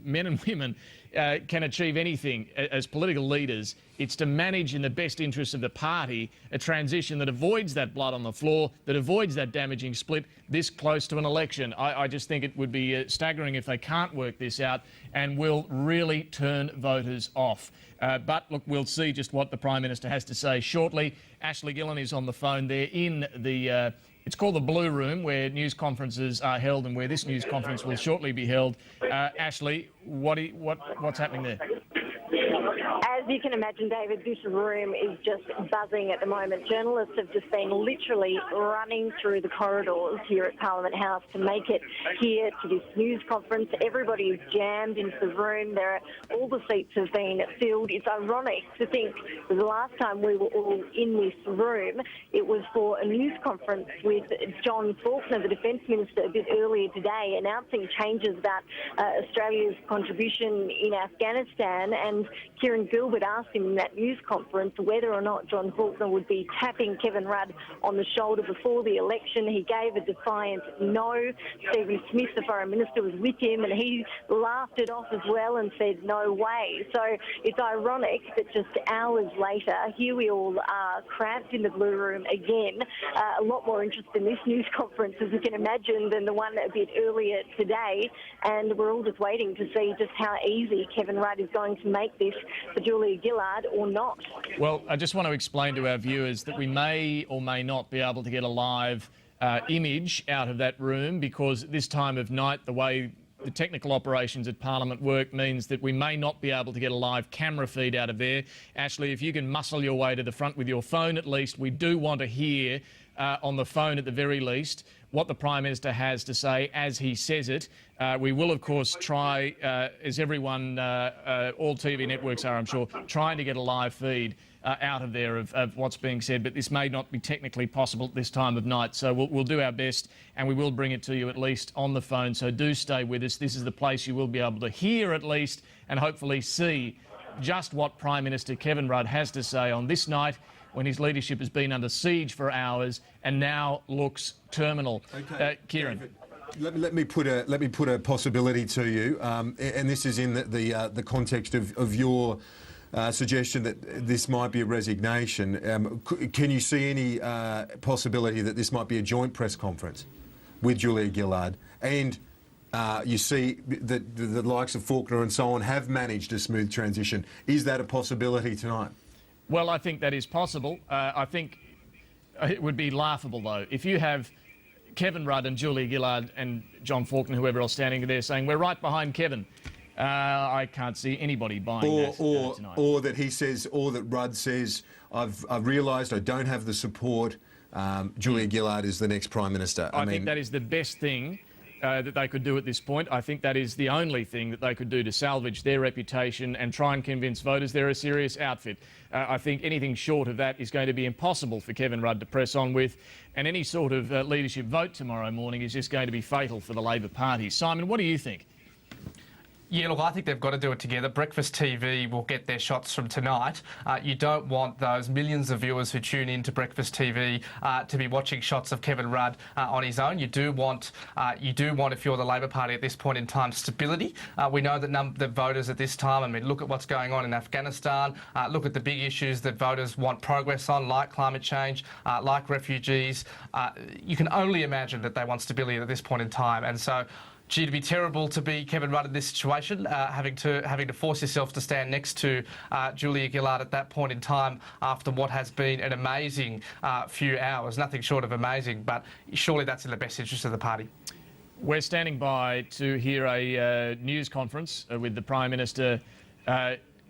men and women can achieve anything as political leaders, it's to manage in the best interests of the party a transition that avoids that blood on the floor, that avoids that damaging split this close to an election. I just think it would be staggering if they can't work this out and will really turn voters off. But look, we'll see just what the Prime Minister has to say shortly. Ashley Gillan is on the phone there in the... it's called the Blue Room, where news conferences are held and where this news conference will shortly be held. Ashley, what's happening there? As you can imagine, David, this room is just buzzing at the moment. Journalists have just been literally running through the corridors here at Parliament House to make it here to this news conference. Everybody is jammed into the room. All the seats have been filled. It's ironic to think that the last time we were all in this room, it was for a news conference with John Faulkner, the Defence Minister, a bit earlier today, announcing changes about Australia's contribution in Afghanistan, and Kieran Gilbert asked him in that news conference whether or not John Faulkner would be tapping Kevin Rudd on the shoulder before the election. He gave a defiant no. Stephen Smith, the Foreign Minister, was with him, and he laughed it off as well and said no way. So it's ironic that just hours later, here we all are cramped in the Blue Room again. A lot more interest in this news conference, as you can imagine, than the one a bit earlier today. And we're all just waiting to see just how easy Kevin Rudd is going to make this for Julia Gillard or not. Well, I just want to explain to our viewers that we may or may not be able to get a live image out of that room, because at this time of night, the way the technical operations at Parliament work means that we may not be able to get a live camera feed out of there. Ashley, if you can muscle your way to the front with your phone at least, we do want to hear on the phone at the very least what the Prime Minister has to say as he says it. We will, of course, try, as everyone, all TV networks are, I'm sure, trying to get a live feed out of there of what's being said, but this may not be technically possible at this time of night. So we'll do our best, and we will bring it to you at least on the phone. So do stay with us. This is the place you will be able to hear at least, and hopefully see just what Prime Minister Kevin Rudd has to say on this night, when his leadership has been under siege for hours and now looks terminal. Okay, Kieran. David, let me put a possibility to you, and this is in the context of your suggestion that this might be a resignation. Can you see any possibility that this might be a joint press conference with Julia Gillard? And you see that the likes of Faulkner and so on have managed a smooth transition. Is that a possibility tonight? Well, I think that is possible. I think it would be laughable, though, if you have Kevin Rudd and Julia Gillard and John Faulkner, whoever else standing there, saying, we're right behind Kevin. I can't see anybody buying that tonight. Or that he says, or that Rudd says, I've realised I don't have the support. Julia Gillard is the next Prime Minister. I think that is the best thing that they could do at this point. I think that is the only thing that they could do to salvage their reputation and try and convince voters they're a serious outfit. I think anything short of that is going to be impossible for Kevin Rudd to press on with, and any sort of leadership vote tomorrow morning is just going to be fatal for the Labor Party. Simon, what do you think? Yeah, look, I think they've got to do it together. Breakfast TV will get their shots from tonight. You don't want those millions of viewers who tune in to Breakfast TV to be watching shots of Kevin Rudd on his own. You do want, if you're the Labor Party at this point in time, stability. We know that the voters at this time, I mean, look at what's going on in Afghanistan. Look at the big issues that voters want progress on, like climate change, like refugees. You can only imagine that they want stability at this point in time. And so, gee, it'd be terrible to be Kevin Rudd in this situation, having to force yourself to stand next to Julia Gillard at that point in time after what has been an amazing few hours. Nothing short of amazing, but surely that's in the best interest of the party. We're standing by to hear a news conference with the Prime Minister,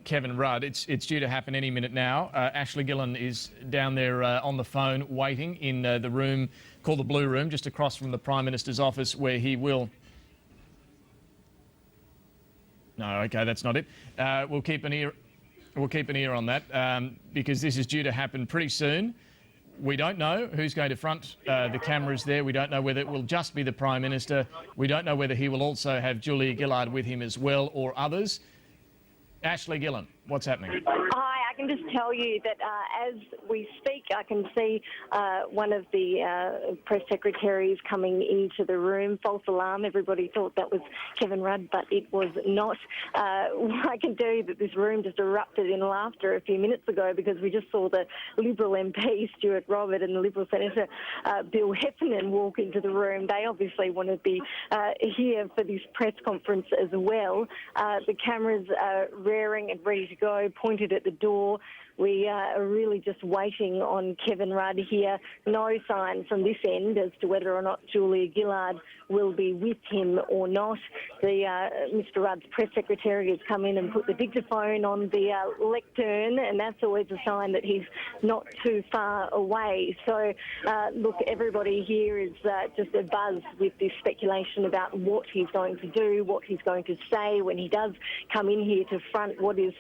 Kevin Rudd. It's due to happen any minute now. Ashley Gillen is down there on the phone waiting in the room called the Blue Room, just across from the Prime Minister's office, where he will... No, okay, that's not it. We'll keep an ear on that because this is due to happen pretty soon. We don't know who's going to front the cameras there. We don't know whether it will just be the Prime Minister. We don't know whether he will also have Julia Gillard with him as well, or others. Ashley Gillen, what's happening? Hi, I can just tell you that as we speak, I can see one of the press secretaries coming into the room. False alarm. Everybody thought that was Kevin Rudd, but it was not. I can tell you that this room just erupted in laughter a few minutes ago because we just saw the Liberal MP, Stuart Robert, and the Liberal Senator, Bill Heffernan, walk into the room. They obviously want to be here for this press conference as well. The cameras are raring and ready to go, pointed at the door. We are really just waiting on Kevin Rudd here. No sign from this end as to whether or not Julia Gillard will be with him or not. Mr Rudd's press secretary has come in and put the dictaphone on the lectern, and that's always a sign that he's not too far away. So, look, everybody here is just abuzz with this speculation about what he's going to do, what he's going to say when he does come in here to front what is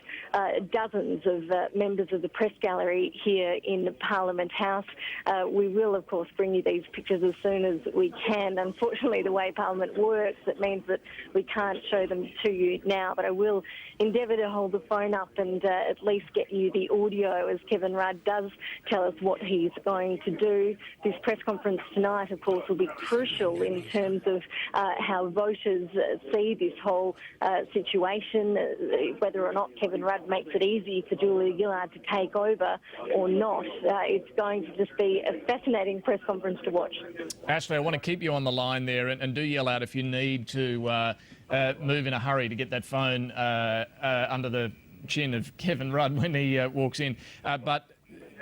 dozens of members of the press gallery here in Parliament House. We will, of course, bring you these pictures as soon as we can. Unfortunately, the way Parliament works, it means that we can't show them to you now, but I will endeavour to hold the phone up and at least get you the audio as Kevin Rudd does tell us what he's going to do. This press conference tonight, of course, will be crucial in terms of how voters see this whole situation, whether or not Kevin Rudd makes it easy for Julia Gillard to take over or not. It's going to just be a fascinating press conference to watch. Ashley, I want to keep you on the line there and do yell out if you need to move in a hurry to get that phone under the chin of Kevin Rudd when he walks in. But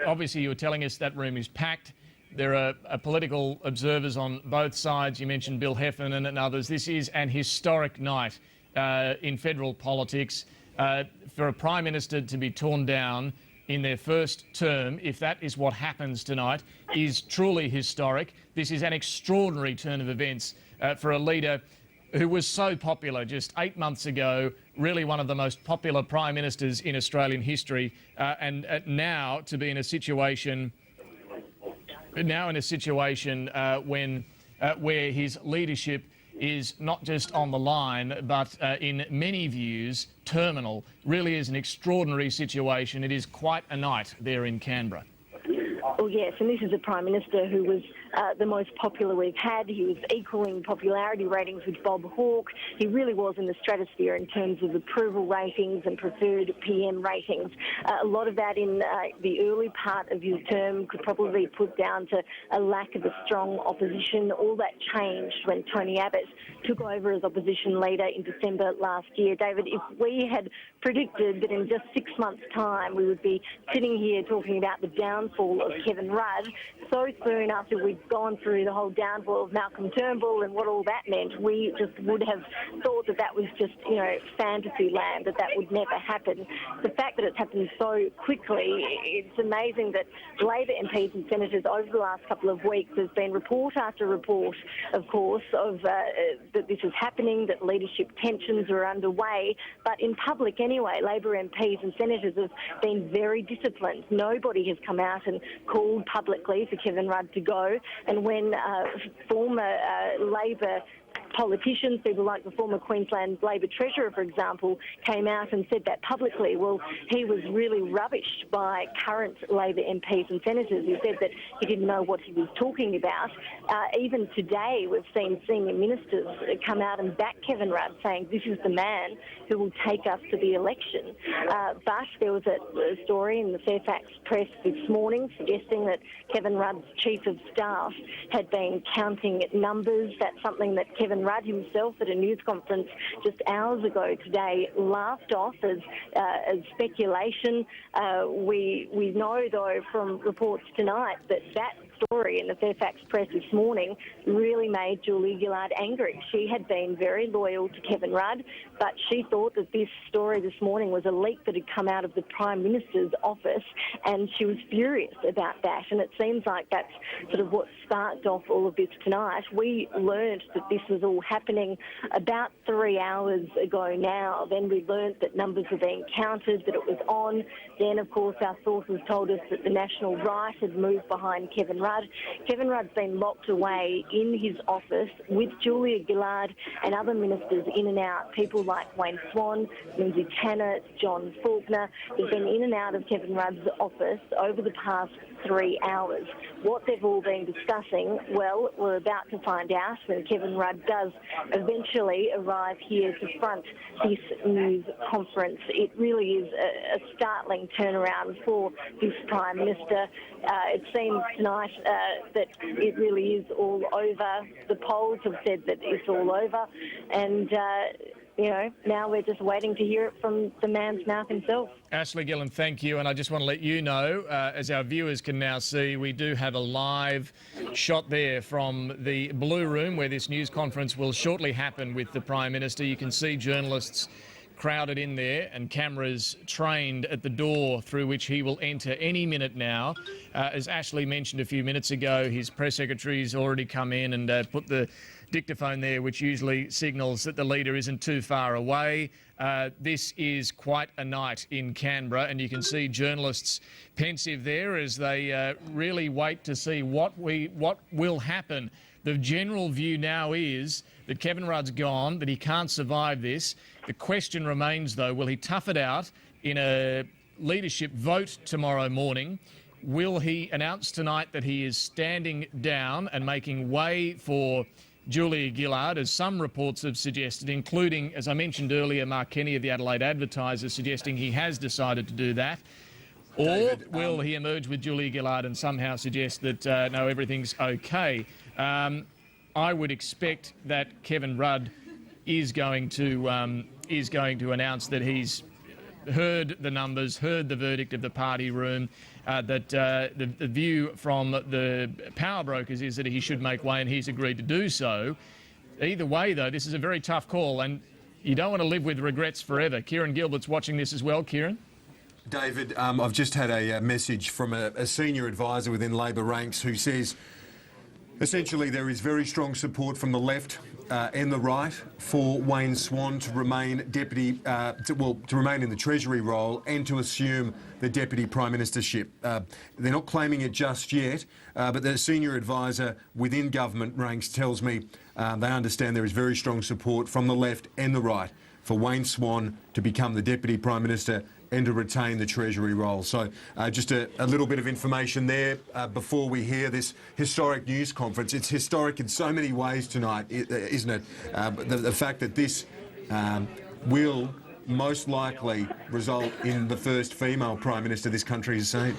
obviously you were telling us that room is packed. There are political observers on both sides. You mentioned Bill Heffernan and others. This is an historic night in federal politics. For a Prime Minister to be torn down in their first term, if that is what happens tonight, is truly historic. This is an extraordinary turn of events for a leader who was so popular just 8 months ago, really one of the most popular Prime Ministers in Australian history, and now to be in a situation when where his leadership is not just on the line, but in many views terminal. Really is an extraordinary situation. It is quite a night there in Canberra. Well, yes, and this is a Prime Minister who was the most popular we've had. He was equaling popularity ratings with Bob Hawke. He really was in the stratosphere in terms of approval ratings and preferred PM ratings. A lot of that in the early part of his term could probably be put down to a lack of a strong opposition. All that changed when Tony Abbott took over as opposition leader in December last year. David, if we had predicted that in just 6 months' time we would be sitting here talking about the downfall of Kevin Rudd so soon after we'd gone through the whole downfall of Malcolm Turnbull and what all that meant, we just would have thought that that was just, fantasy land, that would never happen. The fact that it's happened so quickly, it's amazing that Labor MPs and senators over the last couple of weeks, there's been report after report, of course, of that this is happening, that leadership tensions are underway. But in public anyway, Labor MPs and senators have been very disciplined. Nobody has come out and called publicly for Kevin Rudd to go. And when former Labor politicians, people like the former Queensland Labor Treasurer, for example, came out and said that publicly, well, he was really rubbished by current Labor MPs and senators who said that he didn't know what he was talking about. Even today, we've seen senior ministers come out and back Kevin Rudd, saying this is the man who will take us to the election. But there was a story in the Fairfax Press this morning suggesting that Kevin Rudd's Chief of Staff had been counting numbers. That's something that Kevin Rudd himself at a news conference just hours ago today laughed off as speculation. We know, though, from reports tonight that story in the Fairfax Press this morning really made Julia Gillard angry. She had been very loyal to Kevin Rudd, but she thought that this story this morning was a leak that had come out of the Prime Minister's office, and she was furious about that. And it seems like that's sort of what sparked off all of this tonight. We learned that this was all happening about 3 hours ago now. Then we learned that numbers were being counted, that it was on. Then, of course, our sources told us that the National Right had moved behind Kevin Rudd. Kevin Rudd's been locked away in his office with Julia Gillard and other ministers in and out. People like Wayne Swan, Lindsay Tanner, John Faulkner. They've been in and out of Kevin Rudd's office over the past 3 hours. What they've all been discussing, well, we're about to find out when Kevin Rudd does eventually arrive here to front this news conference. It really is a startling turnaround for this Prime Minister. It seems tonight that it really is all over. The polls have said that it's all over, and now we're just waiting to hear it from the man's mouth himself. Ashley Gillan, thank you. And I just want to let you know, as our viewers can now see, we do have a live shot there from the Blue Room where this news conference will shortly happen with the Prime Minister. You can see journalists crowded in there and cameras trained at the door through which he will enter any minute now. As Ashley mentioned a few minutes ago, his press secretary's already come in and put the dictaphone there, which usually signals that the leader isn't too far away. This is quite a night in Canberra, and you can see journalists pensive there as they really wait to see what will happen. The general view now is that Kevin Rudd's gone, that he can't survive this. The question remains, though, will he tough it out in a leadership vote tomorrow morning? Will he announce tonight that he is standing down and making way for Julia Gillard, as some reports have suggested, including, as I mentioned earlier, Mark Kenny of the Adelaide Advertiser suggesting he has decided to do that? Or David, will he emerge with Julia Gillard and somehow suggest that, no, everything's okay? I would expect that Kevin Rudd is going to announce that he's heard the numbers, heard the verdict of the party room, that the view from the power brokers is that he should make way, and he's agreed to do so. Either way, though, this is a very tough call, and you don't want to live with regrets forever. Kieran Gilbert's watching this as well. Kieran? David, I've just had a message from a senior advisor within Labor ranks who says essentially there is very strong support from the left and the right for Wayne Swan to remain deputy, to remain in the Treasury role and to assume the deputy prime ministership. They're not claiming it just yet, but the senior advisor within government ranks tells me they understand there is very strong support from the left and the right for Wayne Swan to become the deputy prime minister and to retain the Treasury role. So just a little bit of information there before we hear this historic news conference. It's historic in so many ways tonight, isn't it? The fact that this will most likely result in the first female Prime Minister this country has seen.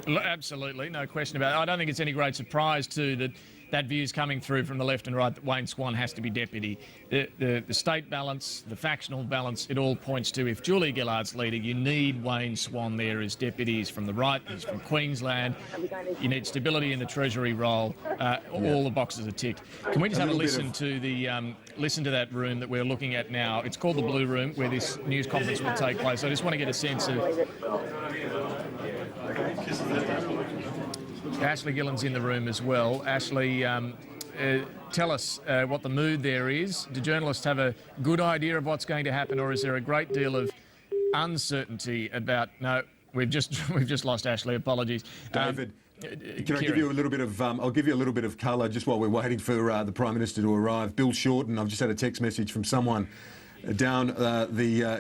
Absolutely, no question about it. I don't think it's any great surprise, too, that view is coming through from the left and right that Wayne Swan has to be deputy. The state balance, the factional balance, it all points to if Julia Gillard's leader, you need Wayne Swan there as deputy. He's from the right, he's from Queensland. You need stability in the Treasury role. All the boxes are ticked. Can we just have a listen to that room that we're looking at now? It's called the Blue Room, where this news conference will take place. I just want to get a sense of... Ashley Gillen's in the room as well. Ashley, tell us what the mood there is. Do journalists have a good idea of what's going to happen, or is there a great deal of uncertainty about... No, we've just lost Ashley. Apologies. David, can I give you a little bit of... I'll give you a little bit of colour just while we're waiting for the Prime Minister to arrive. Bill Shorten, I've just had a text message from someone down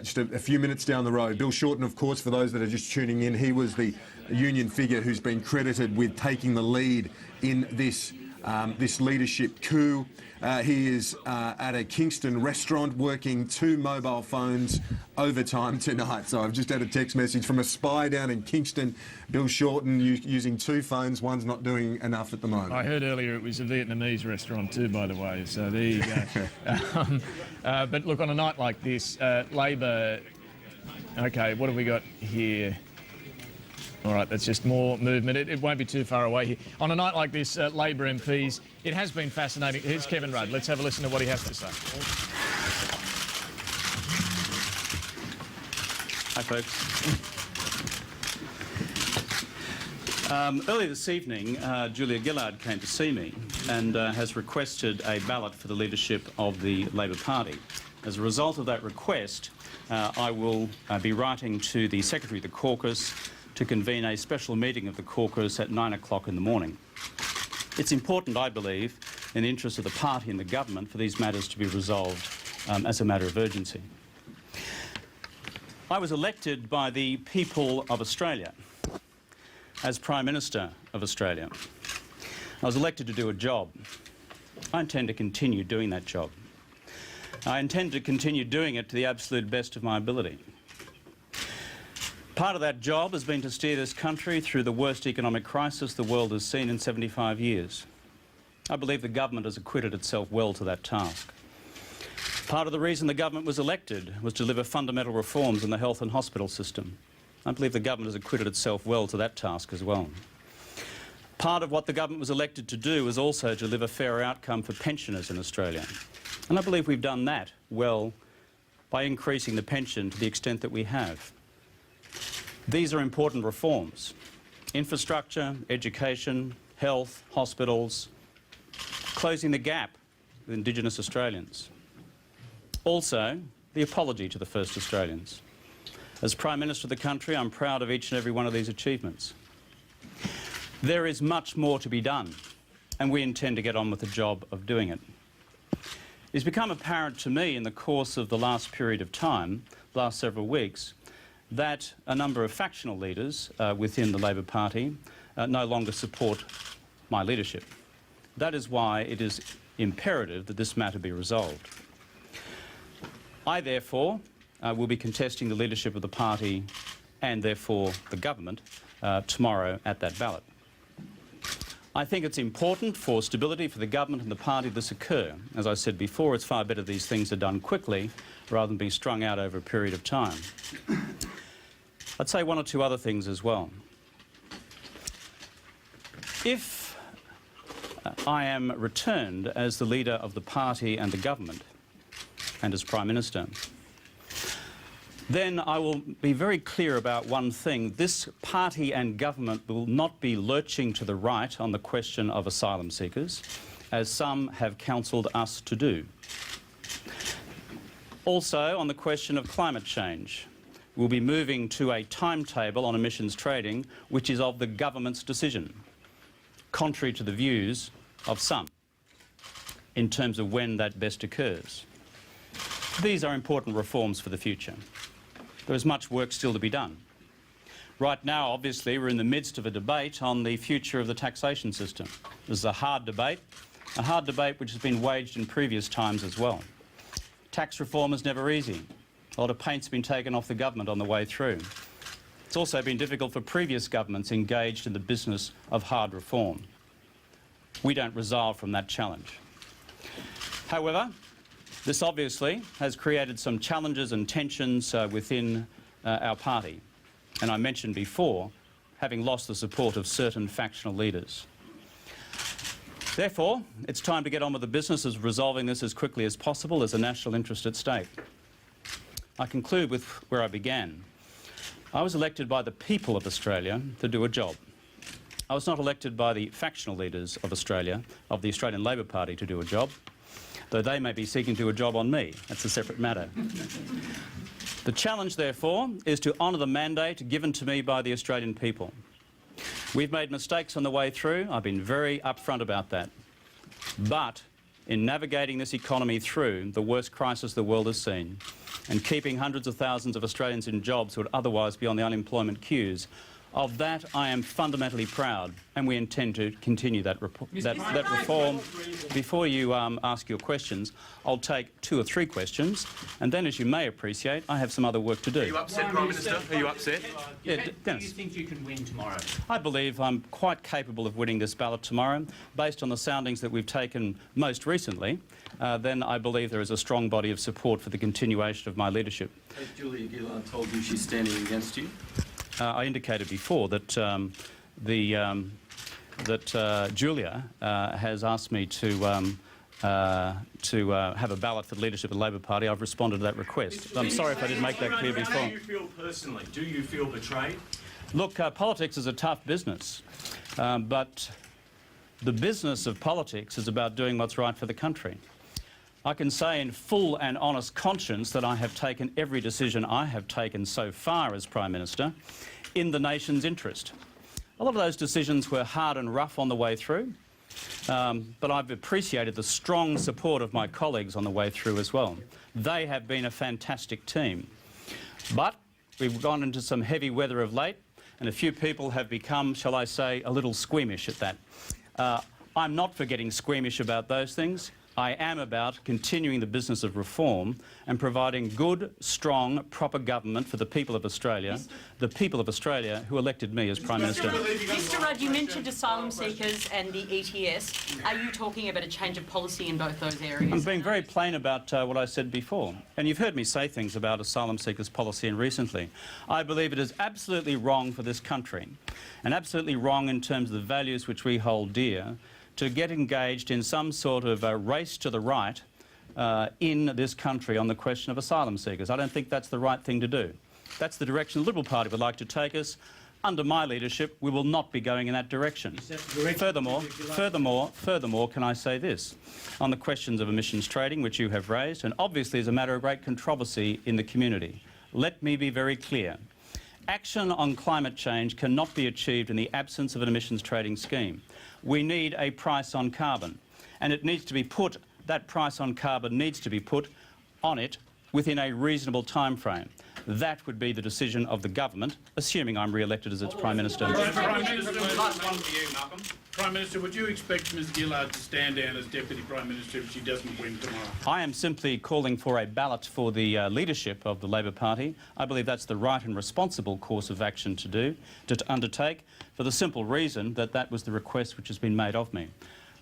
just a few minutes down the road. Bill Shorten, of course, for those that are just tuning in, he was the union figure who's been credited with taking the lead in this leadership coup. He is at a Kingston restaurant working 2 mobile phones overtime tonight. So I've just had a text message from a spy down in Kingston, Bill Shorten, using 2 phones. One's not doing enough at the moment. I heard earlier it was a Vietnamese restaurant too, by the way. So there you go. But look, on a night like this, Labor... OK, what have we got here? All right, that's just more movement. It won't be too far away here. On a night like this, Labor MPs, it has been fascinating. Here's Kevin Rudd. Let's have a listen to what he has to say. Hi, folks. Earlier this evening, Julia Gillard came to see me and has requested a ballot for the leadership of the Labor Party. As a result of that request, I will be writing to the Secretary of the Caucus to convene a special meeting of the caucus at 9 o'clock in the morning. It's important, I believe, in the interest of the party and the government for these matters to be resolved as a matter of urgency. I was elected by the people of Australia as Prime Minister of Australia. I was elected to do a job. I intend to continue doing that job. I intend to continue doing it to the absolute best of my ability. Part of that job has been to steer this country through the worst economic crisis the world has seen in 75 years. I believe the government has acquitted itself well to that task. Part of the reason the government was elected was to deliver fundamental reforms in the health and hospital system. I believe the government has acquitted itself well to that task as well. Part of what the government was elected to do was also to deliver fairer outcome for pensioners in Australia. And I believe we've done that well by increasing the pension to the extent that we have. These are important reforms. Infrastructure, education, health, hospitals, closing the gap with Indigenous Australians. Also, the apology to the First Australians. As Prime Minister of the country, I'm proud of each and every one of these achievements. There is much more to be done, and we intend to get on with the job of doing it. It's become apparent to me in the course of the last period of time, the last several weeks, that a number of factional leaders within the Labor Party no longer support my leadership. That is why it is imperative that this matter be resolved. I, therefore, will be contesting the leadership of the party and, therefore, the government tomorrow at that ballot. I think it's important for stability for the government and the party this occur. As I said before, it's far better these things are done quickly rather than being strung out over a period of time. I'd say one or two other things as well. If I am returned as the leader of the party and the government and as Prime Minister, then I will be very clear about one thing. This party and government will not be lurching to the right on the question of asylum seekers, as some have counselled us to do. Also, on the question of climate change, we'll be moving to a timetable on emissions trading which is of the government's decision, contrary to the views of some, in terms of when that best occurs. These are important reforms for the future. There is much work still to be done. Right now, obviously, we're in the midst of a debate on the future of the taxation system. This is a hard debate which has been waged in previous times as well. Tax reform is never easy. A lot of paint's been taken off the government on the way through. It's also been difficult for previous governments engaged in the business of hard reform. We don't resile from that challenge. However, this obviously has created some challenges and tensions within our party. And I mentioned before, having lost the support of certain factional leaders. Therefore, it's time to get on with the business of resolving this as quickly as possible. There's a national interest at stake. I conclude with where I began. I was elected by the people of Australia to do a job. I was not elected by the factional leaders of Australia, of the Australian Labor Party, to do a job, though they may be seeking to do a job on me. That's a separate matter. The challenge, therefore, is to honour the mandate given to me by the Australian people. We've made mistakes on the way through. I've been very upfront about that. But in navigating this economy through the worst crisis the world has seen and keeping hundreds of thousands of Australians in jobs who would otherwise be on the unemployment queues, of that I am fundamentally proud, and we intend to continue that reform. Before you ask your questions, I'll take 2 or 3 questions, and then, as you may appreciate, I have some other work to do. Are you upset, Prime Minister? Are you upset? Yeah, Dennis. Do you think you can win tomorrow? I believe I'm quite capable of winning this ballot tomorrow. Based on the soundings that we've taken most recently, then I believe there is a strong body of support for the continuation of my leadership. Has Julia Gillard told you she's standing against you? I indicated before that Julia has asked me to have a ballot for the leadership of the Labor Party. I've responded to that request. I'm sorry if I didn't make that clear before. How do you feel personally? Do you feel betrayed? Look, politics is a tough business, but the business of politics is about doing what's right for the country. I can say in full and honest conscience that I have taken every decision I have taken so far as Prime Minister in the nation's interest. A lot of those decisions were hard and rough on the way through, but I've appreciated the strong support of my colleagues on the way through as well. They have been a fantastic team. But we've gone into some heavy weather of late, and a few people have become, shall I say, a little squeamish at that. I'm not for getting squeamish about those things. I am about continuing the business of reform and providing good, strong, proper government for the people of Australia, the people of Australia who elected me as Prime Minister. Mr Rudd, you mentioned asylum seekers and the ETS. Are you talking about a change of policy in both those areas? I'm being very plain about what I said before. And you've heard me say things about asylum seekers policy and recently. I believe it is absolutely wrong for this country and absolutely wrong in terms of the values which we hold dear to get engaged in some sort of a race to the right in this country on the question of asylum seekers. I don't think that's the right thing to do. That's the direction the Liberal Party would like to take us. Under my leadership, we will not be going in that direction. Furthermore, can I say this? On the questions of emissions trading, which you have raised, and obviously is a matter of great controversy in the community, let me be very clear. Action on climate change cannot be achieved in the absence of an emissions trading scheme. We need a price on carbon, and it needs to be put, that price on carbon needs to be put on it within a reasonable time frame. That would be the decision of the government, assuming I'm re-elected as its Prime Minister. Prime Minister, last one for you, Malcolm. Prime Minister, would you expect Ms Gillard to stand down as Deputy Prime Minister if she doesn't win tomorrow? I am simply calling for a ballot for the leadership of the Labor Party. I believe that's the right and responsible course of action to undertake, for the simple reason that that was the request which has been made of me.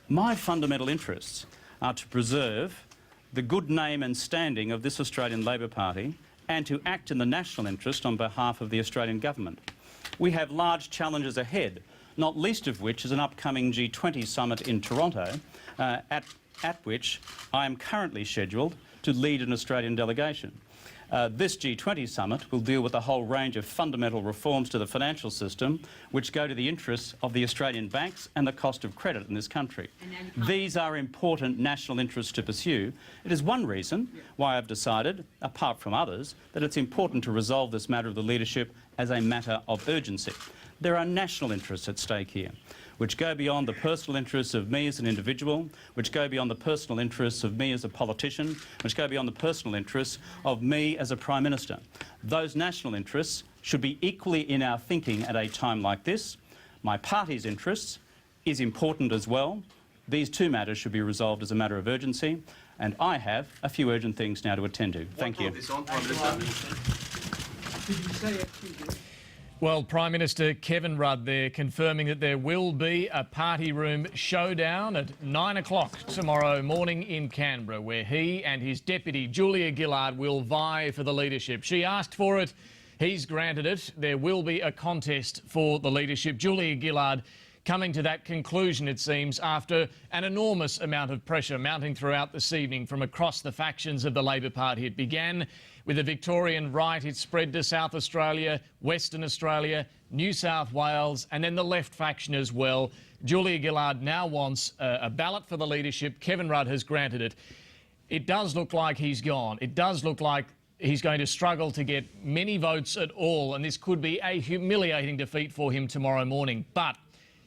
My fundamental interests are to preserve the good name and standing of this Australian Labor Party and to act in the national interest on behalf of the Australian government. We have large challenges ahead, not least of which is an upcoming G20 summit in Toronto, at which I am currently scheduled to lead an Australian delegation. This G20 summit will deal with a whole range of fundamental reforms to the financial system which go to the interests of the Australian banks and the cost of credit in this country. These are important national interests to pursue. It is one reason why I've decided, apart from others, that it's important to resolve this matter of the leadership as a matter of urgency. There are national interests at stake here, which go beyond the personal interests of me as an individual, which go beyond the personal interests of me as a politician, which go beyond the personal interests of me as a Prime Minister. Those national interests should be equally in our thinking at a time like this. My party's interests is important as well. These two matters should be resolved as a matter of urgency, and I have a few urgent things now to attend to. Thank you. Well, Prime Minister Kevin Rudd there confirming that there will be a party room showdown at 9 o'clock tomorrow morning in Canberra, where he and his deputy Julia Gillard will vie for the leadership. She asked for it, he's granted it. There will be a contest for the leadership. Julia Gillard coming to that conclusion, it seems, after an enormous amount of pressure mounting throughout this evening from across the factions of the Labor Party. It began with the Victorian right, it spread to South Australia, Western Australia, New South Wales, and then the left faction as well. Julia Gillard now wants a ballot for the leadership. Kevin Rudd has granted it. It does look like he's gone. It does look like he's going to struggle to get many votes at all, and this could be a humiliating defeat for him tomorrow morning. But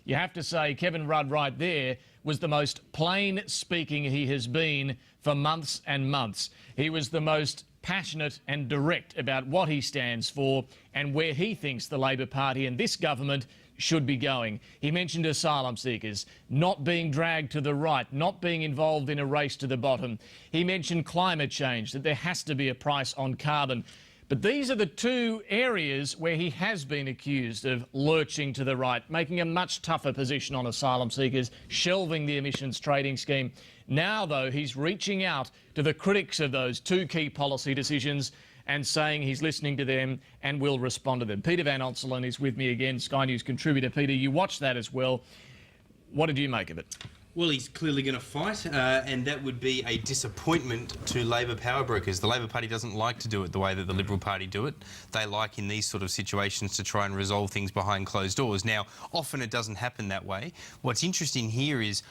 you have to say Kevin Rudd right there was the most plain speaking he has been for months and months. He was the most passionate and direct about what he stands for and where he thinks the Labor Party and this government should be going. He mentioned asylum seekers not being dragged to the right, not being involved in a race to the bottom. He mentioned climate change, that there has to be a price on carbon. But these are the two areas where he has been accused of lurching to the right, making a much tougher position on asylum seekers, shelving the emissions trading scheme. Now, though, he's reaching out to the critics of those two key policy decisions and saying he's listening to them and will respond to them. Peter Van Onselen is with me again, Sky News contributor. Peter, you watched that as well. What did you make of it? Well, he's clearly going to fight, and that would be a disappointment to Labor power brokers. The Labor Party doesn't like to do it the way that the Liberal Party do it. They like, in these sort of situations, to try and resolve things behind closed doors. Now, often it doesn't happen that way. What's interesting here is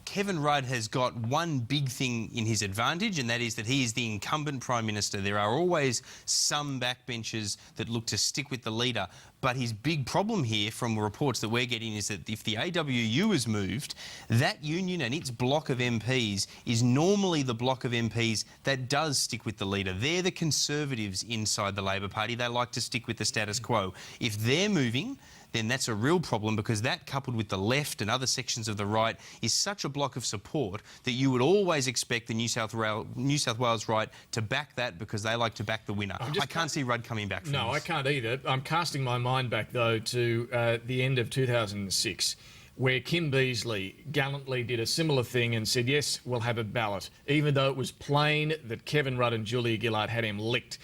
Kevin Rudd has got one big thing in his advantage, and that is that he is the incumbent Prime Minister. There are always some backbenchers that look to stick with the leader. But his big problem here, from reports that we're getting, is that if the AWU is moved, that union and its block of MPs is normally the block of MPs that does stick with the leader. They're the Conservatives inside the Labor Party. They like to stick with the status quo. If they're moving, then that's a real problem, because that, coupled with the left and other sections of the right, is such a block of support that you would always expect the New South Wales right to back that, because they like to back the winner. I can't see Rudd coming back from this. No, I can't either. I'm casting my mind back, though, to the end of 2006, where Kim Beazley gallantly did a similar thing and said, yes, we'll have a ballot, even though it was plain that Kevin Rudd and Julia Gillard had him licked.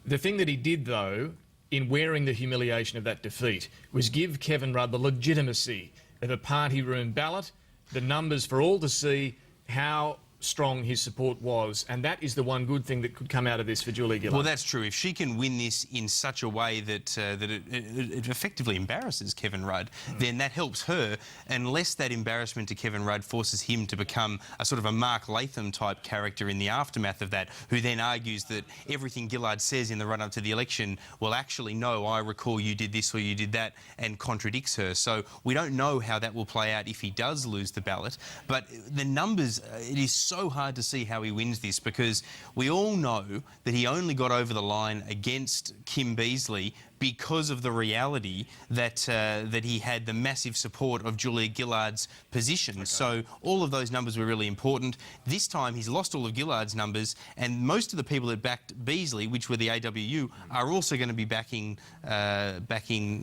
The thing that he did, though, in wearing the humiliation of that defeat, was give Kevin Rudd the legitimacy of a party room ballot, the numbers for all to see how strong his support was, and that is the one good thing that could come out of this for Julia Gillard. Well, that's true. If she can win this in such a way that it effectively embarrasses Kevin Rudd, then that helps her, unless that embarrassment to Kevin Rudd forces him to become a sort of a Mark Latham type character in the aftermath of that, who then argues that everything Gillard says in the run-up to the election, well, actually, no, I recall you did this or you did that, and contradicts her. So we don't know how that will play out if he does lose the ballot. But the numbers, it is so hard to see how he wins this, because we all know that he only got over the line against Kim Beazley because of the reality that that he had the massive support of Julia Gillard's position. Okay. So all of those numbers were really important. This time he's lost all of Gillard's numbers, and most of the people that backed Beazley, which were the AWU, are also going to be backing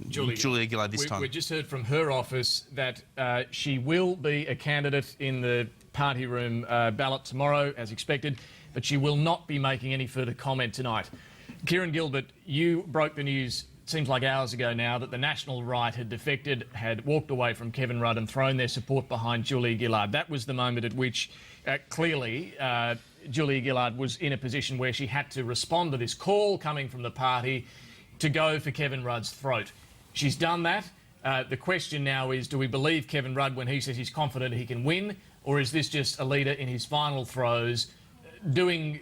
Julia Gillard this time. We just heard from her office that she will be a candidate in the party room ballot tomorrow, as expected, but she will not be making any further comment tonight. Kieran Gilbert, you broke the news, it seems like hours ago now, that the National Right had defected, had walked away from Kevin Rudd and thrown their support behind Julia Gillard. That was the moment at which clearly Julia Gillard was in a position where she had to respond to this call coming from the party to go for Kevin Rudd's throat. She's done that. The question now is, do we believe Kevin Rudd when he says he's confident he can win, or is this just a leader in his final throes doing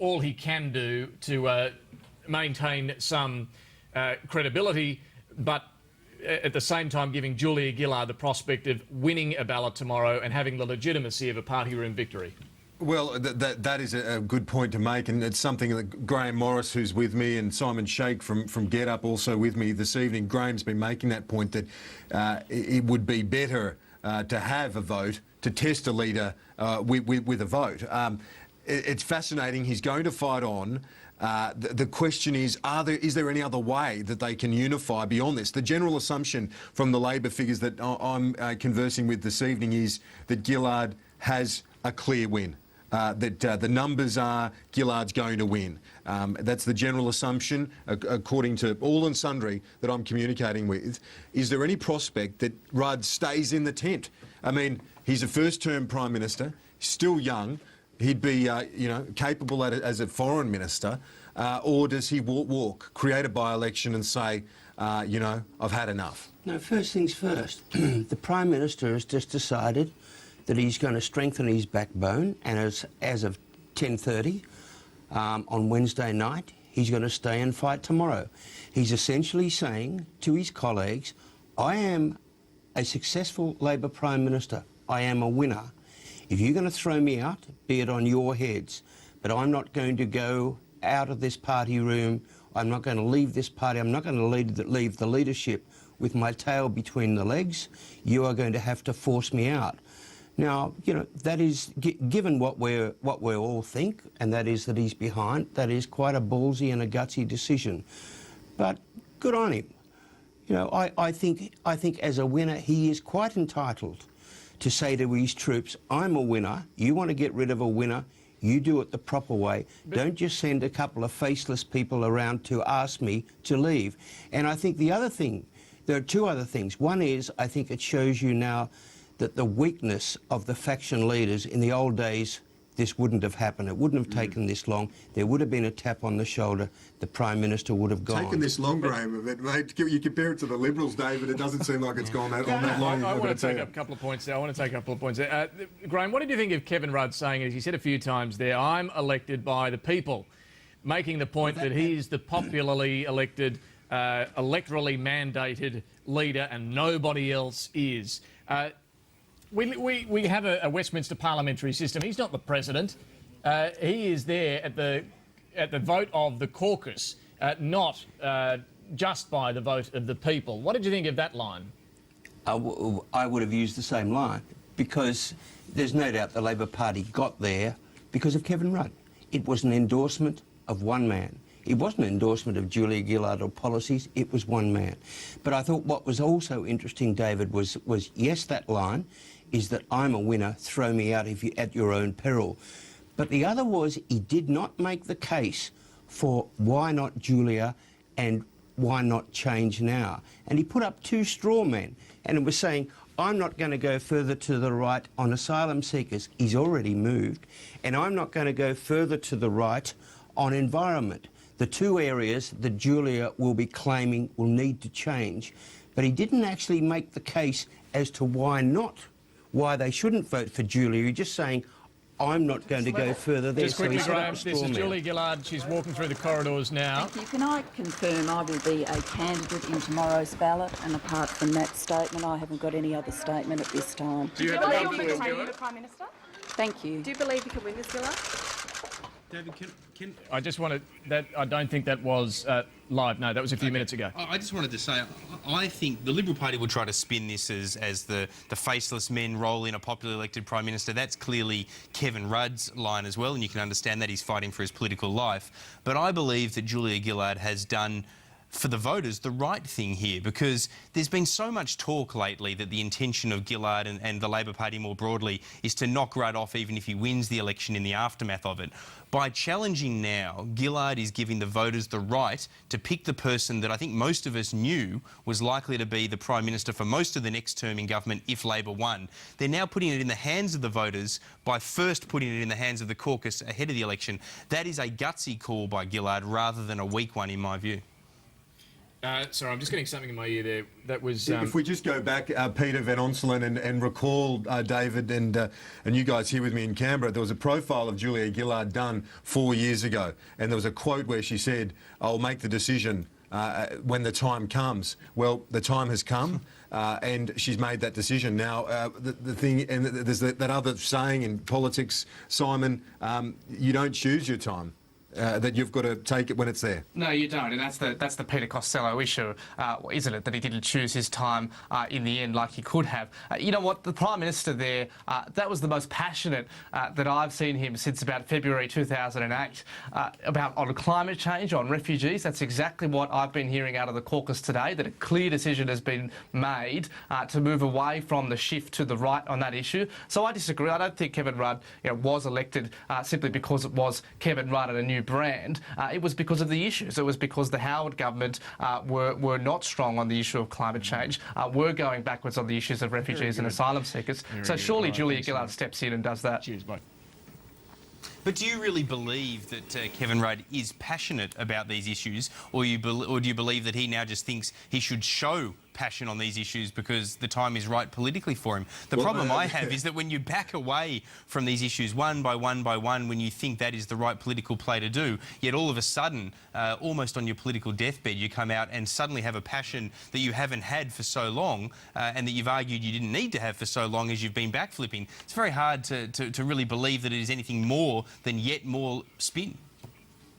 all he can do to maintain some credibility, but at the same time giving Julia Gillard the prospect of winning a ballot tomorrow and having the legitimacy of a party room victory? Well, that is a good point to make, and it's something that Graham Morris, who's with me, and Simon Sheikh from Get Up, also with me this evening. Graham's been making that point that it would be better to have a vote, to test a leader with a vote. It's fascinating. He's going to fight on. The question is there any other way that they can unify beyond this? The general assumption from the Labor figures that I'm conversing with this evening is that Gillard has a clear win. That the numbers are Gillard's going to win. That's the general assumption, according to all and sundry that I'm communicating with. Is there any prospect that Rudd stays in the tent? I mean, he's a first-term Prime Minister, still young. He'd be, capable as a foreign minister, or does he create a by-election and say, I've had enough? No, first things first. The Prime Minister has just decided that he's going to strengthen his backbone, and as of 10:30 on Wednesday night, he's going to stay and fight tomorrow. He's essentially saying to his colleagues, I am a successful Labor Prime Minister. I am a winner. If you're going to throw me out, be it on your heads, but I'm not going to go out of this party room. I'm not going to leave this party. I'm not going to leave the leadership with my tail between the legs. You are going to have to force me out. Now, that is, given what we all think, and that is that he's behind, that is quite a ballsy and a gutsy decision. But good on him. I think as a winner, he is quite entitled to say to his troops, I'm a winner, you want to get rid of a winner, you do it the proper way. Don't just send a couple of faceless people around to ask me to leave. And I think the other thing, there are two other things. One is, I think it shows you now that the weakness of the faction leaders in the old days, this wouldn't have happened. It wouldn't have taken this long. There would have been a tap on the shoulder. The Prime Minister would have gone. Taken this long, Graham, mate. You compare it to the Liberals, David, it doesn't seem like it's gone that long. I want to take up a couple of points there. Graham, what did you think of Kevin Rudd saying, as he said a few times there, I'm elected by the people, making the point that he's the popularly elected, electorally mandated leader and nobody else is. We have a Westminster parliamentary system. He's not the president. He is there at the vote of the caucus, not just by the vote of the people. What did you think of that line? I would have used the same line, because there's no doubt the Labor Party got there because of Kevin Rudd. It was an endorsement of one man. It wasn't an endorsement of Julia Gillard or policies, it was one man. But I thought what was also interesting, David, was yes, that line is that I'm a winner, throw me out if you at your own peril. But the other was he did not make the case for why not Julia and why not change now. And he put up two straw men, and it was saying, I'm not going to go further to the right on asylum seekers. He's already moved. And I'm not going to go further to the right on environment. The two areas that Julia will be claiming will need to change. But he didn't actually make the case as to why not, why they shouldn't vote for Julia. He's just saying, I'm not going to go further there. Just quickly, so Graham, this is Julia Gillard. She's walking through the corridors now. Thank you. Can I confirm I will be a candidate in tomorrow's ballot, and apart from that statement, I haven't got any other statement at this time. Do you have the Prime Minister? Thank you. Do you believe you can win this, Gillard? David, I just wanted that. I don't think that was live. No, that was a few minutes ago. I just wanted to say, I think the Liberal Party will try to spin this as the faceless men roll in a popularly elected Prime Minister. That's clearly Kevin Rudd's line as well, and you can understand that he's fighting for his political life. But I believe that Julia Gillard has done for the voters the right thing here, because there's been so much talk lately that the intention of Gillard and the Labor Party more broadly is to knock Rudd off even if he wins the election in the aftermath of it. By challenging now, Gillard is giving the voters the right to pick the person that I think most of us knew was likely to be the Prime Minister for most of the next term in government if Labor won. They're now putting it in the hands of the voters by first putting it in the hands of the caucus ahead of the election. That is a gutsy call by Gillard rather than a weak one in my view. Sorry, I'm just getting something in my ear there. That was. If we just go back, Peter Van Onselen, and recall David and you guys here with me in Canberra, there was a profile of Julia Gillard done 4 years ago, and there was a quote where she said, "I'll make the decision when the time comes." Well, the time has come. And she's made that decision. Now, the thing, and there's that other saying in politics, Simon, you don't choose your time. That you've got to take it when it's there. No, you don't, and that's the Peter Costello issue, isn't it? That he didn't choose his time in the end like he could have. You know what? The Prime Minister there, that was the most passionate that I've seen him since about February 2008 on climate change, on refugees. That's exactly what I've been hearing out of the caucus today. That a clear decision has been made to move away from the shift to the right on that issue. So I disagree. I don't think Kevin Rudd was elected simply because it was Kevin Rudd and a new brand. It was because of the issues. It was because the Howard government were not strong on the issue of climate change, were going backwards on the issues of refugees and asylum seekers. So surely Julia Gillard steps in and does that. Cheers, mate. But do you really believe that Kevin Rudd is passionate about these issues, or do you believe that he now just thinks he should show passion on these issues because the time is right politically for him? The problem I have is that when you back away from these issues one by one by one, when you think that is the right political play to do, yet all of a sudden, almost on your political deathbed, you come out and suddenly have a passion that you haven't had for so long and that you've argued you didn't need to have for so long as you've been backflipping. It's very hard to really believe that it is anything more than yet more spin.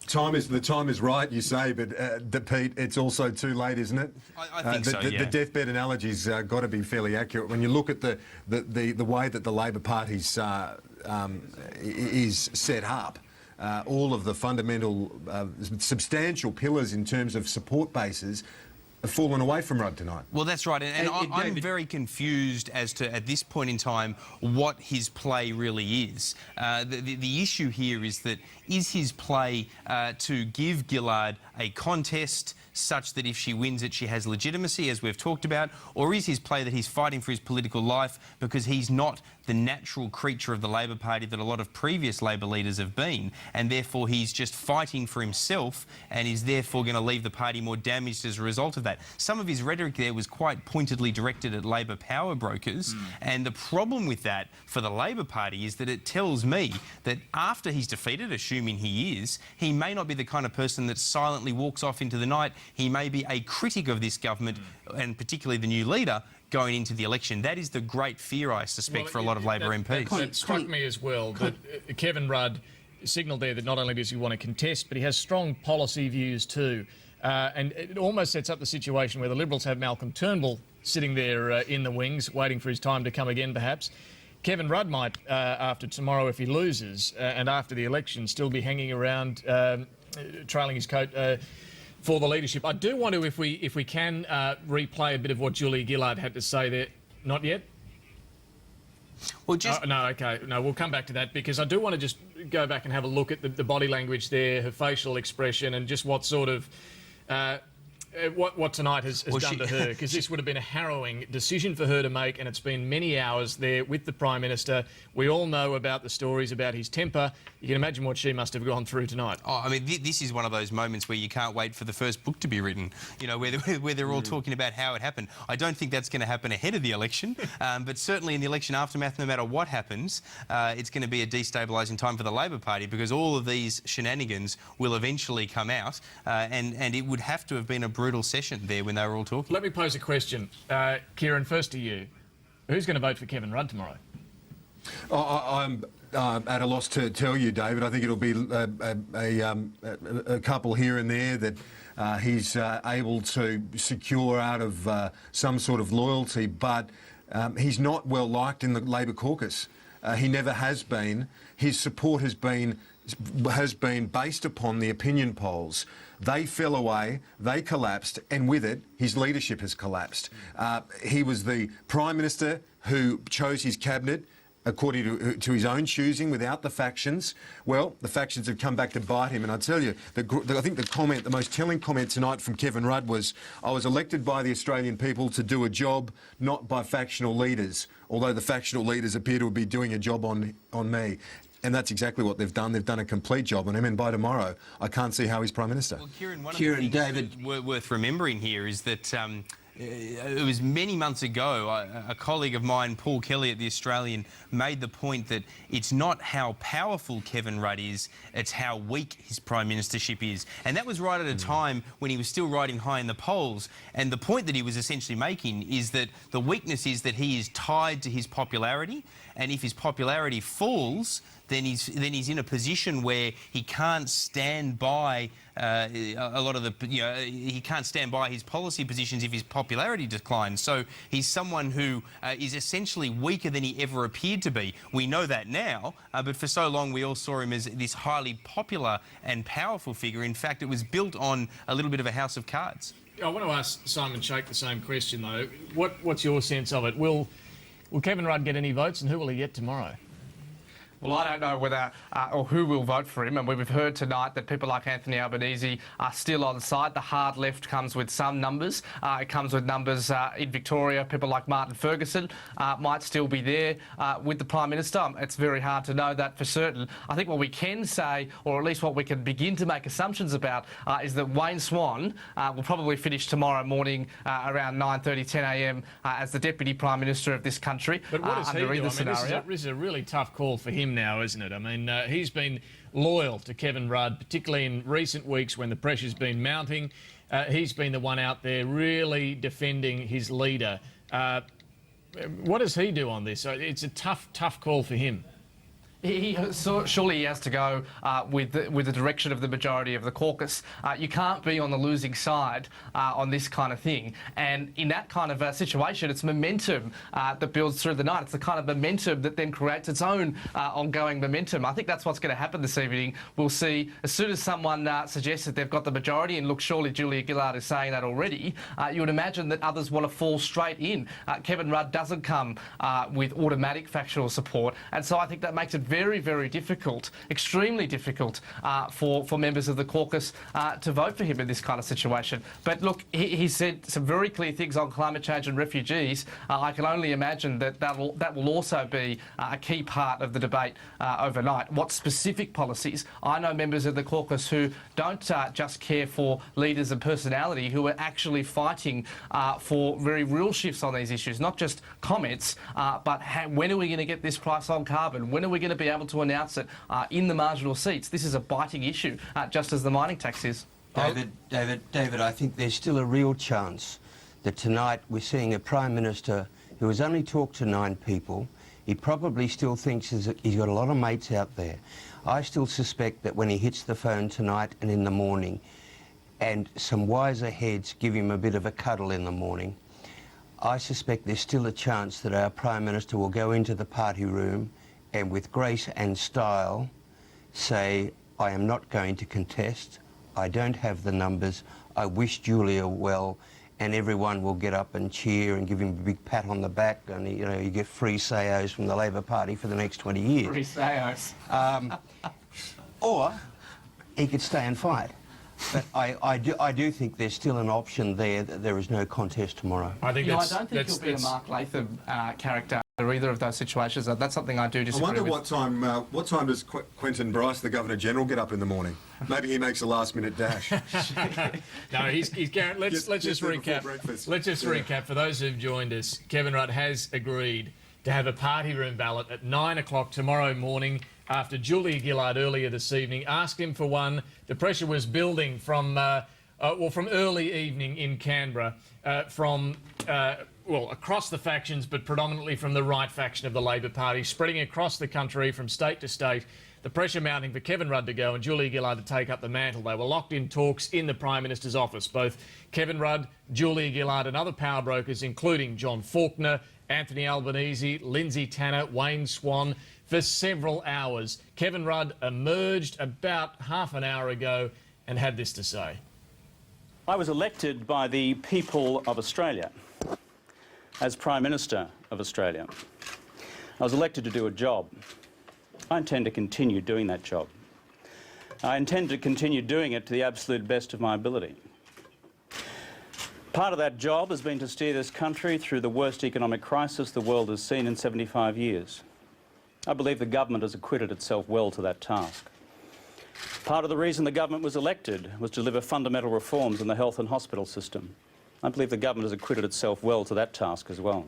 The time is right, you say, but Pete, it's also too late, isn't it? I think so. Yeah. The deathbed analogy's got to be fairly accurate. When you look at the way that the Labor Party's is set up, all of the fundamental, substantial pillars in terms of support bases have fallen away from Rudd tonight. Well, that's right, and I'm very confused as to, at this point in time, what his play really is. The issue here is his play to give Gillard a contest such that if she wins it, she has legitimacy, as we've talked about, or is his play that he's fighting for his political life because he's not the natural creature of the Labor Party that a lot of previous Labor leaders have been, and therefore he's just fighting for himself and is therefore going to leave the party more damaged as a result of that. Some of his rhetoric there was quite pointedly directed at Labor power brokers, and the problem with that for the Labor Party is that it tells me that after he's defeated, assuming he is, he may not be the kind of person that silently walks off into the night. He may be a critic of this government, and particularly the new leader, going into the election. That is the great fear, I suspect, for a lot of Labor MPs. It struck me as well that Kevin Rudd signalled there that not only does he want to contest, but he has strong policy views too. And it almost sets up the situation where the Liberals have Malcolm Turnbull sitting there in the wings, waiting for his time to come again, perhaps. Kevin Rudd might, after tomorrow, if he loses, and after the election, still be hanging around, trailing his coat for the leadership. I do want to, if we can, replay a bit of what Julia Gillard had to say there. Not yet? Well, just... no, OK. No, we'll come back to that, because I do want to just go back and have a look at the body language there, her facial expression, and just what sort of what tonight has done to her, because this would have been a harrowing decision for her to make, and it's been many hours there with the Prime Minister. We all know about the stories about his temper. You can imagine what she must have gone through tonight. Oh, I mean, this is one of those moments where you can't wait for the first book to be written, you know, where they're all talking about how it happened. I don't think that's going to happen ahead of the election, but certainly in the election aftermath, no matter what happens, it's going to be a destabilising time for the Labor Party, because all of these shenanigans will eventually come out, and it would have to have been a brutal session there when they were all talking. Let me pose a question. Kieran, first to you. Who's going to vote for Kevin Rudd tomorrow? I'm at a loss to tell you, David. I think it'll be a couple here and there that he's able to secure out of some sort of loyalty, but he's not well liked in the Labor caucus. He never has been. His support has been based upon the opinion polls. They fell away, they collapsed, and with it, his leadership has collapsed. He was the Prime Minister who chose his cabinet according to his own choosing, without the factions. Well, the factions have come back to bite him, and I tell you, I think the most telling comment tonight from Kevin Rudd was, I was elected by the Australian people to do a job, not by factional leaders, although the factional leaders appear to be doing a job on me. And that's exactly what they've done. They've done a complete job on him, and by tomorrow, I can't see how he's Prime Minister. Well, Kieran, one of the things David, worth remembering here is that it was many months ago, a colleague of mine, Paul Kelly at The Australian, made the point that it's not how powerful Kevin Rudd is, it's how weak his Prime Ministership is. And that was right at a time when he was still riding high in the polls. And the point that he was essentially making is that the weakness is that he is tied to his popularity, and if his popularity falls, then he's in a position where he can't stand by a lot of the, he can't stand by his policy positions if his popularity declines. So he's someone who is essentially weaker than he ever appeared to be. We know that now, but for so long we all saw him as this highly popular and powerful figure. In fact, it was built on a little bit of a house of cards. I want to ask Simon Shake the same question, though. What's your sense of it? Will Kevin Rudd get any votes, and who will he get tomorrow? Well, I don't know whether or who will vote for him, and we've heard tonight that people like Anthony Albanese are still on side. The hard left comes with some numbers. It comes with numbers in Victoria. People like Martin Ferguson might still be there with the Prime Minister. It's very hard to know that for certain. I think what we can say, or at least what we can begin to make assumptions about, is that Wayne Swan will probably finish tomorrow morning around 9:30, 10 a.m. As the Deputy Prime Minister of this country. But what does he do? I mean, scenario. This is a really tough call for him now, isn't it? I mean, he's been loyal to Kevin Rudd, particularly in recent weeks when the pressure's been mounting. He's been the one out there really defending his leader. What does he do on this? It's a tough call for him. Surely he has to go with the direction of the majority of the caucus. You can't be on the losing side on this kind of thing. And in that kind of situation, it's momentum that builds through the night. It's the kind of momentum that then creates its own ongoing momentum. I think that's what's going to happen this evening. We'll see as soon as someone suggests that they've got the majority, and look, surely Julia Gillard is saying that already, you would imagine that others want to fall straight in. Kevin Rudd doesn't come with automatic factional support, and so I think that makes it very, very difficult, extremely difficult for members of the caucus to vote for him in this kind of situation. But look, he said some very clear things on climate change and refugees. I can only imagine that will also be a key part of the debate overnight. What specific policies? I know members of the caucus who don't just care for leaders and personality, who are actually fighting for very real shifts on these issues, not just comments, but when are we going to get this price on carbon? When are we going to be able to announce it in the marginal seats? This is a biting issue, just as the mining tax is. David, I think there's still a real chance that tonight we're seeing a Prime Minister who has only talked to 9 people. He probably still thinks he's got a lot of mates out there. I still suspect that when he hits the phone tonight and in the morning, and some wiser heads give him a bit of a cuddle in the morning, I suspect there's still a chance that our Prime Minister will go into the party room and with grace and style say, I am not going to contest, I don't have the numbers, I wish Julia well, and everyone will get up and cheer and give him a big pat on the back, and you get free sayos from the Labor Party for the next 20 years. Free sayos. Or he could stay and fight. But I do think there's still an option there that there is no contest tomorrow. I think I don't think he'll be a Mark Latham character or either of those situations. That's something I do disagree with. I wonder what time does Quentin Bryce, the Governor-General, get up in the morning? Maybe he makes a last-minute dash. No, he's let's just recap. Let's just recap. For those who've joined us, Kevin Rudd has agreed to have a party room ballot at 9 o'clock tomorrow morning after Julia Gillard earlier this evening asked him for one. The pressure was building from early evening in Canberra, across the factions, but predominantly from the right faction of the Labor Party, spreading across the country from state to state. The pressure mounting for Kevin Rudd to go and Julia Gillard to take up the mantle. They were locked in talks in the Prime Minister's office. Both Kevin Rudd, Julia Gillard and other power brokers, including John Faulkner, Anthony Albanese, Lindsay Tanner, Wayne Swan, for several hours. Kevin Rudd emerged about half an hour ago and had this to say. I was elected by the people of Australia as Prime Minister of Australia. I was elected to do a job. I intend to continue doing that job. I intend to continue doing it to the absolute best of my ability. Part of that job has been to steer this country through the worst economic crisis the world has seen in 75 years. I believe the government has acquitted itself well to that task. Part of the reason the government was elected was to deliver fundamental reforms in the health and hospital system. I believe the government has acquitted itself well to that task as well.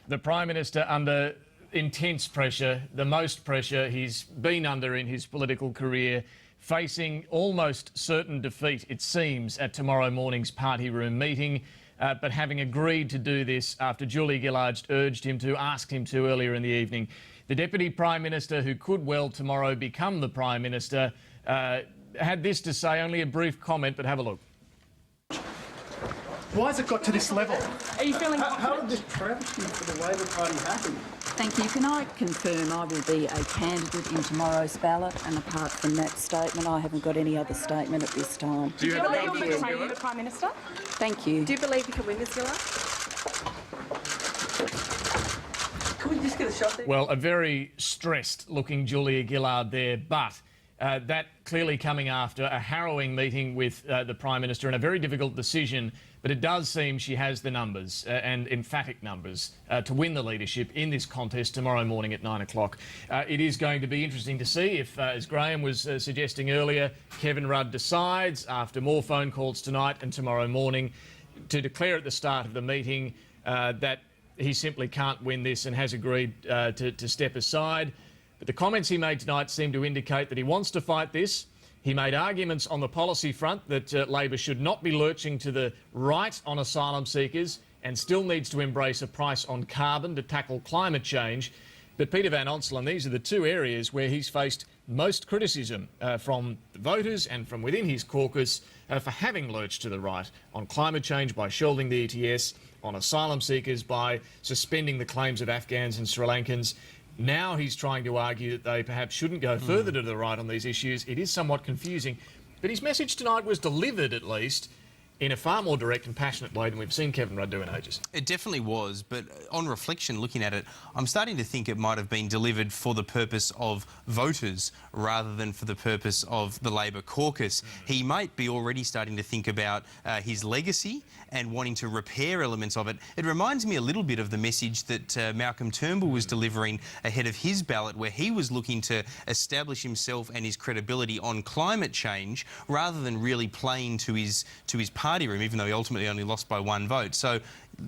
The Prime Minister under intense pressure, the most pressure he's been under in his political career, facing almost certain defeat, it seems, at tomorrow morning's party room meeting, but having agreed to do this after Julia Gillard asked him to earlier in the evening. The Deputy Prime Minister, who could well tomorrow become the Prime Minister, had this to say, only a brief comment, but have a look. Why has it got to this level? Are you feeling How did this travesty for the Labor Party happen? Thank you. Can I confirm I will be a candidate in tomorrow's ballot, and apart from that statement, I haven't got any other statement at this time. Do you believe you can be the Prime Minister? Thank you. Do you believe you can win this, Gillard? Can we just get a shot there? Well, a very stressed-looking Julia Gillard there, but that clearly coming after a harrowing meeting with the Prime Minister and a very difficult decision. But it does seem she has the numbers, and emphatic numbers, to win the leadership in this contest tomorrow morning at 9 o'clock. It is going to be interesting to see if, as Graham was suggesting earlier, Kevin Rudd decides, after more phone calls tonight and tomorrow morning, to declare at the start of the meeting that he simply can't win this and has agreed to step aside. But the comments he made tonight seem to indicate that he wants to fight this. He made arguments on the policy front that Labor should not be lurching to the right on asylum seekers and still needs to embrace a price on carbon to tackle climate change. But Peter Van Onselen, these are the two areas where he's faced most criticism from the voters and from within his caucus for having lurched to the right on climate change by shelving the ETS, on asylum seekers by suspending the claims of Afghans and Sri Lankans. Now he's trying to argue that they perhaps shouldn't go further to the right on these issues. It is somewhat confusing. But his message tonight was delivered, at least, in a far more direct and passionate way than we've seen Kevin Rudd do in ages. It definitely was, but on reflection, looking at it, I'm starting to think it might have been delivered for the purpose of voters rather than for the purpose of the Labor caucus. He might be already starting to think about his legacy and wanting to repair elements of it. It reminds me a little bit of the message that Malcolm Turnbull was delivering ahead of his ballot, where he was looking to establish himself and his credibility on climate change rather than really playing to his party room, even though he ultimately only lost by one vote. So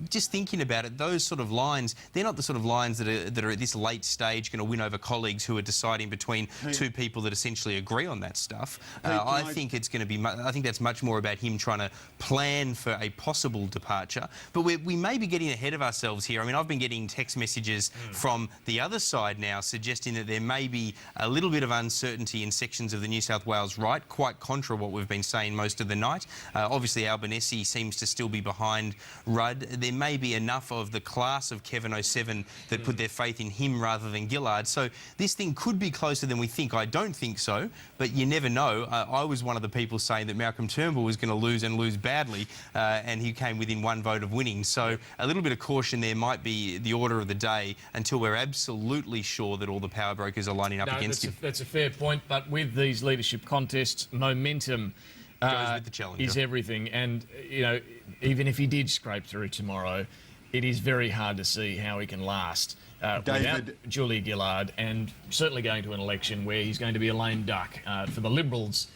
just thinking about it, those sort of lines, they're not the sort of lines that are at this late stage going to win over colleagues who are deciding between two people that essentially agree on that stuff. I think it's going to be, I think that's much more about him trying to plan for a possible departure. But we may be getting ahead of ourselves here. I mean, I've been getting text messages from the other side now suggesting that there may be a little bit of uncertainty in sections of the New South Wales right, quite contra what we've been saying most of the night. Obviously, Albanese seems to still be behind Rudd. There may be enough of the class of Kevin 07 that put their faith in him rather than Gillard. So this thing could be closer than we think. I don't think so, but you never know. I was one of the people saying that Malcolm Turnbull was going to lose and lose badly, and he came within one vote of winning. So a little bit of caution there might be the order of the day until we're absolutely sure that all the power brokers are lining up against him. That's a fair point, but with these leadership contests, momentum Goes with the challenger. Is everything. And, you know, even if he did scrape through tomorrow, it is very hard to see how he can last without Julia Gillard, and certainly going to an election where he's going to be a lame duck for the Liberals.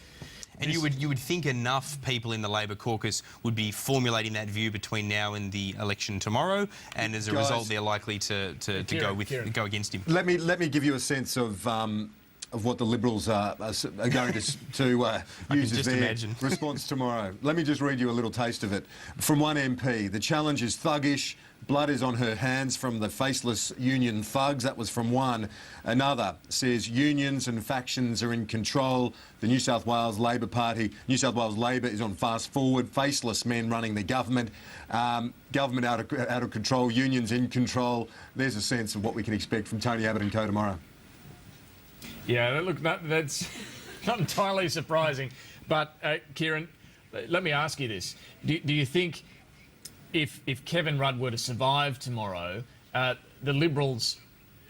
And you would think enough people in the Labor caucus would be formulating that view between now and the election tomorrow, and as a result, they're likely to go against him. Let me give you a sense of what the Liberals are going to use as their response tomorrow. Let me just read you a little taste of it. From one MP, the challenge is thuggish. Blood is on her hands from the faceless union thugs. That was from one. Another says unions and factions are in control. The New South Wales Labor Party, New South Wales Labor is on fast forward. Faceless men running the government. Government out of control. Unions in control. There's a sense of what we can expect from Tony Abbott and co tomorrow. Yeah, look, that's not entirely surprising. But, Kieran, let me ask you this. Do you think if Kevin Rudd were to survive tomorrow, the Liberals,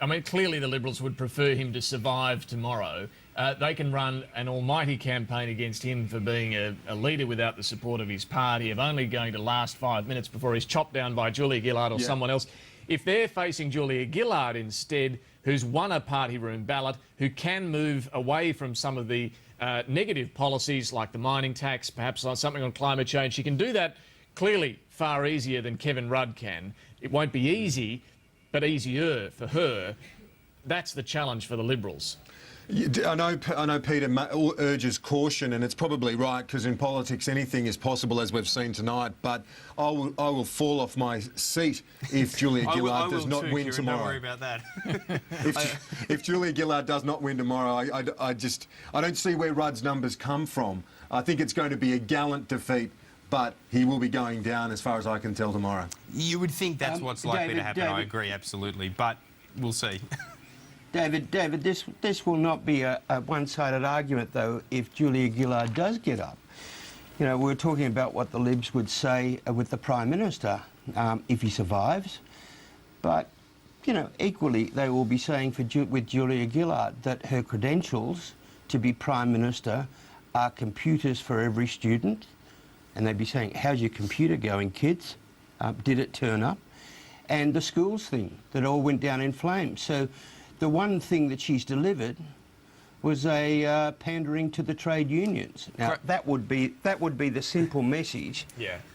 I mean, clearly the Liberals would prefer him to survive tomorrow. They can run an almighty campaign against him for being a leader without the support of his party, of only going to last 5 minutes before he's chopped down by Julia Gillard or someone else. If they're facing Julia Gillard instead, who's won a party room ballot, who can move away from some of the negative policies like the mining tax, perhaps something on climate change, she can do that clearly far easier than Kevin Rudd can. It won't be easy, but easier for her. That's the challenge for the Liberals. I know Peter urges caution, and it's probably right, because in politics anything is possible, as we've seen tonight. But I will fall off my seat if Julia Gillard does not win tomorrow. Don't worry about that. If Julia Gillard does not win tomorrow, I don't see where Rudd's numbers come from. I think it's going to be a gallant defeat, but he will be going down, as far as I can tell, tomorrow. You would think that's what's likely to happen. I agree, absolutely, but we'll see. David, this will not be a one-sided argument, though, if Julia Gillard does get up. You know, we're talking about what the Libs would say with the Prime Minister if he survives. But, you know, equally, they will be saying with Julia Gillard that her credentials to be Prime Minister are computers for every student. And they'd be saying, how's your computer going, kids? Did it turn up? And the schools thing, that all went down in flames. So the one thing that she's delivered was a pandering to the trade unions. Now, that would be the simple message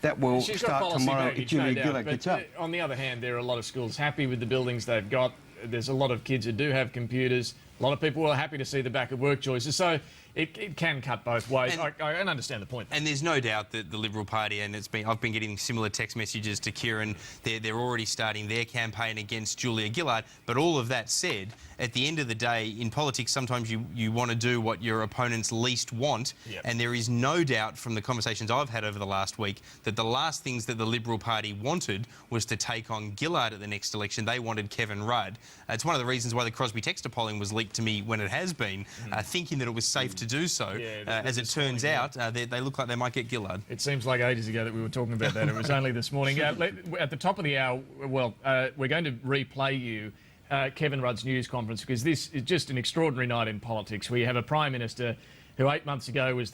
that will start tomorrow if Julia Gillard gets up. On the other hand, there are a lot of schools happy with the buildings they've got. There's a lot of kids who do have computers. A lot of people are happy to see the back of work choices. So it can cut both ways. I understand the point. And there's no doubt that the Liberal Party, and I've been getting similar text messages to Kieran, they're already starting their campaign against Julia Gillard. But all of that said, at the end of the day, in politics, sometimes you want to do what your opponents least want. And there is no doubt from the conversations I've had over the last week that the last things that the Liberal Party wanted was to take on Gillard at the next election. They wanted Kevin Rudd. It's one of the reasons why the Crosby Textor polling was leaked to me when it has been, thinking that it was safe to do so. As it turns out, they look like they might get Gillard. It seems like ages ago that we were talking about that. It was only this morning. At the top of the hour, we're going to replay you Kevin Rudd's news conference, because this is just an extraordinary night in politics. We have a Prime Minister who 8 months ago was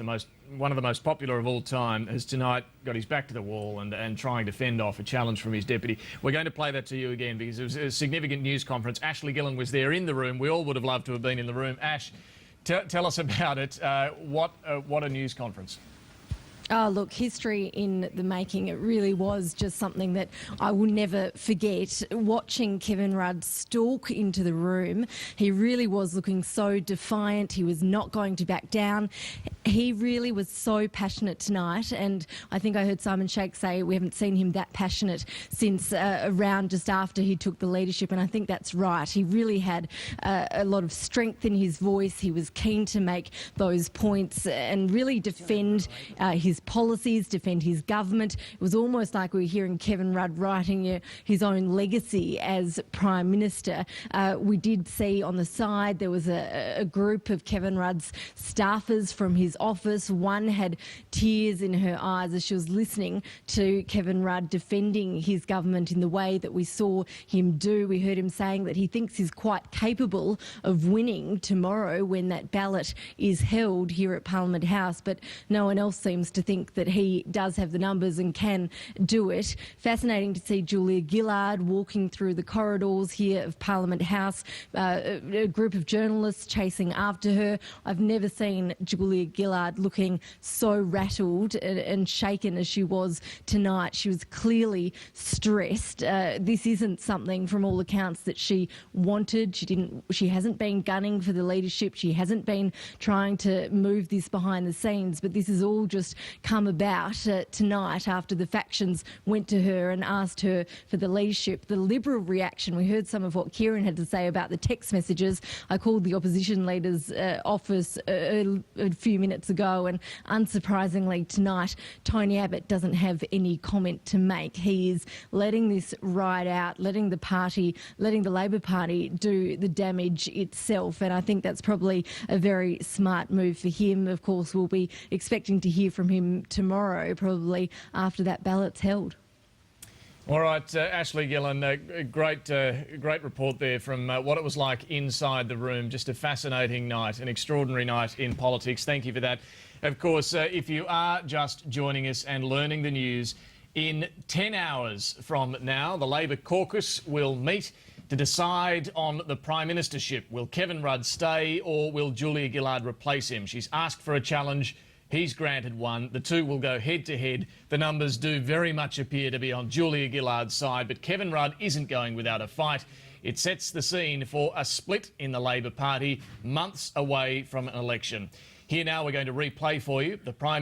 one of the most popular of all time, has tonight got his back to the wall and trying to fend off a challenge from his deputy. We're going to play that to you again because it was a significant news conference. Ashley Gillan was there in the room. We all would have loved to have been in the room. Ash, tell us about it. What a news conference. Oh, look, history in the making. It really was just something that I will never forget. Watching Kevin Rudd stalk into the room, he really was looking so defiant. He was not going to back down. He really was so passionate tonight, and I think I heard Simon Shake say we haven't seen him that passionate since around just after he took the leadership, and I think that's right. He really had a lot of strength in his voice. He was keen to make those points and really defend his his policies, defend his government. It was almost like we were hearing Kevin Rudd writing his own legacy as Prime Minister. We did see on the side there was a group of Kevin Rudd's staffers from his office. One had tears in her eyes as she was listening to Kevin Rudd defending his government in the way that we saw him do. We heard him saying that he thinks he's quite capable of winning tomorrow when that ballot is held here at Parliament House, but no one else seems to think that he does have the numbers and can do it. Fascinating to see Julia Gillard walking through the corridors here of Parliament House, a group of journalists chasing after her. I've never seen Julia Gillard looking so rattled and shaken as she was tonight. She was clearly stressed. This isn't something, from all accounts, that she wanted. She hasn't been gunning for the leadership. She hasn't been trying to move this behind the scenes, but this has all just come about tonight after the factions went to her and asked her for the leadership. The Liberal reaction, we heard some of what Kieran had to say about the text messages. I called the opposition leader's office a few minutes ago, and unsurprisingly tonight, Tony Abbott doesn't have any comment to make. He is letting this ride out, letting the Labor Party do the damage itself, and I think that's probably a very smart move for him. Of course, we'll be expecting to hear from him tomorrow, probably after that ballot's held. All right, Ashley Gillan, great report there from what it was like inside the room. Just a fascinating night, an extraordinary night in politics. Thank you for that. Of course, if you are just joining us and learning the news, in 10 hours from now, the Labor caucus will meet to decide on the Prime Ministership. Will Kevin Rudd stay or will Julia Gillard replace him? She's asked for a challenge. He's granted one. The two will go head to head. The numbers do very much appear to be on Julia Gillard's side, but Kevin Rudd isn't going without a fight. It sets the scene for a split in the Labor Party months away from an election. Here now we're going to replay for you the Prime